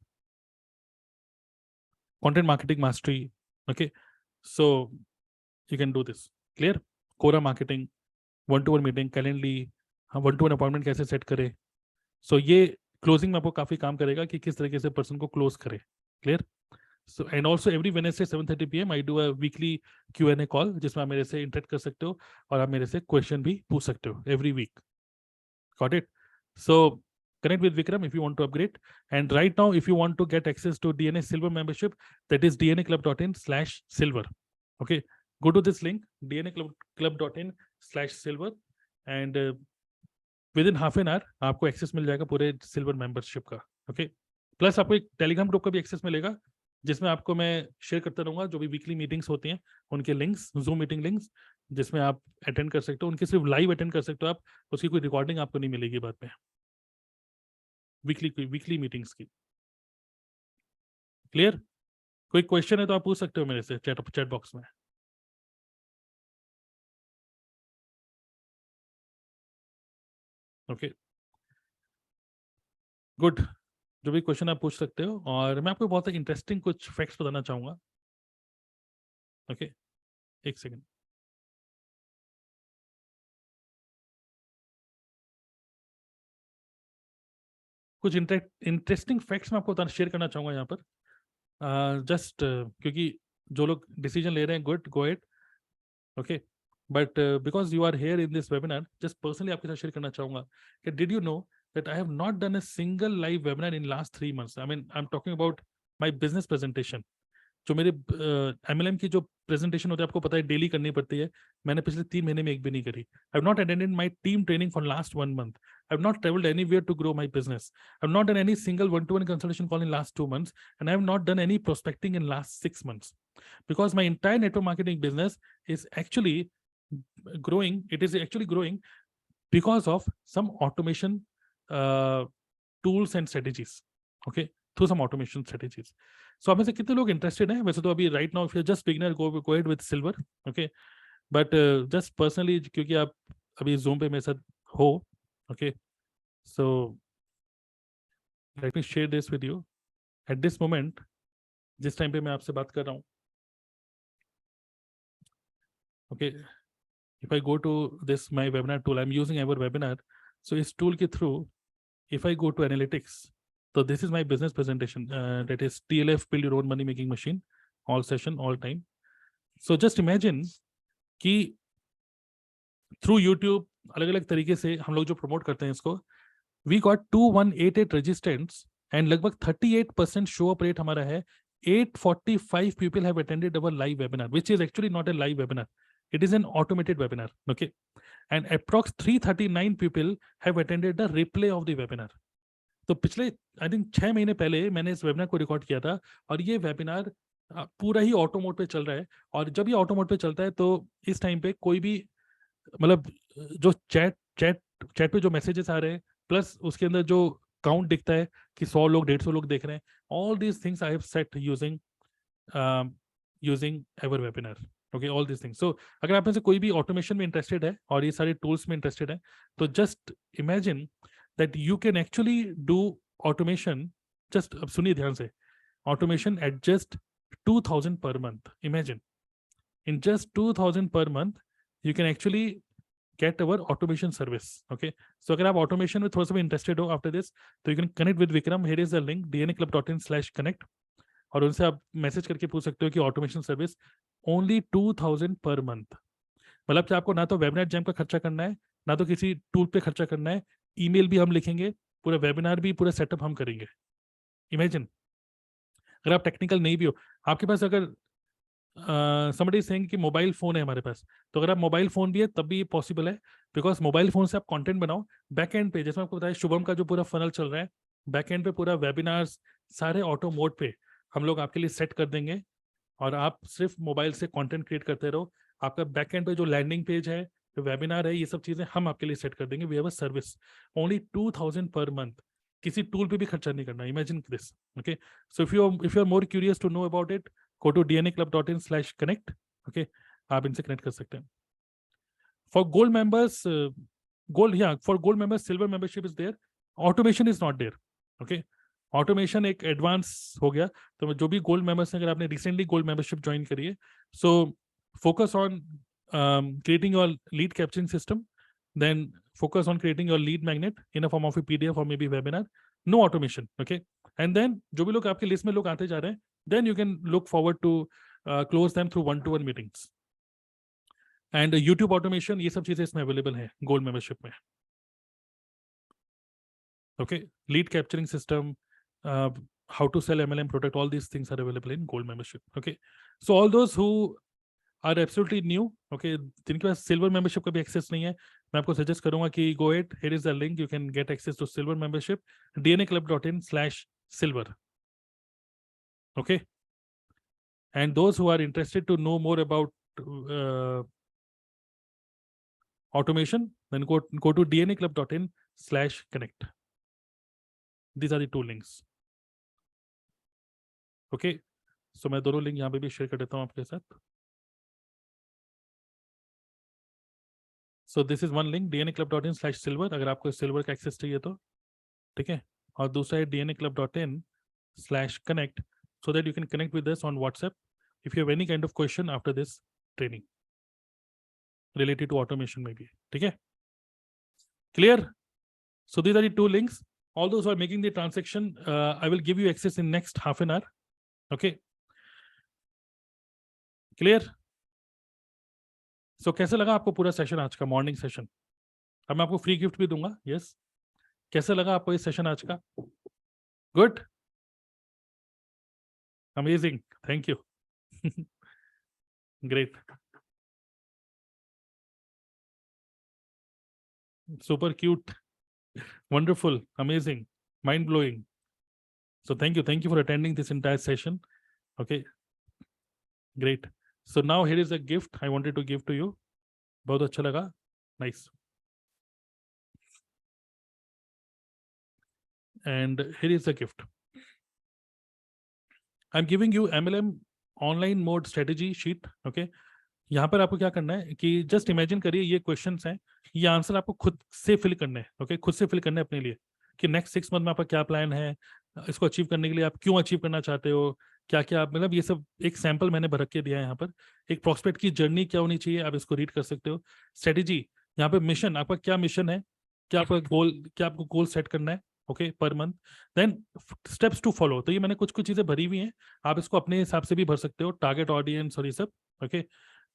Content marketing mastery, okay, so you can do this. Clear? Quora marketing, 1-to-1 meeting, Calendly, हाँ 1-to-1 अपॉइंटमेंट कैसे set करें। सो ये closing में आपको काफी काम करेगा कि किस तरीके से पर्सन को क्लोज करे। Clear? So and also every Wednesday 7:30 PM I do a weekly Q&A call, जिसमें आप मेरे से इंटरेक्ट कर सकते हो और आप मेरे से क्वेश्चन भी पूछ सकते हो every week. Got it? So connect with Vikram if you want to upgrade, and right now if you want to get access to DNA Silver membership, that is dnaclub.in/silver. Okay, go to this link dnaclub.in/silver and within half an hour आपको access मिल जाएगा पूरे silver membership का। Okay, plus आपको एक Telegram group का भी access मिलेगा, जिसमें आपको मैं शेयर करता रहूंगा जो भी वीकली मीटिंग्स होती हैं उनके लिंक्स, जूम मीटिंग लिंक्स, जिसमें आप अटेंड कर सकते हो। उनकी सिर्फ लाइव अटेंड कर सकते हो आप, उसकी कोई रिकॉर्डिंग आपको नहीं मिलेगी बाद में, वीकली मीटिंग्स की। क्लियर? कोई क्वेश्चन है तो आप पूछ सकते हो मेरे से चैट बॉक्स में। ओके, गुड, जो भी क्वेश्चन आप पूछ सकते हो। और मैं आपको बहुत इंटरेस्टिंग कुछ फैक्ट्स बताना चाहूंगा। ओके, एक सेकेंड। कुछ इंटरेस्टिंग फैक्ट्स मैं आपको शेयर करना चाहूंगा यहाँ पर, जस्ट क्योंकि जो लोग डिसीजन ले रहे हैं, good, go it. Okay, but because you are here in this webinar, just personally आपके साथ शेयर करना चाहूंगा कि did you know that I have not done a single live webinar in last 3 months. I mean, I'm talking about my business presentation. जो मेरे MLM की जो presentation होती है, आपको पता है डेली करनी पड़ती है, मैंने पिछले 3 महीने में एक भी नहीं करी। I have not attended my team training for last 1 month. I have not traveled anywhere to grow my business. I have not done any single 1-to-1 consultation call in last 2 months, and I have not done any prospecting in last 6 months. Because my entire network marketing business is actually growing. It is actually growing because of some automation tools and strategies. Okay, through some automation strategies. So आप में से कितने लोग interested हैं? वैसे तो अभी right now if you just beginner, go ahead with silver. Okay, but just personally क्योंकि आप अभी जूम पे मेरे साथ हो, okay, so let me share this with you at this moment, जिस टाइम पे मैं आपसे बात कर रहा हूँ। Okay, if I go to this my webinar tool, I am using ever webinar, so इस टूल के थ्रू if I go to analytics, so this is my business presentation, that is TLF, build your own money making machine, all session, all time. So just imagine कि through YouTube अलग अलग तरीके से हम लोग जो प्रमोट करते हैं इसको, we got 2188 registrants and लगभग 38% show up rate हमारा है। 845 people have attended our live webinar, which is actually not a live webinar, it is an automated webinar. Okay, and approx 339 people have attended the replay of the webinar. तो पिछले I think 6 महीने पहले मैंने इस webinar को record किया था, और ये वेबिनार पूरा ही ऑटो मोड पे चल रहा है। और जब ये ऑटो मोड पे चलता है तो इस टाइम पे कोई भी मतलब जो चैट पे जो मैसेजेस आ रहे हैं, प्लस उसके अंदर जो काउंट दिखता है कि 100 लोग 150 लोग देख रहे हैं, all these things I have set using ever webinar. Okay, all this things. So अगर आप में से कोई भी ऑटोमेशन में इंटरेस्टेड है और ये सारे टूल्स में इंटरेस्टेड है, तो just imagine that you can actually do automation, just अब सुनिए ध्यान से, automation at just 2000 per month. Imagine, in just 2000 per month you can actually get our automation service. Okay, so अगर आप ऑटोमेशन में थोड़ा सा भी इंटरेस्टेड हो आफ्टर दिस, तो you can connect with Vikram, here is the link dnaclub.in/connect, और उनसे आप मैसेज करके पूछ सकते हो कि automation service only 2000 per month. मतलब कि आपको ना तो वेबिनार जैम का खर्चा करना है, ना तो किसी टूल पे खर्चा करना है, ईमेल भी हम लिखेंगे, पूरा वेबिनार भी, पूरा सेटअप हम करेंगे। इमेजिन, अगर आप टेक्निकल नहीं भी हो, आपके पास अगर somebody is saying कि मोबाइल फोन है हमारे पास, तो अगर आप मोबाइल फोन भी है तब भी ये पॉसिबल है, बिकॉज मोबाइल फोन से आप कंटेंट बनाओ बैक एंड पे, जैसे आपको बताया शुभम का जो पूरा फनल चल रहा है बैक एंड पे, पूरा वेबिनार्स सारे ऑटो मोड पे हम लोग आपके लिए सेट कर देंगे, और आप सिर्फ मोबाइल से कंटेंट क्रिएट करते रहो। आपका बैक एंड पे जो लैंडिंग पेज है, जो वेबिनार है, ये सब चीजें हम आपके लिए सेट कर देंगे। We have a service only 2000 per month, किसी टूल पे भी खर्चा नहीं करना, imagine this. Okay, so if you are more curious to know about it, go to dnaclub.in/connect। Okay, आप इनसे कनेक्ट कर सकते हैं। For gold members, for gold members silver membership is there, automation is not there. Okay, automation एक advance हो गया, तो जो भी गोल्ड मेंबर्स हैं, अगर आपने रिसेंटली गोल्ड मेंबरशिप ज्वाइन करी है, so focus on creating your lead capturing system, then focus on creating your lead magnet in a form of a PDF or maybe webinar, no automation, okay? And then जो भी लोग आपके list में लोग आते जा रहे हैं, then you can look forward to close them through one-to-one meetings. And YouTube automation, ये सब चीजें इसमें अवेलेबल है गोल्ड मेंबरशिप में। Okay, lead capturing system, how to sell MLM product, all these things are available in gold membership. Okay, so all those who are absolutely new, okay, जिनके पास silver membership का भी access नहीं है, मैं आपको suggest करूंगा कि go ahead, here is the link, you can get access to silver membership, dnaclub.in/silver. Okay, and those who are interested to know more about automation, then go to dnaclub.in/connect. These are the two links. Okay, so मैं दोनों link यहाँ पे भी share कर देता हूँ आपके साथ। So this is one link, dnaclub.in/silver, अगर आपको सिल्वर का एक्सेस चाहिए तो, ठीक है, और दूसरा है dnaclub.in/connect, so that you can connect with us on WhatsApp if you have any kind of question after this training related to automation maybe, ठीक है, clear? So these are the two links. All those who are making the transaction, I will give you access in next half an hour. Okay, clear? So कैसे लगा आपको पूरा session आज का, morning session? अब मैं आपको फ्री गिफ्ट भी दूंगा। यस, कैसे लगा आपको ये सेशन आज का? Good, amazing, thank you, great, super cute, wonderful, amazing, mind blowing. So thank you for attending this entire session. Okay, great. So now here is a gift I wanted to give to you. बहुत अच्छा लगा, nice. And here is a gift. I'm giving you MLM online mode strategy sheet. Okay, यहाँ पर आपको क्या करना है कि जस्ट इमेजिन करिए ये क्वेश्चंस हैं, ये आंसर आपको खुद से फिल करने हैं। ओके, खुद से फिल करने अपने लिए कि नेक्स्ट 6 मंथ में आपका क्या प्लान है, इसको अचीव करने के लिए आप क्यों अचीव करना चाहते हो, क्या क्या आप, मतलब ये सब एक सैंपल मैंने भर के दिया है यहाँ पर। एक प्रोस्पेक्ट की जर्नी क्या होनी चाहिए, आप इसको रीड कर सकते हो। स्ट्रेटेजी, यहाँ पे मिशन, आपका क्या मिशन है, क्या आपका गोल, क्या आपको गोल सेट करना है, okay, per month. Then steps to follow, तो ये मैंने कुछ चीजें भरी हुई हैं, आप इसको अपने हिसाब से भी भर सकते हो, टारगेट ऑडियंस और ये सब। ओके,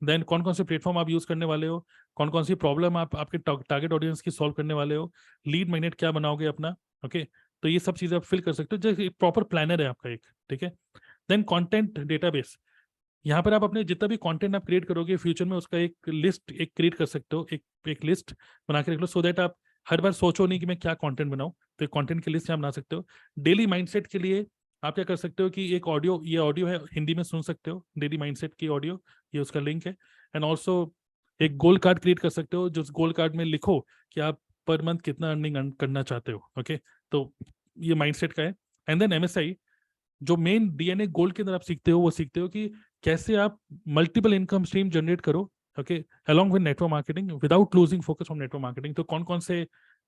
देन कौन कौन से प्लेटफॉर्म आप यूज करने वाले हो, कौन कौन सी प्रॉब्लम आप आपके टारगेट ऑडियंस की सॉल्व करने वाले हो, लीड मैग्नेट क्या बनाओगे अपना। ओके, तो ये सब चीजें आप फिल कर सकते हो, जो एक प्रॉपर प्लानर है आपका एक, ठीक है। देन कंटेंट डेटाबेस, यहाँ पर आप अपने जितना भी कंटेंट आप क्रिएट करोगे फ्यूचर में, उसका एक लिस्ट एक क्रिएट कर सकते हो, एक लिस्ट बना के रख लो, सो दैट आप हर बार सोचो नहीं कि मैं क्या कंटेंट बनाऊं, तो कंटेंट की लिस्ट आप बना सकते हो। डेली माइंडसेट के लिए आप क्या कर सकते हो कि एक ऑडियो, ये ऑडियो है हिंदी में सुन सकते हो, डेली माइंडसेट की ऑडियो, ये उसका लिंक है। एंड ऑल्सो एक गोल कार्ड क्रिएट कर सकते हो, जो गोल कार्ड में लिखो कि आप पर मंथ कितना अर्निंग करना चाहते हो। ओके, तो ये माइंडसेट का है। एंड देन MSI, जो मेन DNA गोल्ड के अंदर आप सीखते हो, वो सीखते हो कि कैसे आप मल्टीपल इनकम स्ट्रीम जनरेट करो, okay, along with network marketing without losing focus on network marketing. तो कौन कौन से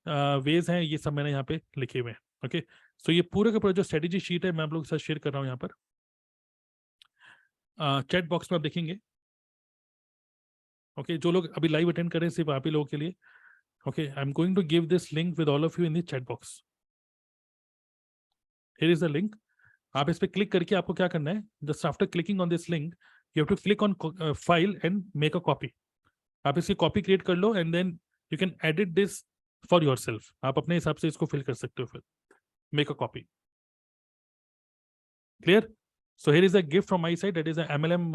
वेज हैं, ये सब मैंने यहाँ पे लिखे हुए हैं। ओके, सो ये पूरे का पूरा जो स्ट्रेटेजी शीट है मैं आप लोगों के साथ शेयर कर रहा हूँ यहाँ पर, चैट बॉक्स में आप देखेंगे। ओके, जो लोग अभी लाइव अटेंड कर रहे हैं सिर्फ आप ही लोगों के लिए। Okay, I am going to give this link with all of you in the chat box. Here is the link, आप इस पे क्लिक करके आपको क्या करना है, just after clicking on this link you have to click on file and make a copy. आप इसकी कॉपी क्रिएट कर लो and then you can edit this for yourself, आप अपने हिसाब से इसको फिल कर सकते हो। फिर make a copy, clear? So here is a gift from my side, that is a MLM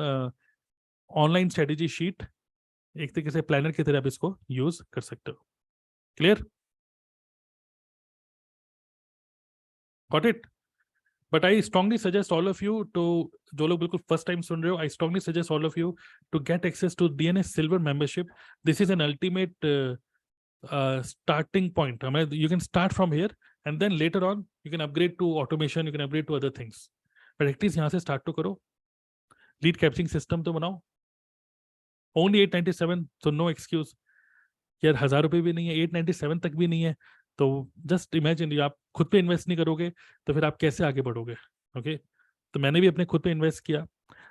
online strategy sheet, एक तरीके से प्लानर की तरह आप इसको यूज कर सकते हो। Clear? Got it? But I strongly suggest all of you to, जो लोग बिल्कुल फर्स्ट टाइम सुन रहे हो, I strongly suggest all of you to get access to DNS silver membership. This is an ultimate starting point. I mean, you can start from here and then later on you can upgrade to automation, you can upgrade to other things, but at least यहाँ से start तो करो। Lead capturing system तो बनाओ। Only 897, so no excuse यार, 1000 रुपये भी नहीं है, 897 तक भी नहीं है, तो जस्ट इमेजिन, आप खुद पे इन्वेस्ट नहीं करोगे तो फिर आप कैसे आगे बढ़ोगे? ओके, तो मैंने भी अपने खुद पे इन्वेस्ट किया।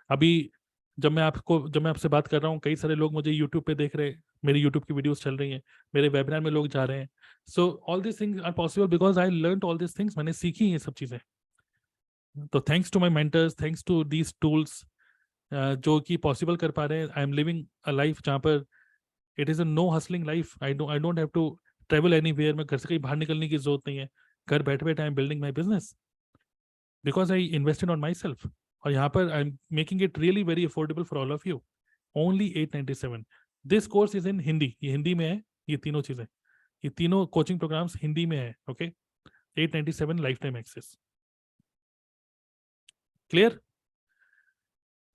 अभी जब मैं आपसे बात कर रहा हूँ, कई सारे लोग मुझे यूट्यूब पे देख रहे हैं, मेरी यूट्यूब की वीडियोस चल रही हैं, मेरे वेबिनार में लोग जा रहे हैं। So all this things are possible because I learn all this things, मैंने सीखी ये सब चीज़ें। तो thanks to my mentors, thanks to these tools जो कि पॉसिबल कर पा रहे हैं। I am living a life जहाँ पर it is a no hustling life. I don't have to travel anywhere, मैं घर से कहीं बाहर निकलने की जरूरत नहीं है। घर बैठे बैठे आई am building my business because I invested on my self. और यहाँ पर I am making it really very affordable for all of you. Only 897। This course is in Hindi, ये हिंदी में है, ये तीनों चीजें, ये तीनों कोचिंग प्रोग्राम्स हिंदी में है। Okay, 897 life time access. Clear?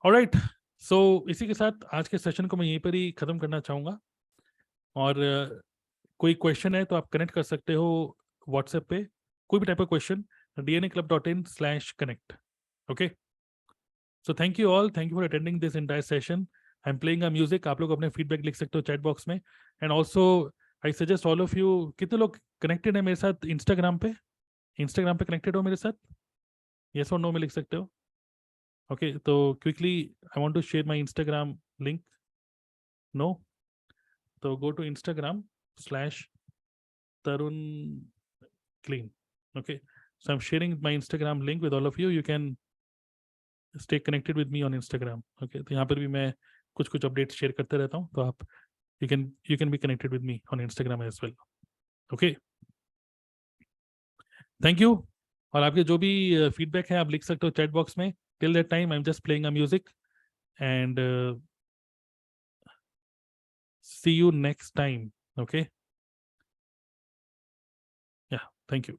Alright, so इसी के साथ आज के सेशन को मैं यहीं पर ही खत्म करना चाहूंगा। और कोई क्वेश्चन है तो आप कनेक्ट कर सकते हो व्हाट्सएप पे, कोई भी टाइप का question, dnaclub.in/connect। Okay, so thank you all, thank you for attending this entire session. I am playing a music, आप लोग अपने फीडबैक लिख सकते हो चैट बॉक्स में। And also I suggest all of you, कितने लोग कनेक्टेड है मेरे साथ इंस्टाग्राम पे? इंस्टाग्राम पे कनेक्टेड हो मेरे साथ? यस और नो में लिख सकते हो। ओके, तो quickly I want to share my Instagram link. No? तो go to Instagram/Tarun Clean. Okay, so I'm sharing my Instagram link with all of you. You can stay connected with me on Instagram. Okay, तो यहाँ पर भी मैं कुछ updates share करते रहता हूँ, तो आप you can be connected with me on Instagram as well. Okay, thank you. और आपके जो भी फीडबैक है आप लिख सकते हो चैट बॉक्स में। Till that time, I'm just playing a music and see you next time. Okay, yeah, thank you.